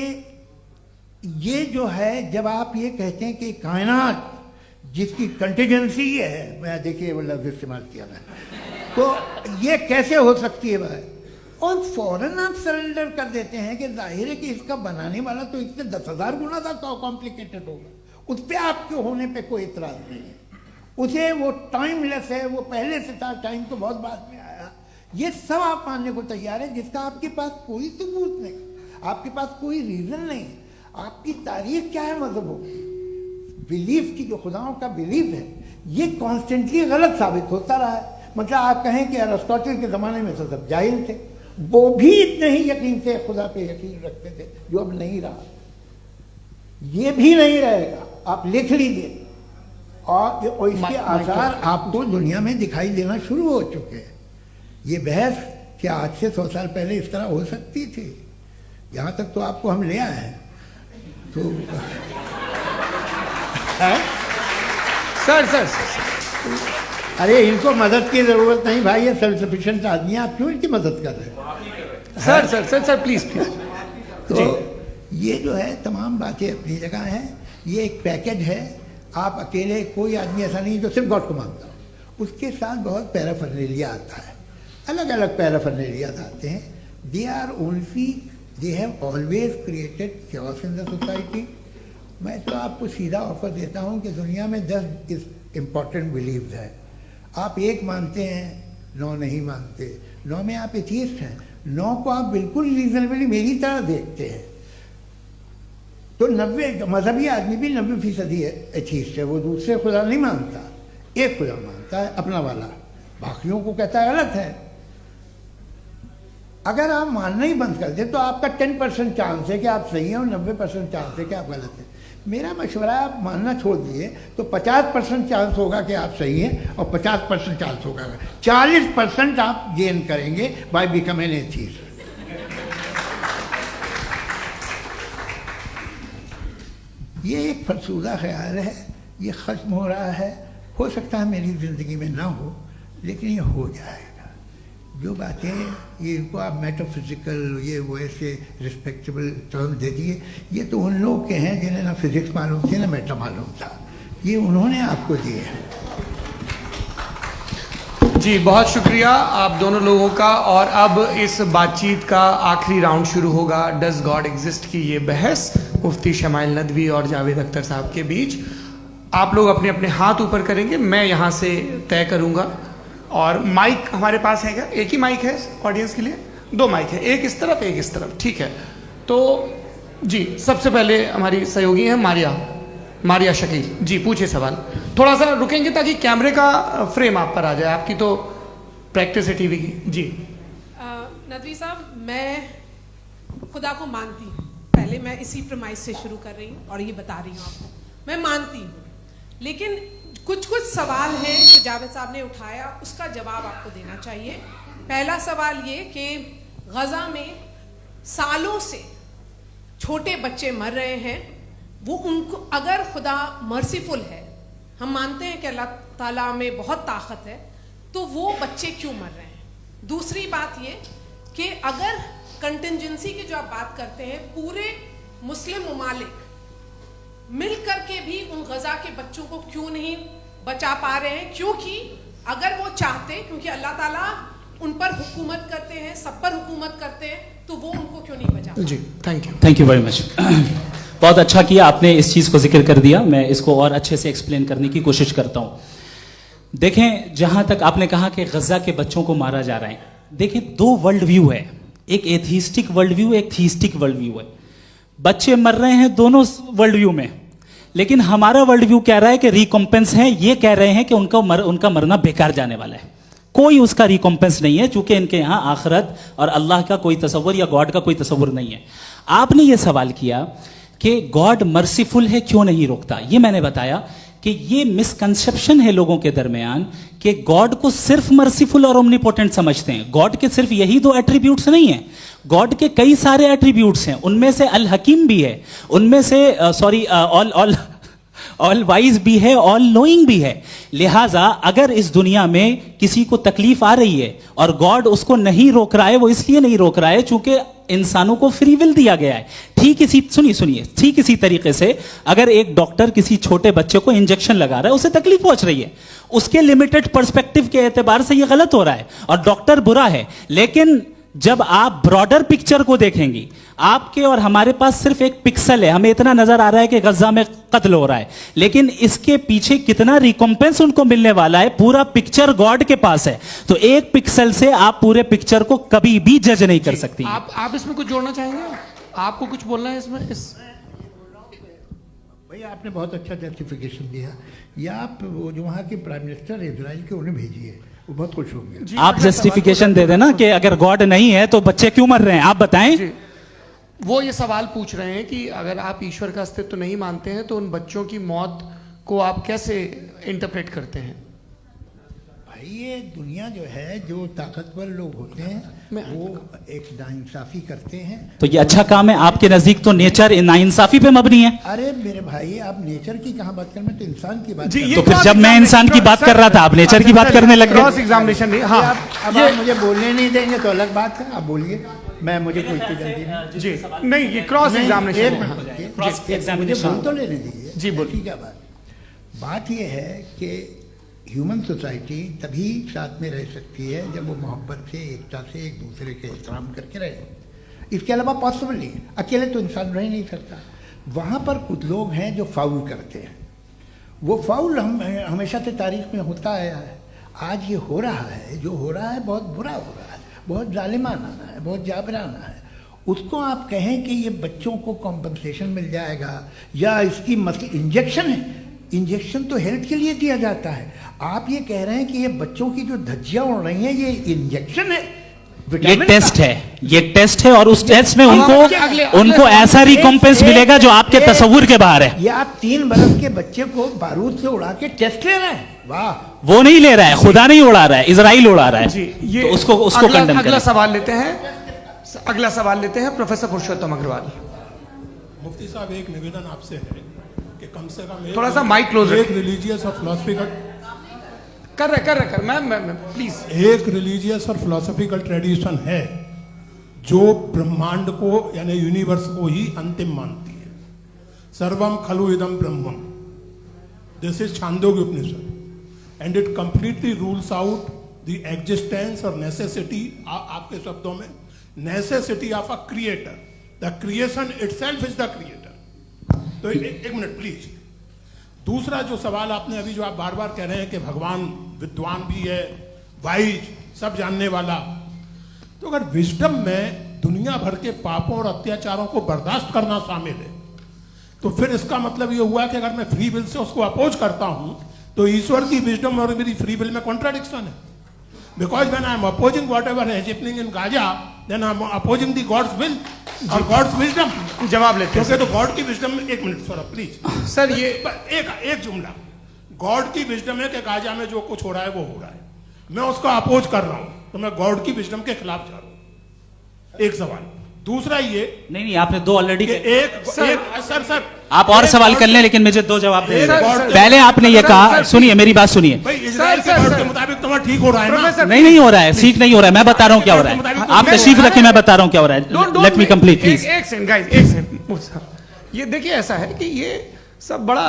ये जो है, जब आप ये कहते हैं कि कायनात जिसकी कंटीजेंसी है, मैं देखिए वो लफ्ज़ इस्तेमाल किया मैं, तो ये कैसे हो सकती है भाई? और फौरन आप सरेंडर कर देते हैं कि जाहिर है कि इसका बनाने वाला तो इससे 10,000 गुना ज़्यादा कॉम्प्लिकेटेड होगा। उस पर आपके होने पे कोई इतराज़ नहीं है। उसे वो टाइमलेस है, वो पहले से था, टाइम तो बहुत बाद में आया। ये सब आप मानने को तैयार है जिसका आपके पास कोई सबूत नहीं, आपके पास कोई रीज़न नहीं। आपकी तारीख क्या है मजहबों की? बिलीफ की, जो खुदाओं का बिलीफ है, ये कॉन्स्टेंटली गलत साबित होता रहा है। मतलब आप कहें कि अरिस्टोटल के ज़माने में तो सब जाहिल थे, वो भी इतने ही यकीन से खुदा पे यकीन रखते थे, जो अब नहीं रहा, ये भी नहीं रहेगा, आप लिख लीजिए। और इसके आसार आपको दुनिया में दिखाई देना शुरू हो चुके हैं। ये बहस क्या आज से 100 साल पहले इस तरह हो सकती थी? यहाँ तक तो आपको हम ले आए हैं। तो सर अरे इनको मदद की जरूरत नहीं भाई, ये सेल्फ सफिशिएंट आदमी है, आप क्यों इनकी मदद कर रहे हैं? Sir please. तो ये जो है तमाम बातें अपनी जगह हैं। ये एक पैकेज है। आप अकेले, कोई आदमी ऐसा नहीं जो सिर्फ गॉड को मानता हो, उसके साथ बहुत पैराफर्नेलिया आता है, अलग अलग पैराफर्नेलियाज आते हैं। They have always created chaos in the society. मैं तो आपको सीधा ऑफर देता हूँ कि दुनिया में 10 इम्पॉर्टेंट बिलीव्स हैं। आप 1 मानते हैं, 9 नहीं मानते, 9 में आप एथीस्ट हैं, 9 को आप बिल्कुल रीजनेबली मेरी तरह देखते हैं। तो 90 मजहबी आदमी भी 90% एथीस्ट है, वो दूसरे खुदा नहीं मानता, एक खुदा मानता है अपना वाला, बाकियों को कहता है गलत है। अगर आप मानना ही बंद कर दे तो आपका 10% चांस है कि आप सही हैं और 90% चांस है कि आप गलत हैं। मेरा मशवरा है आप मानना छोड़ दिए तो 50% चांस होगा कि आप सही हैं और 50% चांस होगा, 40% आप गेन करेंगे बाय बिकमिंग एन एथीस्ट। ये एक फरसूदा ख्याल है, ये ख़त्म हो रहा है। हो सकता है मेरी ज़िंदगी में ना हो, लेकिन ये हो जाएगा। जो बातें ये इनको आप मेटाफिजिकल, ये वो ऐसे रिस्पेक्टेबल टर्म दे दिए, ये तो उन लोग के हैं जिन्हें ना फिजिक्स मालूम थी ना मेटा मालूम था, ये उन्होंने आपको दिए हैं। जी बहुत शुक्रिया आप दोनों लोगों का। और अब इस बातचीत का आखिरी राउंड शुरू होगा, डज गॉड एग्जिस्ट की ये बहस मुफ्ती शमाइल नदवी और जावेद अख्तर साहब के बीच। आप लोग अपने अपने हाथ ऊपर करेंगे, मैं यहाँ से तय करूँगा। और माइक हमारे पास है क्या? एक ही माइक है ऑडियंस के लिए? 2 माइक है, एक इस तरफ एक इस तरफ, ठीक है। तो जी सबसे पहले हमारी सहयोगी है मारिया शकील जी, पूछिए सवाल। थोड़ा सा रुकेंगे ताकि कैमरे का फ्रेम आप पर आ जाए, आपकी तो प्रैक्टिस है टीवी की। जी नदवी साहब, मैं खुदा को मानती हूँ, पहले मैं इसी प्रमाइस से शुरू कर रही हूँ और ये बता रही हूँ आपको, मैं मानती हूँ। लेकिन कुछ सवाल हैं जो जावेद साहब ने उठाया, उसका जवाब आपको देना चाहिए। पहला सवाल ये कि गजा में सालों से छोटे बच्चे मर रहे हैं, वो उनको, अगर खुदा मर्सीफुल है, हम मानते हैं कि अल्लाह ताला में बहुत ताकत है, तो वो बच्चे क्यों मर रहे हैं? दूसरी बात ये कि अगर कंटिजेंसी की जो आप बात करते हैं, पूरे मुस्लिम ममालिक मिल करके भी उन गजा के बच्चों को क्यों नहीं बचा पा रहे हैं? क्योंकि अगर वो चाहते, क्योंकि अल्लाह ताला उन पर हुकूमत करते हैं, सब पर हुकूमत करते हैं, तो वो उनको क्यों नहीं बचा? जी थैंक यू वेरी मच। बहुत अच्छा किया आपने इस चीज को जिक्र कर दिया, मैं इसको और अच्छे से एक्सप्लेन करने की कोशिश करता हूं। देखें, जहां तक आपने कहा कि गजा के बच्चों को मारा जा रहा है, देखें 2 वर्ल्ड व्यू है, एक एथीस्टिक वर्ल्ड व्यू, एक थीस्टिक वर्ल्ड व्यू है। बच्चे मर रहे हैं दोनों वर्ल्ड व्यू में, लेकिन हमारा वर्ल्ड व्यू कह रहा है कि रिकॉम्पेंस है, ये कह रहे हैं कि उनका मरना बेकार जाने वाला है, कोई उसका रिकॉम्पेंस नहीं है, चूंकि इनके यहां आखिरत और अल्लाह का कोई तसव्वुर या गॉड का कोई तसव्वुर नहीं है। आपने ये सवाल किया कि गॉड मर्सीफुल है, क्यों नहीं रोकता? ये मैंने बताया कि ये मिसकंसेप्शन है लोगों के दरमियान कि गॉड को सिर्फ मर्सीफुल और ओमनीपोटेंट समझते हैं। गॉड के सिर्फ यही 2 एट्रीब्यूट्स नहीं है, गॉड के कई सारे एट्रीब्यूट्स हैं, उनमें से अल हकीम भी है, उनमें से ऑल वाइज भी है, ऑल नोइंग भी है। लिहाजा अगर इस दुनिया में किसी को तकलीफ आ रही है और गॉड उसको नहीं रोक रहा है, वो इसलिए नहीं रोक रहा है चूंकि इंसानों को फ्री विल दिया गया है। ठीक इसी तरीके से अगर एक डॉक्टर किसी छोटे बच्चे को इंजेक्शन लगा रहा है, उसे तकलीफ पहुंच रही है, उसके लिमिटेड पर्सपेक्टिव के एतबार से यह गलत हो रहा है और डॉक्टर बुरा है। लेकिन जब आप ब्रॉडर पिक्चर को देखेंगी, आपके और हमारे पास सिर्फ एक पिक्सल है, हमें इतना नजर आ रहा है कि गजा में कत्ल हो रहा है, लेकिन इसके पीछे कितना रिकॉम्पेंस उनको मिलने वाला है, पूरा पिक्चर गॉड के पास है। तो एक पिक्सल से आप पूरे पिक्चर को कभी भी जज नहीं कर सकती। आप इसमें कुछ जोड़ना चाहेंगे? आपको कुछ बोलना है इसमें? भैया आपने बहुत अच्छा जस्टिफिकेशन दिया। या आप वो जो वहाँ के प्राइम मिनिस्टर है इजराइल के, उन्हें भेजिए, वो बहुत खुश होंगे। आप जस्टिफिकेशन दे देना कि अगर गॉड नहीं है तो बच्चे क्यों मर रहे हैं, आप बताएं। जी, वो ये सवाल पूछ रहे हैं कि अगर आप ईश्वर का अस्तित्व नहीं मानते हैं तो उन बच्चों की मौत को आप कैसे इंटरप्रेट करते हैं? भाई ये दुनिया जो है, जो ताकतवर लोग होते हैं वो एक नाइंसाफी करते हैं। तो ये अच्छा काम है आपके नजदीक, तो नेचर नाइंसाफी पे मबनी है। अरे मेरे भाई, आप नेचर की कहाँ बात कर रहे हैं, तो इंसान की बात जी, कर ये रहे तो फिर जब मैं इंसान की बात कर रहा था आप नेचर की बात करने लग क्रॉस गए। एग्जामिनेशन नहीं। हैं। हाँ, अब आप मुझे बोलने नहीं देंगे तो अलग बात है, आप बोलिए, मुझे कोई जल्दी नहीं। जी नहीं, ये क्रॉस नहीं, एग्जामिनेशन एक है। मिनट हाँ। रुकिए। क्रॉस मुझे एग्जामिनेशन। बोल तो लेने दीजिए। जी, बोलिए। ठीक है। बात ये है कि ह्यूमन सोसाइटी तभी साथ में रह सकती है जब वो मोहब्बत से, एकता से, एक दूसरे के एहतराम करके रहे। इसके अलावा पॉसिबल नहीं है, अकेले तो इंसान रह नहीं सकता। वहाँ पर कुछ लोग हैं जो फाउल करते हैं। वो फाउल हम हमेशा से तारीख में होता आया है। आज ये हो रहा है, जो हो रहा है बहुत बुरा हो रहा है, बहुत जालिमाना है, बहुत जाबराना है। उसको आप कहें कि ये बच्चों को कॉम्पनसेशन मिल जाएगा या इसकी इंजेक्शन है, इंजेक्शन तो हेल्थ के लिए दिया जाता है। आप ये कह रहे हैं कि ये बच्चों की जो धज्जियां उड़ रही हैं ये इंजेक्शन है, ये विटामिन टेस्ट का। है, ये टेस्ट है और उस टेस्ट में उनको अगले उनको ऐसा रिकॉम्पेंस मिलेगा जो आपके तस्वुर के बाहर है। ये आप 3 बरस के बच्चे को बारूद से उड़ा के टेस्ट ले रहे हैं। वाह, वो नहीं ले रहा है, खुदा नहीं उड़ा रहा है, इजराइल उड़ा रहा है। जी, ये तो उसको कंडेम अगला करें। सवाल लेते हैं। अगला सवाल लेते हैं प्रोफेसर पुरुषोत्तम अग्रवाल। मुफ्ती साहब, एक निवेदन आपसे है कि कम से कम थोड़ा सा माइक क्लोज एक रिलीजियस और फिलोसफिकल कर मैं प्लीज। एक रिलीजियस और फिलोसफिकल ट्रेडिशन है जो ब्रह्मांड को यानी यूनिवर्स को ही अंतिम मानती है। सर्वम खलु इदम ब्रह्मम, this is Chandogya Upanishad and it completely rules out the existence or necessity, आपके शब्दों में necessity of a creator. The creation itself is the creator. तो एक मिनट प्लीज। दूसरा जो सवाल आपने अभी, जो आप बार बार कह रहे हैं कि भगवान विद्वान भी है, वाइज, सब जानने वाला, तो अगर विजडम में दुनिया भर के पापों और अत्याचारों को बर्दाश्त करना शामिल है तो फिर इसका मतलब ये हुआ कि अगर मैं फ्री विल से उसको अपोज करता हूं तो ईश्वर की विजडम और मेरी फ्री विल में कॉन्ट्राडिक्शन है। Because when I am opposing whatever is happening in Gaza, then I am opposing the God's will और गॉड्स विजडम। जवाब लेते हैं क्योंकि तो गॉड की विजडम में, एक मिनट सौरभ प्लीज सर, ये एक जुमला, गॉड की विजडम है कि गाजा में जो कुछ हो रहा है वो हो रहा है, मैं उसको अपोज कर रहा हूं, तो मैं गॉड की विजडम के खिलाफ जा रहा हूं। एक सवाल। दूसरा ये नहीं, आपने 2 ऑलरेडी। सर आप और सवाल कर लें, लेकिन मुझे 2 जवाब दे सर, दीजिए। सर, पहले आपने ये सर, कहा, सर, सुनिए मेरी बात सुनिए। भाई इजराइल के गॉड के मुताबिक तुम्हारा ठीक हो रहा है ना? प्रोफेसर, नहीं हो रहा है, ठीक नहीं हो रहा है, मैं बता रहा हूं क्या हो रहा है। आप तशरीफ रखें, मैं बता रहा हूं क्या हो रहा है। Let me complete please. एक सेकंड गाइस, एक सेकंड। ये देखिए, ऐसा है कि ये सब बड़ा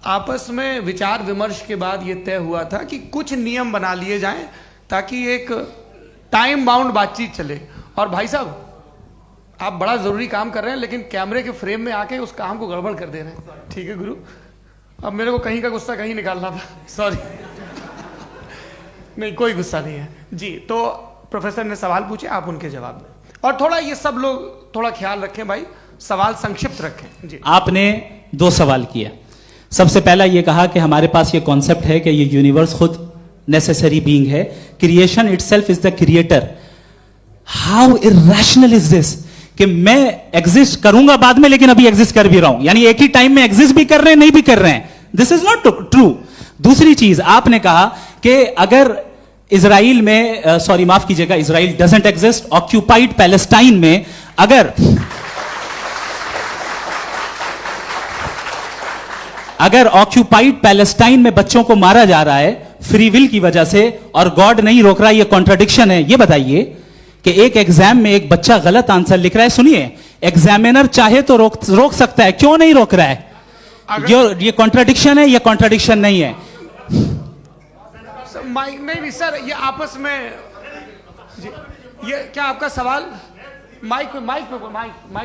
आपस में विचार विमर्श के बाद ये तय हुआ था कि कुछ नियम बना लिए जाएं ताकि एक टाइम बाउंड बातचीत चले। और भाई साहब, आप बड़ा जरूरी काम कर रहे हैं लेकिन कैमरे के फ्रेम में आके उस काम को गड़बड़ कर दे रहे हैं। ठीक है गुरु, अब मेरे को कहीं का गुस्सा कहीं निकालना था, सॉरी। नहीं, कोई गुस्सा नहीं है जी। तो प्रोफेसर ने सवाल पूछे, आप उनके जवाब दें। और थोड़ा ये सब लोग थोड़ा ख्याल रखें भाई, सवाल संक्षिप्त रखें जी। आपने 2 सवाल किया। सबसे पहला ये कहा कि हमारे पास ये कॉन्सेप्ट है कि ये यूनिवर्स खुद नेसेसरी बीइंग है, creation itself is the creator. How irrational is this कि मैं एग्जिस्ट करूंगा बाद में, लेकिन अभी एग्जिस्ट कर भी रहा हूं, यानी एक ही टाइम में एग्जिस्ट भी कर रहे हैं, नहीं भी कर रहे हैं। This is not true. दूसरी चीज, आपने कहा कि अगर इजराइल में, सॉरी माफ कीजिएगा, Israel doesn't exist, occupied Palestine में अगर ऑक्यूपाइड पैलेस्टाइन में बच्चों को मारा जा रहा है फ्री विल की वजह से और गॉड नहीं रोक रहा, ये कॉन्ट्रडिक्शन है। ये बताइए कि एक एग्जाम में एक बच्चा गलत आंसर लिख रहा है, सुनिए, एग्जामिनर चाहे तो रोक सकता है, क्यों नहीं रोक रहा है? ये कॉन्ट्रडिक्शन है, ये कॉन्ट्रडिक्शन नहीं है। माइक नहीं सर, ये आपस में जी, ये क्या आपका सवाल? माइक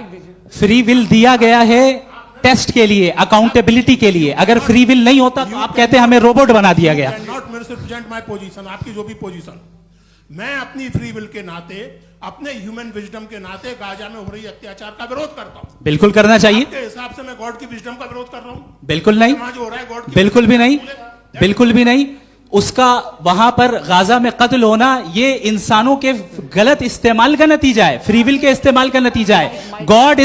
दीजिए। फ्री विल दिया गया है टेस्ट के लिए, अकाउंटेबिलिटी के लिए। अगर फ्री विल नहीं होता तो आप कहते हैं हमें रोबोट बना दिया गया। नॉट मिसरिप्रेजेंट माय पोजीशन, आपकी जो भी पोजीशन, मैं अपनी फ्री विल के नाते, अपने ह्यूमन विजडम के नाते गाजा में हो रही अत्याचार का विरोध करता हूं। बिल्कुल करना चाहिए। आपके हिसाब से मैं गॉड की विजडम का विरोध कर रहा हूं? बिल्कुल नहीं, समाज हो रहा है गॉड की बिल्कुल भी नहीं, बिल्कुल भी नहीं। उसका वहां पर गाजा में कत्ल होना ये इंसानों के गलत इस्तेमाल का नतीजा है, फ्री विल के इस्तेमाल का नतीजा है। गॉड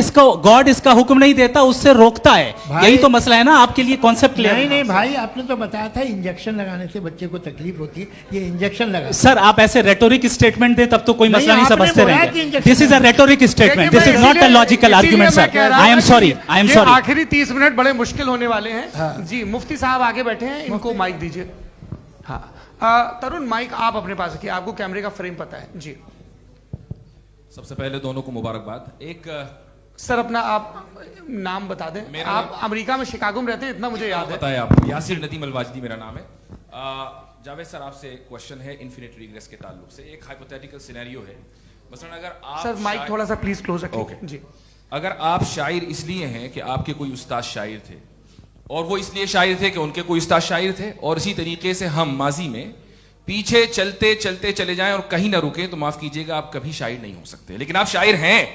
इसका हुक्म नहीं देता, उससे रोकता है। यही तो मसला है ना, आपके लिए कॉन्सेप्ट क्लियर? नहीं नहीं भाई, आपने तो बताया था इंजेक्शन लगाने से बच्चे को तकलीफ होती है, ये इंजेक्शन लगा। सर आप ऐसे रेटोरिक स्टेटमेंट दे तब तो कोई नहीं, मसला नहीं आपने समझते बोला कि रहेंगे। Injection this is a rhetoric statement, this is not a logical argument sir. I am sorry, I am sorry. आखिरी 30 मिनट बड़े मुश्किल होने वाले हैं। जी मुफ्ती साहब आगे बैठे हैं, इनको माइक दीजिए। हाँ तरुण, माइक आप अपने पास रखिए, आपको कैमरे का फ्रेम पता है जी। सबसे पहले दोनों को मुबारकबाद। एक सर अपना आप नाम बता दें। मेरा आप अमेरिका में शिकागो में रहते हैं, इतना मुझे याद है। बताया आपको, यासिर नदीम अलवाजदी मेरा नाम है। जावेद सर आपसे एक क्वेश्चन है इन्फिनिट रिग्रेस के ताल्लुक से। एक हाइपोथेटिकल सिनेरियो है, मसलन अगर आप सर माइक थोड़ा सा प्लीज क्लोज रखिए। ओके जी। अगर आप शायर इसलिए हैं कि आपके कोई उस्ताद शायर थे, और वो इसलिए शायर थे कि उनके कोई उस्ताद शायर थे, और इसी तरीके से हम माजी में पीछे चलते चलते चले जाएं और कहीं ना रुके, तो माफ कीजिएगा आप कभी शायर नहीं हो सकते। लेकिन आप शायर हैं,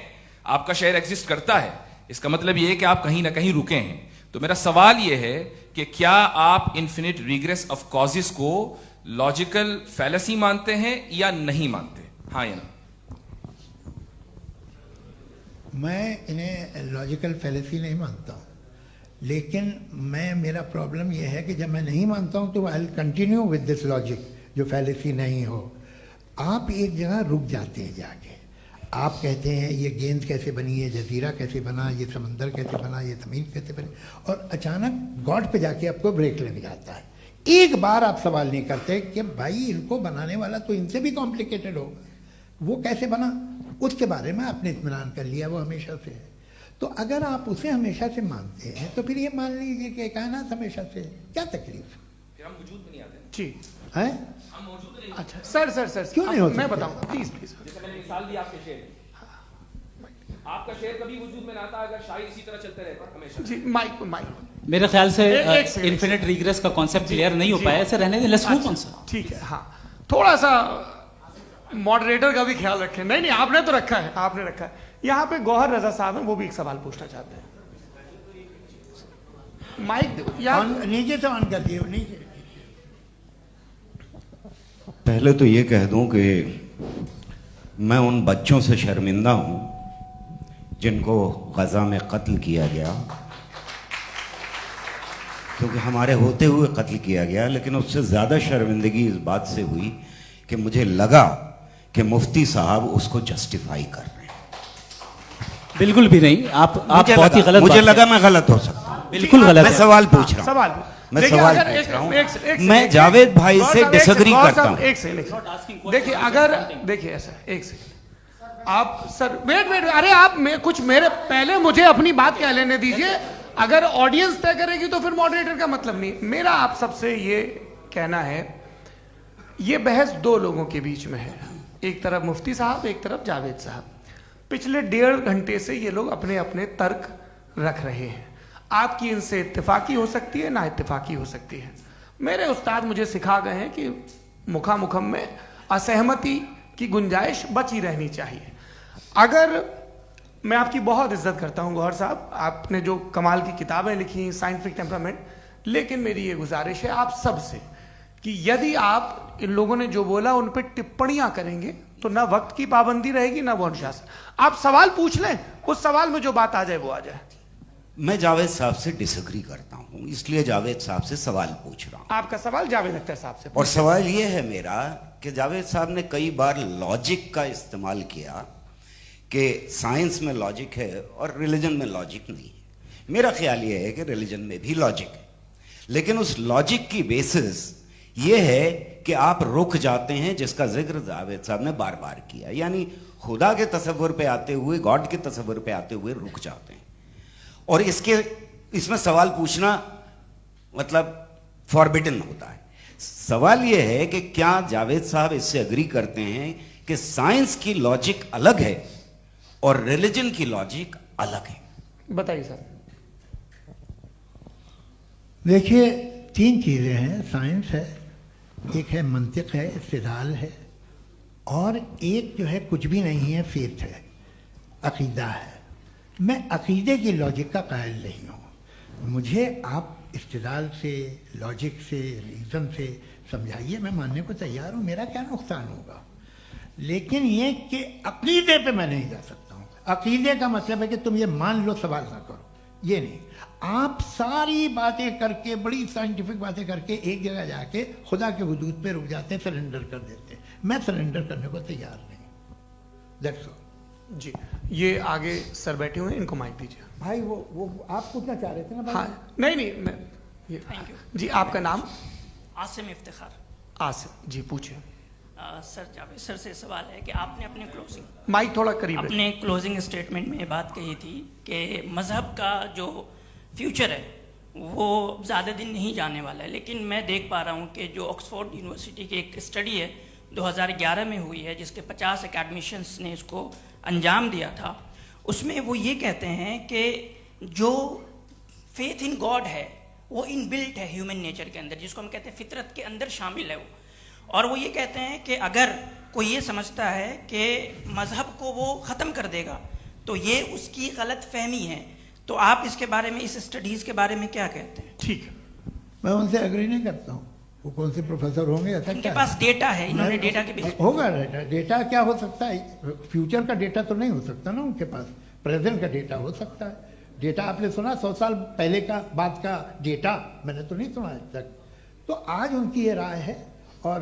आपका शायर एग्जिस्ट करता है, इसका मतलब यह है कि आप कहीं ना कहीं रुके हैं। तो मेरा सवाल यह है कि क्या आप इन्फिनिट रिग्रेस ऑफ कॉजेस को लॉजिकल फैलेसी मानते हैं या नहीं मानते? हाँ या ना? मैं इन्हें लॉजिकल फैलेसी नहीं मानता हूँ, लेकिन मेरा प्रॉब्लम यह है कि जब मैं नहीं मानता हूँ तो I will continue with this logic जो फैलेसी नहीं हो। आप एक जगह रुक जाते हैं जाके, आप कहते हैं ये गेंद कैसे बनी, ये जजीरा कैसे बना, ये समंदर कैसे बना, ये ज़मीन कैसे बनी, और अचानक गॉड पे जाके आपको ब्रेक लग जाता है। एक बार आप सवाल नहीं करते कि भाई इनको बनाने वाला तो इनसे भी कॉम्प्लिकेटेड होगा, वो कैसे बना, उसके बारे में आपने इत्मीनान कर लिया, वो हमेशा से है। तो अगर आप उसे हमेशा से मानते हैं तो फिर ये मान लीजिए कि कायनात हमेशा से है, क्या तकलीफ फिर हम वजूद में नहीं आते जी है? हम मौजूद नहीं। अच्छा सर सर सर क्यों नहीं हो मैं सकते? बताऊंगा प्लीज प्लीज। जैसे मैंने मिसाल दी आपके शेर, आपका शेर कभी वजूद में ना आता अगर शायर इसी तरह चलते रहते हमेशा। जी माइक माइक मेरे ख्याल से एक सेकंड। इन्फिनिट रिग्रेस का कॉन्सेप्ट क्लियर नहीं हो पाया, ऐसे रहने दें, लेट्स मूव ऑन सर। ठीक है। हाँ थोड़ा सा मॉडरेटर का भी ख्याल रखें। नहीं नहीं आपने तो रखा है, आपने रखा है। यहाँ पे गौहर रजा साहब हैं, वो भी एक सवाल पूछना चाहते हैं। माइक यार नीचे से ऑन कर दिए, नीचे। पहले तो ये कह दूं कि मैं उन बच्चों से शर्मिंदा हूं जिनको गजा में कत्ल किया गया, क्योंकि हमारे होते हुए कत्ल किया गया। लेकिन उससे ज़्यादा शर्मिंदगी इस बात से हुई कि मुझे लगा कि मुफ्ती साहब उसको जस्टिफाई कर रहे हैं। बिल्कुल भी नहीं, आप बहुत ही गलत मुझे बात लगा कह मैं गलत हो सकता हूं। बिल्कुल गलत मैं है। सवाल पूछ रहा हूं, सवाल मैं देखिए, सवाल अगर पूछ रहा हूं। एक मैं सेकंड, जावेद भाई गौर से साहब, एक डिसएग्री सेकंड, करता गौर साहब, हूं। एक सेकंड देखिए, अगर देखिए ऐसा एक सेकंड आप सर वेट अरे आप कुछ मेरे पहले मुझे अपनी बात कह लेने दीजिए। अगर ऑडियंस तय करेगी तो फिर मॉडरेटर का मतलब नहीं। मेरा आप सबसे ये कहना है, ये बहस दो लोगों के बीच में है, एक तरफ मुफ्ती साहब, एक तरफ जावेद साहब। पिछले 1.5 घंटे से ये लोग अपने अपने तर्क रख रहे हैं। आपकी इनसे इत्तेफाकी हो सकती है, ना इत्तेफाकी हो सकती है। मेरे उस्ताद मुझे सिखा गए हैं कि मुखामुखम में असहमति की गुंजाइश बची रहनी चाहिए। अगर मैं आपकी बहुत इज्जत करता हूं गौहर साहब, आपने जो कमाल की किताबें लिखी, साइंटिफिक टेम्परामेंट, लेकिन मेरी ये गुजारिश है आप सबसे कि यदि आप इन लोगों ने जो बोला उन पर टिप्पणियां करेंगे तो ना वक्त की पाबंदी रहेगी ना वो अनुशासन। आप सवाल पूछ लें, उस सवाल में जो बात आ जाए वो आ जाए। मैं जावेद साहब से डिसएग्री करता हूं, इसलिए जावेद साहब से सवाल पूछ रहा हूं। आपका सवाल जावेद अख्तर साहब से। और सवाल यह है मेरा कि जावेद साहब ने कई बार लॉजिक का इस्तेमाल किया कि साइंस में लॉजिक है और रिलीजन में लॉजिक नहीं है। मेरा ख्याल यह है कि रिलीजन में भी लॉजिक है, लेकिन उस लॉजिक की बेसिस ये है कि आप रुक जाते हैं, जिसका जिक्र जावेद साहब ने बार बार किया, यानी खुदा के तसव्वुर पे आते हुए, गॉड के तसव्वुर पे आते हुए रुक जाते हैं। और इसमें सवाल पूछना मतलब फॉरबिडन होता है। सवाल यह है कि क्या जावेद साहब इससे अग्री करते हैं कि साइंस की लॉजिक अलग है और रिलीजन की लॉजिक अलग है? बताइए सर। देखिए 3 चीज़ें हैं, साइंस है, एक है मंतिक है, इस्तिदलाल है, और एक जो है कुछ भी नहीं है, फेथ है, अकीदा है। मैं अकीदे की लॉजिक का कायल नहीं हूँ। मुझे आप इस्तिदलाल से, लॉजिक से, रीज़न से समझाइए, मैं मानने को तैयार हूँ, मेरा क्या नुकसान होगा। लेकिन ये कि अकीदे पे मैं नहीं जा सकता हूँ। अकीदे का मतलब है कि तुम ये मान लो, सवाल ना करो, ये नहीं। आप सारी बातें करके, बड़ी साइंटिफिक बातें करके एक जगह जाके खुदा के हुदूद पे रुक जाते हैं, सरेंडर कर देते हैं। मैं सरेंडर करने को तैयार नहीं। That's all. जी, ये आगे सर बैठे हुए हैं, इनको माइक दीजिए। भाई वो आप पूछना चाह रहे थे ना भाई? हाँ, नहीं मैं ये थैंक यू जी, आपका नाम? आसिम इफ्तिखार। आसिफ जी, पूछिए। सर, जावेद सर से सवाल है कि आपने अपने क्लोजिंग माइक थोड़ा करीब रखिए। अपने क्लोजिंग स्टेटमेंट में ये बात कही थी कि मज़हब का जो फ्यूचर है वो ज़्यादा दिन नहीं जाने वाला है, लेकिन मैं देख पा रहा हूँ कि जो ऑक्सफोर्ड यूनिवर्सिटी की एक स्टडी है 2011 में हुई है, जिसके 50 एकेडमिशियंस ने इसको अंजाम दिया था, उसमें वो ये कहते हैं कि जो फेथ इन गॉड है वो इनबिल्ट है ह्यूमन नेचर के अंदर, जिसको हम कहते हैं फितरत के अंदर शामिल है वो। और वो ये कहते हैं कि अगर कोई ये समझता है कि मज़हब को वो ख़त्म कर देगा तो ये उसकी गलत फहमी है। तो आप इसके बारे में, इस स्टडीज़ के बारे में क्या कहते हैं? ठीक है, मैं उनसे एग्री नहीं करता हूँ। वो कौन से प्रोफेसर होंगे, ऐसा उनके क्या पास डेटा है, इन्होंने मैं- डेटा के बेस पे- होगा डेटा क्या हो सकता है? फ्यूचर का डेटा तो नहीं हो सकता ना उनके पास, प्रेजेंट का डेटा हो सकता है। डेटा आपने सुना 100 साल पहले का बाद का डेटा? मैंने तो नहीं सुना आज तक। तो आज उनकी ये राय है और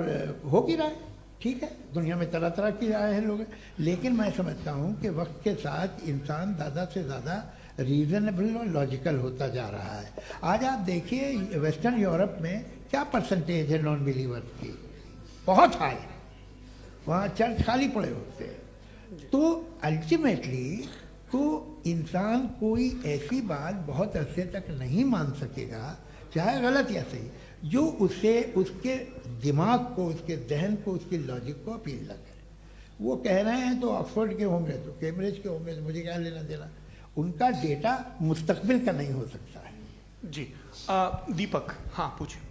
होगी राय, ठीक है। दुनिया में तरह तरह की राय है लोग, लेकिन मैं समझता हूँ कि वक्त के साथ इंसान ज़्यादा से ज़्यादा रीजनेबल और लॉजिकल होता जा रहा है। आज आप देखिए वेस्टर्न यूरोप में क्या परसेंटेज है नॉन बिलीवर्स की, बहुत हाई। वहाँ चर्च खाली पड़े होते हैं। तो अल्टीमेटली तो इंसान कोई ऐसी बात बहुत अरसे तक नहीं मान सकेगा, चाहे गलत या सही, जो उससे उसके दिमाग को, उसके जहन को, उसकी लॉजिक को अपील न करे। वो कह रहे हैं तो ऑक्सफोर्ड के होंगे तो कैम्ब्रिज के होंगे, तो मुझे क्या लेना देना। उनका डेटा मुस्तकबिल का नहीं हो सकता है। जी। दीपक, हाँ पूछिए।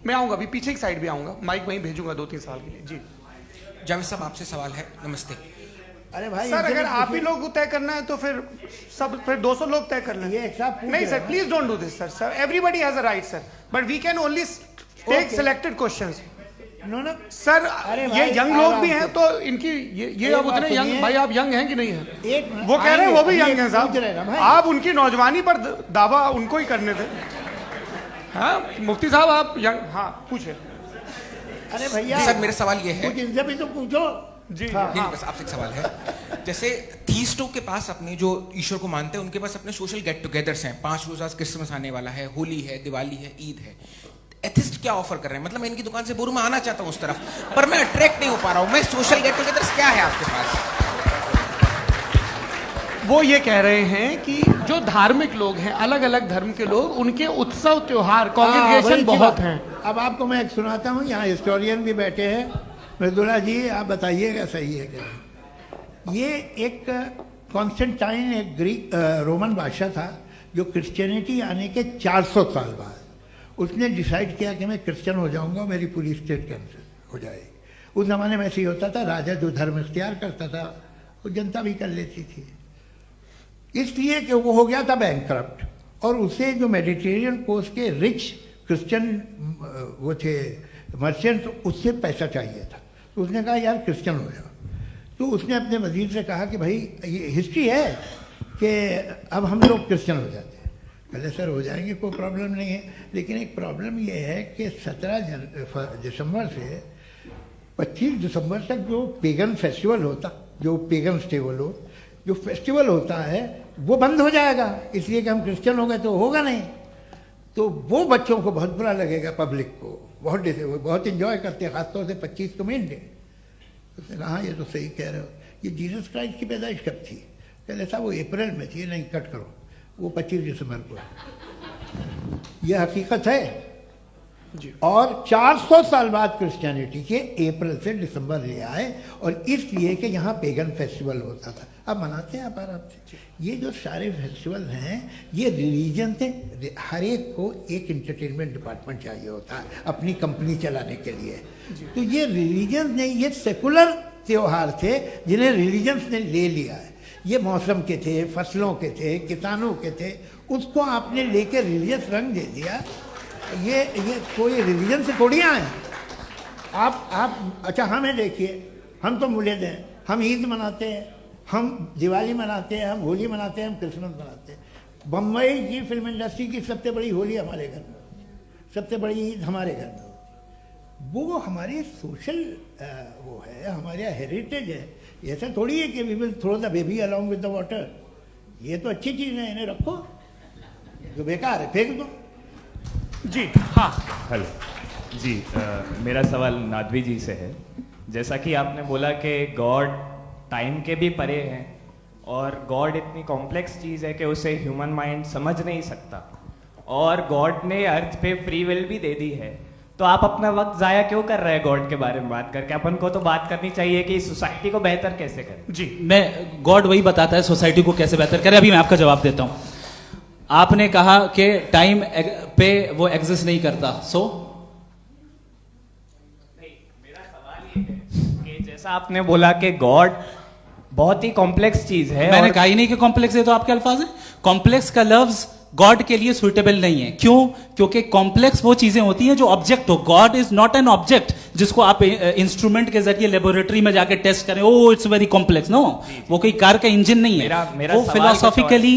मैं आऊंगा, अभी पीछे की साइड भी आऊंगा, माइक वहीं भेजूंगा 2-3 साल के लिए। जी जावेद साहब, आपसे सवाल है। नमस्ते। अरे भाई सर, इनसे अगर भी आप ही पूछिए। लोग को तय करना है तो फिर 200 लोग तय कर लें। ये एक साथ पूछ नहीं रहे सर, हैं। Please don't do this sir. Everybody has a right sir, but we can only take Okay. Selected questions. No no sir, अरे ये भाई, यंग लोग भी आराम हैं से। तो इनकी ये एक अब बात उतने यंग, सुनिए। भाई आप यंग हैं कि नहीं हैं? एक मिनट, वो कह रहे हैं वो भी आएंगे, यंग हैं पूछ रहे हैं ना साहब, भाई। आप उनकी नौजवानी पर दावा उनको ही करने थे। हाँ मुफ्ती साहब, आप यंग, हाँ पूछे। अरे भैया सर, मेरा सवाल ये है। कुछ इनसे भी तो पूछो। जी हाँ। नहीं, बस आपसे एक सवाल है। जैसे थीस्टों के पास अपने जो ईश्वर को मानते हैं, उनके पास अपने सोशल गेट टुगेदर्स हैं। 5 रोज़ आज क्रिसमस आने वाला है, होली है, दिवाली है, ईद है। एथिस्ट क्या ऑफर कर रहे हैं? मतलब मैं इनकी दुकान से बोलूं, मैं आना चाहता हूं उस तरफ, पर मैं अट्रैक्ट नहीं हो पा रहा हूं। मैं सोशल गेट टुगेदर्स क्या है आपके पास? वो ये कह रहे हैं कि जो धार्मिक लोग हैं, अलग अलग धर्म के लोग, उनके उत्सव त्योहार, हाँ, कॉन्ग्रेगेशन वही बहुत बात। हैं। अब आपको मैं एक सुनाता हूँ, यहाँ हिस्टोरियन भी बैठे हैं। मृदुला जी, आप बताइएगा सही है क्या? ये एक कॉन्स्टेंटाइन, एक ग्रीक रोमन बादशाह था, जो क्रिश्चियनिटी आने के 400 साल बाद उसने डिसाइड किया कि मैं क्रिश्चियन हो जाऊंगा, मेरी पूरी स्टेट कैंसिल हो जाएगी। उस जमाने में ऐसे ही होता था, राजा जो धर्म इख्तियार करता था वो जनता भी कर लेती थी। इसलिए कि वो हो गया था बैंकरप्ट, और उसे जो मेडिटेरियन कोस्ट के रिच क्रिश्चियन वो थे मर्चेंट, उससे पैसा चाहिए था। तो उसने कहा यार क्रिश्चियन हो जाओ। तो उसने अपने वजीर से कहा कि भाई ये हिस्ट्री है कि अब हम लोग क्रिश्चियन हो जाते हैं। पहले सर हो जाएंगे, कोई प्रॉब्लम नहीं है, लेकिन एक प्रॉब्लम ये है कि 17 दिसंबर से 25 दिसंबर तक जो पेगन फेस्टिवल होता, जो पेगन जो फेस्टिवल होता है वो बंद हो जाएगा, इसलिए कि हम क्रिश्चियन हो गए तो होगा नहीं। तो वो बच्चों को बहुत बुरा लगेगा, पब्लिक को बहुत इंजॉय करते हैं, खासतौर से 25 को मेन डे। उसने कहा ये तो सही कह रहे हो, ये जीसस क्राइस्ट की पैदाइश कब थी? पहले साहब वो अप्रैल में थी। नहीं, कट करो, वो 25 दिसंबर को है। यह हकीकत है। और 400 साल बाद क्रिश्चियनिटी के अप्रैल से दिसंबर ले आए, और इसलिए कि यहाँ पेगन फेस्टिवल होता था। अब मनाते हैं आप आराम से। ये जो सारे फेस्टिवल हैं, ये रिलीजन से, हर एक को एक इंटरटेनमेंट डिपार्टमेंट चाहिए होता है अपनी कंपनी चलाने के लिए। तो ये रिलीजन नहीं, ये सेकुलर त्योहार थे जिन्हें रिलीजन्स ने ले लिया है। ये मौसम के थे, फसलों के थे, किसानों के थे, उसको आपने लेके रिलीजियस रंग दे दिया। ये कोई रिलीजन से थोड़ी आए हैं। आप अच्छा हमें देखिए, हम तो मुल्द हैं, हम ईद मनाते हैं, हम दिवाली मनाते हैं, हम होली मनाते हैं, हम क्रिसमस मनाते हैं। बम्बई की फिल्म इंडस्ट्री की सबसे बड़ी होली हमारे घर में होती है, सबसे बड़ी ईद हमारे घर में होती है। वो हमारी सोशल वो है, हमारे हेरिटेज है। ऐसा थोड़ी है कि we will throw the baby along with the water. ये तो अच्छी चीज़ है, इन्हें रखो, जो बेकार है फेंक दो। जी हाँ, हेलो जी, मेरा सवाल नादवी जी से है। जैसा कि आपने बोला कि गॉड टाइम के भी परे हैं और गॉड इतनी कॉम्प्लेक्स चीज़ है कि उसे ह्यूमन माइंड समझ नहीं सकता, और गॉड ने अर्थ पे फ्री विल भी दे दी है, तो आप अपना वक्त ज़ाया क्यों कर रहे हैं गॉड के बारे में बात करके? अपन को तो बात करनी चाहिए कि सोसाइटी को बेहतर कैसे करें। जी, मैं गॉड वही बताता है सोसाइटी को कैसे बेहतर करे। अभी मैं आपका जवाब देता हूं। आपने कहा कि टाइम पे वो एग्जिस्ट नहीं करता, सो मेरा सवाल ये है कि जैसा आपने बोला कि गॉड बहुत ही कॉम्प्लेक्स चीज है, मैंने और कहा ही नहीं कि कॉम्प्लेक्स है, तो आपके अल्फाज हैं। कॉम्प्लेक्स का लफ्ज गॉड के लिए सुइटेबल नहीं है। क्यों? क्योंकि कॉम्प्लेक्स वो चीजें होती हैं जो ऑब्जेक्ट हो। God is not an object जिसको आप इंस्ट्रूमेंट के जरिए लेबोरेटरी में जाके टेस्ट करें, oh it's very complex. No, वो कोई कार का इंजन नहीं है। मेरा वो सवाल फिलोसॉफिकली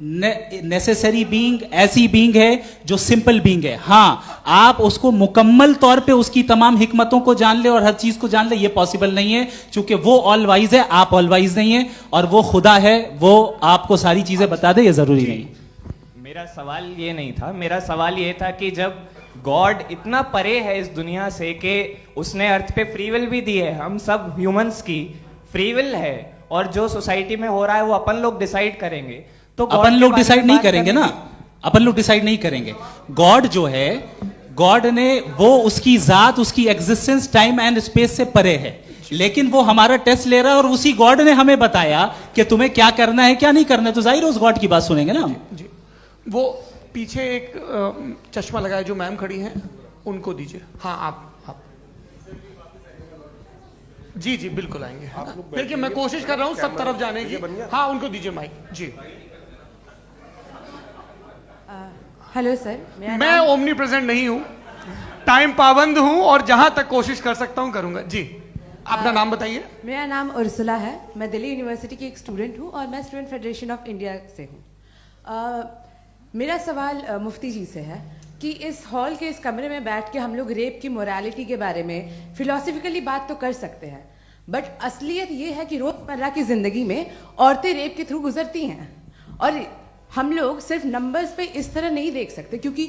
नेसेसरी बीइंग ऐसी बीइंग है जो सिंपल बीइंग है। हाँ, आप उसको मुकम्मल तौर पे उसकी तमाम हिकमतों को जान ले और हर चीज को जान ले, ये पॉसिबल नहीं है, क्योंकि वो ऑल वाइज है, आप ऑल वाइज नहीं है, और वो खुदा है, वो आपको सारी चीजें बता दे, ये जरूरी नहीं। मेरा सवाल ये नहीं था। मेरा सवाल ये था कि जब गॉड इतना परे है इस दुनिया से कि उसने अर्थ पे फ्री विल भी दी है, हम सब ह्यूमंस की फ्री विल है, और जो सोसाइटी में हो रहा है वो अपन लोग डिसाइड करेंगे, तो God अपन के लोग बारे डिसाइड में नहीं बात करेंगे करने ना, की- अपन लोग डिसाइड नहीं करेंगे। गॉड जो है, गॉड ने वो उसकी जात, उसकी एग्जिस्टेंस टाइम एंड स्पेस से परे है, लेकिन वो हमारा टेस्ट ले रहा है और उसी गॉड ने हमें बताया कि तुम्हें क्या करना है क्या नहीं करना है, तो जाहिर है उस गॉड की बात सुनेंगे ना हम। जी, वो पीछे एक चश्मा लगाए जो मैम खड़ी हैं, उनको दीजिए। हाँ, आप जी जी बिल्कुल आएंगे। देखिए, मैं कोशिश कर रहा हूँ सब तरफ जाने की। हाँ, उनको दीजिए माइक। जी, हेलो सर, मैं ओमनी प्रेजेंट नहीं हूँ, टाइम पाबंद हूँ, और जहां तक कोशिश कर सकता हूँ करूंगा। जी, अपना नाम बताइए। मेरा नाम उर्सुला है, मैं दिल्ली यूनिवर्सिटी की एक स्टूडेंट हूँ और मैं स्टूडेंट फेडरेशन ऑफ इंडिया से हूँ। मेरा सवाल मुफ्ती जी से है कि इस हॉल के इस कमरे में बैठ के हम लोग रेप की मोरालिटी के बारे में फिलोसफिकली बात तो कर सकते हैं, बट असलियत ये है कि रोजमर्रा की जिंदगी में औरतें रेप के थ्रू गुजरती हैं, और हम लोग सिर्फ नंबर्स पे इस तरह नहीं देख सकते, क्योंकि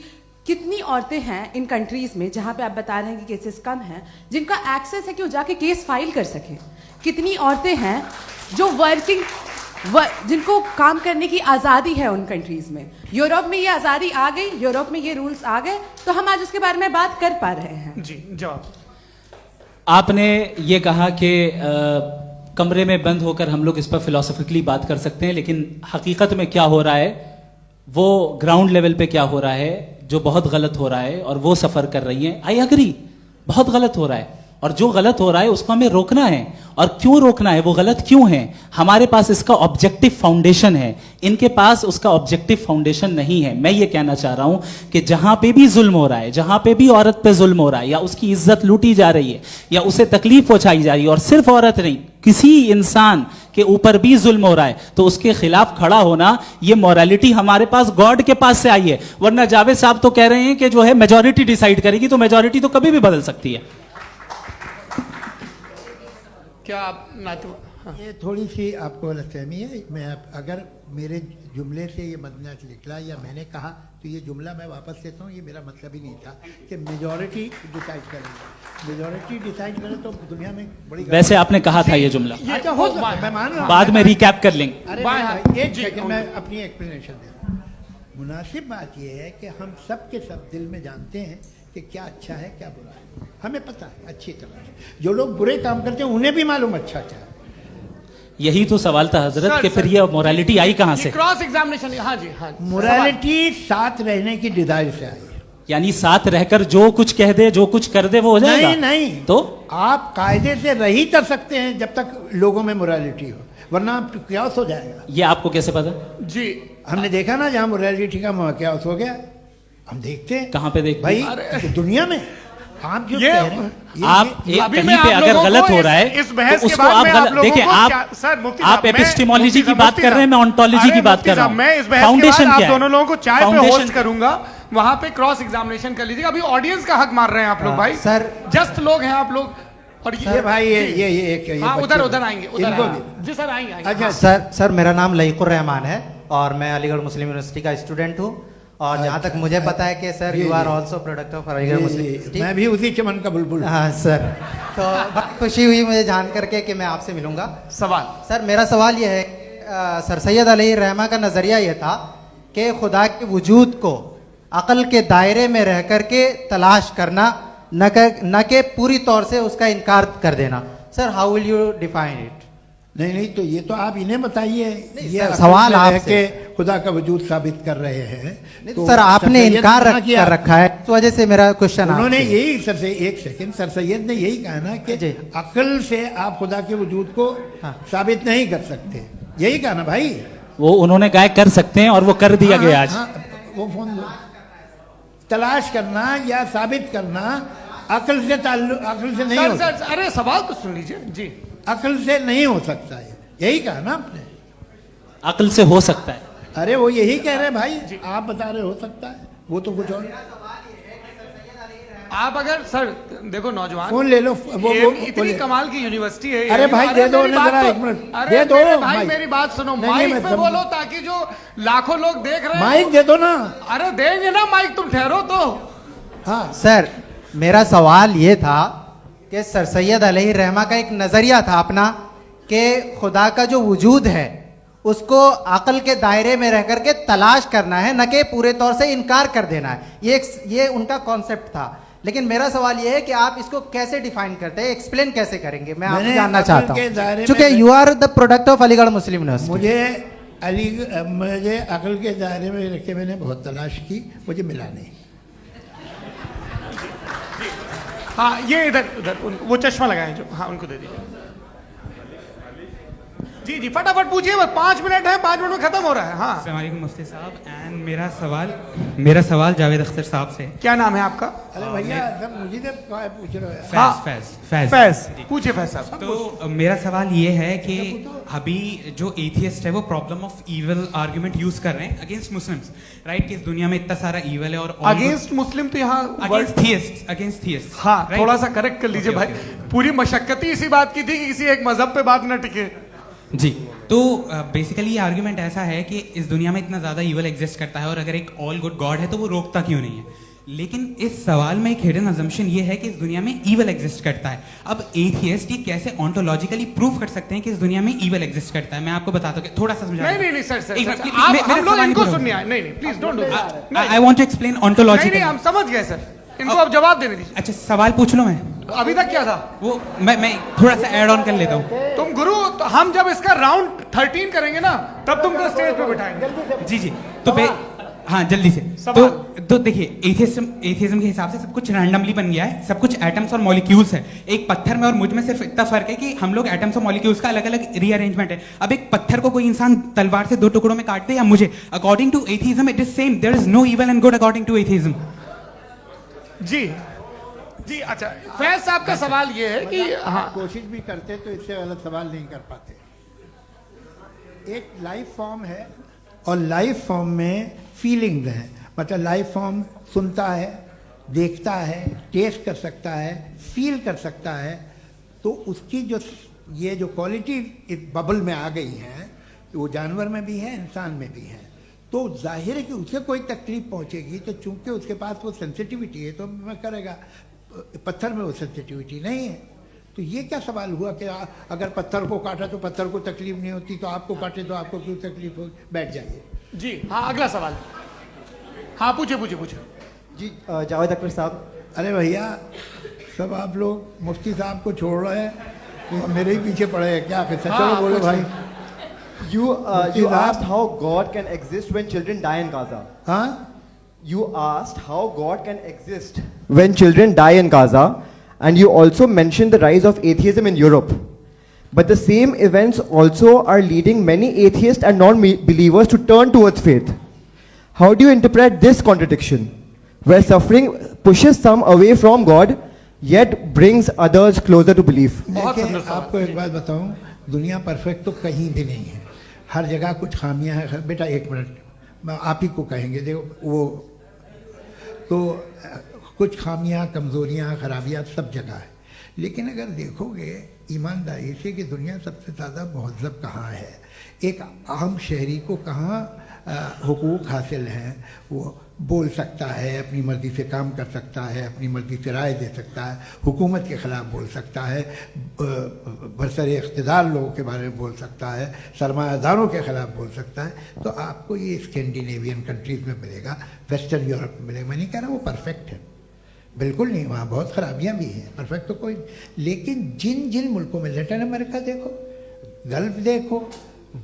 कितनी औरतें हैं इन कंट्रीज में जहां पे आप बता रहे हैं कि केसेस कम हैं, जिनका एक्सेस है कि वो जाके केस फाइल कर सकें। कितनी औरतें हैं जो जिनको काम करने की आज़ादी है उन कंट्रीज में। यूरोप में ये आज़ादी आ गई, यूरोप में ये रूल्स आ गए, तो हम आज उसके बारे में बात कर पा रहे हैं। जी, जवाब। आपने ये कहा कि कमरे में बंद होकर हम लोग इस पर फिलोसफिकली बात कर सकते हैं, लेकिन हकीकत में क्या हो रहा है, वो ग्राउंड लेवल पे क्या हो रहा है, जो बहुत गलत हो रहा है, और वो सफर कर रही हैं। आई अग्री, बहुत गलत हो रहा है, और जो गलत हो रहा है उसको हमें रोकना है। और क्यों रोकना है, वो गलत क्यों है, हमारे पास इसका ऑब्जेक्टिव फाउंडेशन है, इनके पास उसका ऑब्जेक्टिव फाउंडेशन नहीं है। मैं ये कहना चाह रहा हूं कि जहां पे भी जुल्म हो रहा है, जहां पे भी औरत पे जुल्म हो रहा है, या उसकी इज्जत लूटी जा रही है, या उसे तकलीफ पहुंचाई जा रही है, और सिर्फ औरत नहीं, किसी इंसान के ऊपर भी जुल्म हो रहा है, तो उसके खिलाफ खड़ा होना, ये मोरालिटी हमारे पास गॉड के पास से आई है। वरना जावेद साहब तो कह रहे हैं कि जो है मेजॉरिटी डिसाइड करेगी, तो मेजॉरिटी तो कभी भी बदल सकती है। क्या आप नातू? हाँ। ये थोड़ी सी आपको गलतफहमी है। मैं अगर मेरे जुमले से ये मदना निकला या मैंने कहा, तो ये जुमला मैं वापस लेता हूँ। ये मेरा मतलब ही नहीं था कि मेजॉरिटी डिसाइड करेगी। मेजॉरिटी डिसाइड करे तो दुनिया में बड़ी, वैसे आपने कहा था ये जुमला, अच्छा हो सकता है, मैं मान रहा हूँ, बाद में रिकैप कर लेंगे। अरे मैं एक सेकंड में अपनी एक्सप्लेनेशन देता हूँ। मुनासिब बात यह है कि हम सब के सब दिल में जानते हैं कि क्या अच्छा है क्या बुरा है, हमें पता है अच्छी तरह से। जो लोग बुरे काम करते हैं उन्हें भी मालूम अच्छा क्या है। यही तो सवाल था हजरत कि फिर ये मोरालिटी आई कहाँ से? Cross examination. हाँ जी, हाँ। मोरालिटी साथ रहने की डिजायर से आई है। यानी साथ रहकर जो कुछ कह दे, जो कुछ कर दे, वो हो जाएगा? नहीं नहीं, तो आप कायदे से रह ही कर सकते हैं जब तक लोगों में मोरालिटी हो, वरना क्यास हो जाएगा। ये आपको कैसे पता? जी हमने देखा ना, जहाँ मोरालिटी का क्यास हो गया, हम देखते हैं। कहाँ पे देखते भाई हैं? दुनिया में आप जो ये- कह रहे हैं, आप ये- अभी कहीं मैं पे आप अगर लोगों गलत को हो रहा है इस बहस तो के उसको बाद आप मैं आप गलत लोगों देखिए। को आप क्या- सर, मुफ्ती आप साहब, मैं- एपिस्टेमोलॉजी मुफ्ती की साहब, बात मुफ्ती कर रहे हैं, मैं साहब। ऑन्टोलॉजी अरे की बात मुफ्ती कर रहा साहब, हूँ। मैं इस बहस के फाउंडेशन बाद आप क्या है? दोनों लोगों को चाय पे फाउंडेशन- होस्ट करूंगा, वहां पे क्रॉस एग्जामिनेशन कर लीजिएगा। अभी ऑडियंस का हक मार रहे हैं आप लोग भाई, सर। जस्ट लोग हैं आप लोग। और ये भाई ये एक ये हाँ, बच्चे- उधर उधर आएंगे, उधर इनको आएंगे। भी। जी सर, आएंगे आएंगे। अच्छा सर मेरा नाम लईकुर रहमान है और मैं अलीगढ़ मुस्लिम यूनिवर्सिटी का स्टूडेंट हूँ। और जहाँ तक मुझे पता है कि sir you are also product of Aligarh Muslim University. मैं भी उसी चमन का बुलबुल। हाँ सर, तो बहुत खुशी हुई मुझे जान करके कि मैं आपसे मिलूंगा। सवाल सर मेरा सवाल ये है, सर सैयद अली रहमा का नज़रिया ये था कि खुदा के वजूद को अक़ल के दायरे में रह कर के तलाश करना, न कि पूरी तौर से उसका इनकार कर देना। Sir how will you define it? नहीं नहीं, तो ये तो आप इन्हें बताइए। ये सर, अक़ल सवाल में रह आपसे। के खुदा का वजूद साबित कर रहे हैं। तो सर आपने सैयद इनकार ने किया। कर रखा है, इस वजह से मेरा क्वेश्चन उन्होंने यही सर से एक सेकंड, सर सैयद ने यही कहा ना कि जी। अकल से आप खुदा के वजूद को साबित नहीं कर सकते, यही कहा ना भाई। वो उन्होंने कहा कर सकते हैं और वो कर दिया गया आज। हाँ, वो फोन दो। तलाश करना या साबित करना अकल से अकल से नहीं हो सकता। अरे सवाल तो सुन लीजिए जी। अकल से नहीं हो सकता है, यही कहा ना आपने। अकल से हो सकता है। अरे वो यही कह रहे हैं भाई, आप बता रहे हो सकता है, वो तो कुछ और। आप अगर सर देखो नौजवान, फोन ले लो, वो इतनी कमाल की यूनिवर्सिटी है। अरे भाई दे दो मेरी उन्हें बात जरा तो- एक मिनट, अरे दे दो मेरे भाई माइक। मेरी बात सुनो, नहीं, माइक मैं पे समझ- बोलो ताकि जो लाखों लोग देख रहे हैं माइक दे दो ना। अरे देंगे ना माइक, तुम ठहरो तो। हाँ सर मेरा सवाल ये था कि सर सैयद अलैहि रहमा का एक नजरिया था अपना कि खुदा का जो वजूद है उसको अकल के दायरे में रह करके तलाश करना है, न कि पूरे तौर से इनकार कर देना है। ये उनका कॉन्सेप्ट था। लेकिन मेरा सवाल ये है कि आप इसको कैसे डिफाइन करते हैं, एक्सप्लेन कैसे करेंगे, मैं आपसे जानना चाहता हूँ, क्योंकि you are the product of Aligarh Muslim University. मुझे अकल के दायरे में रखे मैंने बहुत तलाश की, मुझे मिला नहीं। हाँ ये इधर उधर वो चश्मा लगाए जो, हाँ उनको दे दीजिए। जी जी फटाफट पूछिए, बस 5 मिनट है, 5 मिनट में खत्म हो रहा है। हाँ अस्सलाम वालेकुम मुफ्ती साहब। एंड मेरा सवाल जावेद अख्तर साहब से। क्या नाम है आपका? अरे भैया सब मुझे तो पूछ रहे हो। फैज फैज फैज पूछिए फैज साहब। तो मेरा सवाल ये है कि अभी जो एथियस्ट है वो problem of evil argument use कर रहे हैं अगेंस्ट मुस्लिम्स, राइट? कि इस दुनिया में इतना सारा इविल है और अगेंस्ट मुस्लिम तो यहाँ अगेंस्ट थियस्ट। हाँ थोड़ा सा करेक्ट कर लीजिए भाई। पूरी मशक्कत ही इसी बात की थी कि किसी एक मजहब पे बात न टिके। जी, तो बेसिकली ये आर्गुमेंट ऐसा है कि इस दुनिया में इतना ज्यादा इविल एग्जिस्ट करता है और अगर एक ऑल गुड गॉड है तो वो रोकता क्यों नहीं है? लेकिन इस सवाल में एक हिडन अजम्पशन ये है कि इस दुनिया में ईवल एग्जिस्ट करता है। अब एथियस्ट ये कैसे ऑन्टोलॉजिकली प्रूव कर सकते हैं कि इस दुनिया में ईवल एग्जिस्ट करता है? मैं आपको बताता हूँ, थोड़ा सा समझा। नहीं सर हम लोग इनको सुनने आए। नहीं please don't do. I want to explain ontologically. नहीं हम समझ गए सर, इनको अब जवाब देने दीजिए। अच्छा सवाल पूछ लो। मैं अभी तक क्या था वो मैं थोड़ा सा ऐड ऑन कर लेता हूँ। तुम गुरु, तो हम जब इसका राउंड 13 करेंगे ना तब तुमको स्टेज पे बिठाएंगे। जी तो हाँ जल्दी से। तो देखिए एथियज्म के हिसाब से सब कुछ रैंडमली बन गया है, सब कुछ एटम्स और मॉलिक्यूल्स है। एक पत्थर में और मुझ में सिर्फ इतना फर्क है कि हम लोग एटम्स और मॉलिक्यूल्स का अलग अलग रीअरेंजमेंट है। अब एक पत्थर को कोई इंसान तलवार से 2 टुकड़ों में काटते या मुझे, according to atheism it is same. There is no evil and good according to atheism. जी अच्छा फैज साहब का सवाल ये है कि हाँ कोशिश भी करते तो इससे गलत सवाल नहीं कर पाते। एक लाइफ फॉर्म है और लाइफ फॉर्म में फीलिंग्स हैं, मतलब लाइफ फॉर्म सुनता है, देखता है, टेस्ट कर सकता है, फील कर सकता है। तो उसकी जो ये जो क्वालिटी इस बबल में आ गई है वो जानवर में भी है, इंसान में भी है। तो जाहिर है कि उसे कोई तकलीफ पहुंचेगी, तो चूंकि उसके पास वो सेंसिटिविटी है तो मैं करेगा। पत्थर में वो सेंसिटिविटी नहीं है। तो ये क्या सवाल हुआ कि अगर पत्थर को काटा तो पत्थर को तकलीफ नहीं होती, तो आपको काटे तो आपको क्यों तकलीफ हो? बैठ जाइए। जी हाँ अगला सवाल। हाँ पूछे जी जावेद अख्तर साहब। अरे भैया सब आप लोग मुफ्ती साहब को छोड़ रहे हैं, तो मेरे ही पीछे पड़े हैं क्या? फिर चलो बोलो भाई। You asked how God can exist when children die in Gaza. हाँ you asked how God can exist when children die in Gaza, and you also mentioned the rise of atheism in Europe. But the same events also are leading many atheists and non-believers to turn towards faith. How do you interpret this contradiction, where suffering pushes some away from God, yet brings others closer to belief? देखिए, आपको एक बात बताऊं, दुनिया perfect तो कहीं भी नहीं है, हर जगह कुछ खामियां हैं। बेटा एक मिनट, मैं आप ही को कहेंगे, देखो वो तो कुछ खामियां, कमज़ोरियां, खराबियां सब जगह है। लेकिन अगर देखोगे ईमानदारी से कि दुनिया सबसे ज़्यादा महज़ब कहाँ है, एक आम शहरी को कहाँ हुकूक हासिल हैं, वो बोल सकता है, अपनी मर्ज़ी से काम कर सकता है, अपनी मर्ज़ी से राय दे सकता है, हुकूमत के ख़िलाफ़ बोल सकता है, बरसरे इक़्तिदार लोगों के बारे में बोल सकता है, सरमायादारों के ख़िलाफ़ बोल सकता है। तो आपको ये स्कैंडिनेवियन कंट्रीज़ में मिलेगा, वेस्टर्न यूरोप में मिलेगा। मैं नहीं कह रहा वो परफेक्ट है, बिल्कुल नहीं, वहाँ बहुत ख़राबियाँ भी हैं, परफेक्ट तो कोई। लेकिन जिन जिन मुल्कों में, लैटिन अमेरिका देखो, गल्फ़ देखो,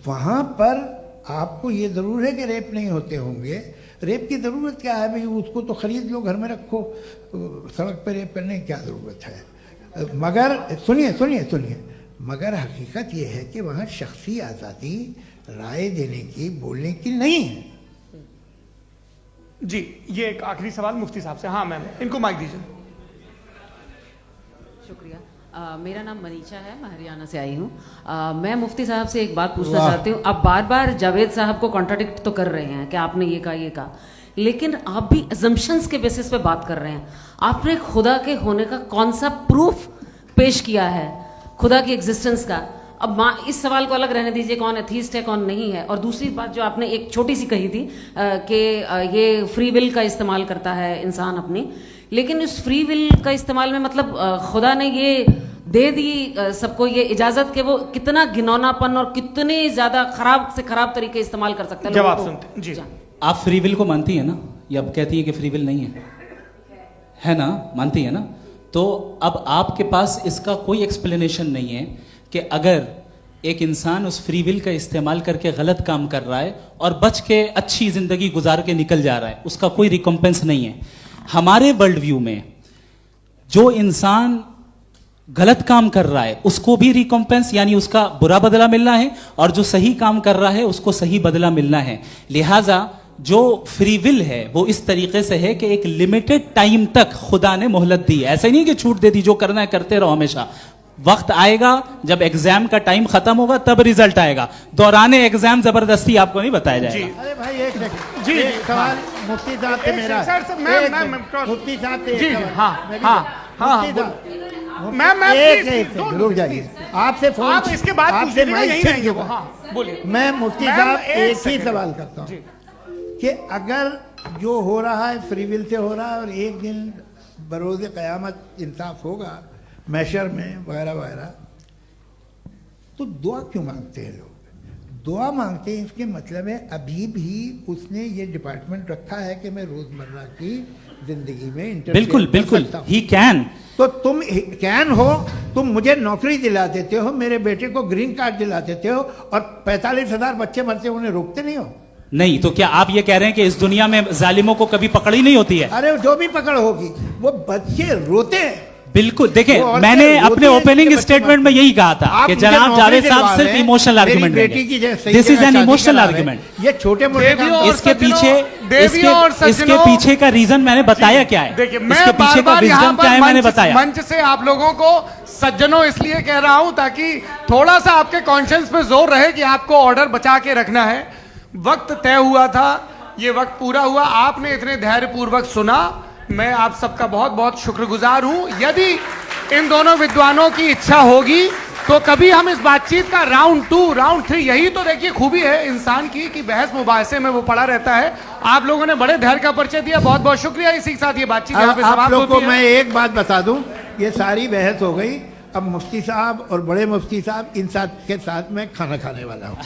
वहाँ पर आपको ये ज़रूर है कि रेप नहीं होते होंगे। रेप की ज़रूरत क्या है भाई, उसको तो ख़रीद लो, घर में रखो, सड़क पर रेप करने की क्या ज़रूरत है। मगर सुनिए सुनिए सुनिए, मगर हकीकत ये है कि वहाँ शख्सी आज़ादी राय देने की, बोलने की नहीं है। जी, ये एक आखिरी सवाल मुफ्ती साहब से। हाँ मैम, इनको माइक दीजिए। शुक्रिया। मेरा नाम मनीषा है, मैं हरियाणा से आई हूँ। मैं मुफ्ती साहब से एक बात पूछना चाहती हूँ। आप बार बार जावेद साहब को कॉन्ट्राडिक्ट तो कर रहे हैं कि आपने ये कहा, लेकिन आप भी अजम्पशंस के बेसिस पे बात कर रहे हैं। आपने खुदा के होने का कौन सा प्रूफ पेश किया है, खुदा की एग्जिस्टेंस का? अब इस सवाल को अलग रहने दीजिए, कौन एथीस्ट है कौन नहीं है। और दूसरी बात जो आपने एक छोटी सी कही थी कि ये फ्री विल का इस्तेमाल करता है इंसान अपनी, लेकिन इस फ्री विल का इस्तेमाल में मतलब खुदा ने ये दे दी सबको ये इजाजत कि वो कितना घिनौनापन और कितने ज्यादा खराब से खराब तरीके इस्तेमाल कर सकता है। जवाब सुनते जी। आप फ्री विल को मानती है ना, या अब कहती है कि फ्री विल नहीं है ना, मानती है ना? तो अब आपके पास इसका कोई एक्सप्लेनेशन नहीं है कि अगर एक इंसान उस फ्री विल का इस्तेमाल करके गलत काम कर रहा है और बच के अच्छी जिंदगी गुजार के निकल जा रहा है, उसका कोई रिकम्पेंस नहीं है। हमारे वर्ल्ड व्यू में जो इंसान गलत काम कर रहा है उसको भी रिकम्पेंस यानी उसका बुरा बदला मिलना है, और जो सही काम कर रहा है उसको सही बदला मिलना है। लिहाजा जो फ्री विल है वो इस तरीके से है कि एक लिमिटेड टाइम तक खुदा ने मोहलत दी है। ऐसा नहीं कि छूट दे दी, जो करना है करते रहो हमेशा। वक्त आएगा जब एग्जाम का टाइम खत्म होगा तब रिजल्ट आएगा, दौराने एग्जाम जबरदस्ती आपको नहीं बताया जाएगा। अरे भाई एक सेकंड, जी एक सवाल मुफ्ती साहब से मेरा, मुफ्ती साहब से जी, मैम रुक जाइए, आपसे फोन, आप इसके बाद आपसे माइक रहेंगे वो। हाँ बोलिए। मैं मुफ्ती साहब एक ही सवाल करता हूँ कि अगर जो हो रहा है फ्री विल से हो रहा है और एक दिन बरोज़ क़यामत इंसाफ होगा मैशर में वगैरह वगैरह, तो दुआ क्यों मांगते हैं लोग? दुआ मांगते हैं इसके मतलब है अभी भी उसने ये डिपार्टमेंट रखा है कि मैं रोजमर्रा की जिंदगी में बिल्कुल बिल्कुल ही कैन। तो तुम कैन हो, तुम मुझे नौकरी दिला देते हो, मेरे बेटे को ग्रीन कार्ड दिला देते हो, और 45,000 बच्चे मरते उन्हें रोकते नहीं हो। नहीं तो क्या आप ये कह रहे हैं कि इस दुनिया में जालिमों को कभी पकड़ ही नहीं होती है? अरे जो भी पकड़ होगी वो बच्चे रोते हैं। बिल्कुल, देखिए मैंने अपने ओपनिंग स्टेटमेंट में यही कहा था कि जनाब जावेद साहब सिर्फ इमोशनल आर्गुमेंट देंगे। This is an emotional argument. ये छोटे मोटे इसके पीछे का रीजन मैंने बताया क्या है, देखिए मैं इसके पीछे का विजडम क्या है मैंने बताया। मंच से आप लोगों को सज्जनों इसलिए कह रहा हूं ताकि थोड़ा सा आपके कॉन्शियंस पे जोर रहे कि आपको ऑर्डर बचा के रखना है। वक्त तय हुआ था, ये वक्त पूरा हुआ, आपने इतने धैर्यपूर्वक सुना, मैं आप सबका बहुत बहुत शुक्रगुजार हूं। यदि इन दोनों विद्वानों की इच्छा होगी तो कभी हम इस बातचीत का राउंड 2, राउंड 3, यही तो देखिए खूबी है इंसान की कि बहस मुबाहसे में वो पड़ा रहता है। आप लोगों ने बड़े धैर्य का परिचय दिया, बहुत बहुत शुक्रिया। इसी के साथ ये बातचीत यहाँ पे समाप्त होती है। मैं एक बात बता दूं, ये सारी बहस हो गई, अब मुफ्ती साहब और बड़े मुफ्ती साहब इन साथ के साथ मैं खाना खाने वाला हूँ।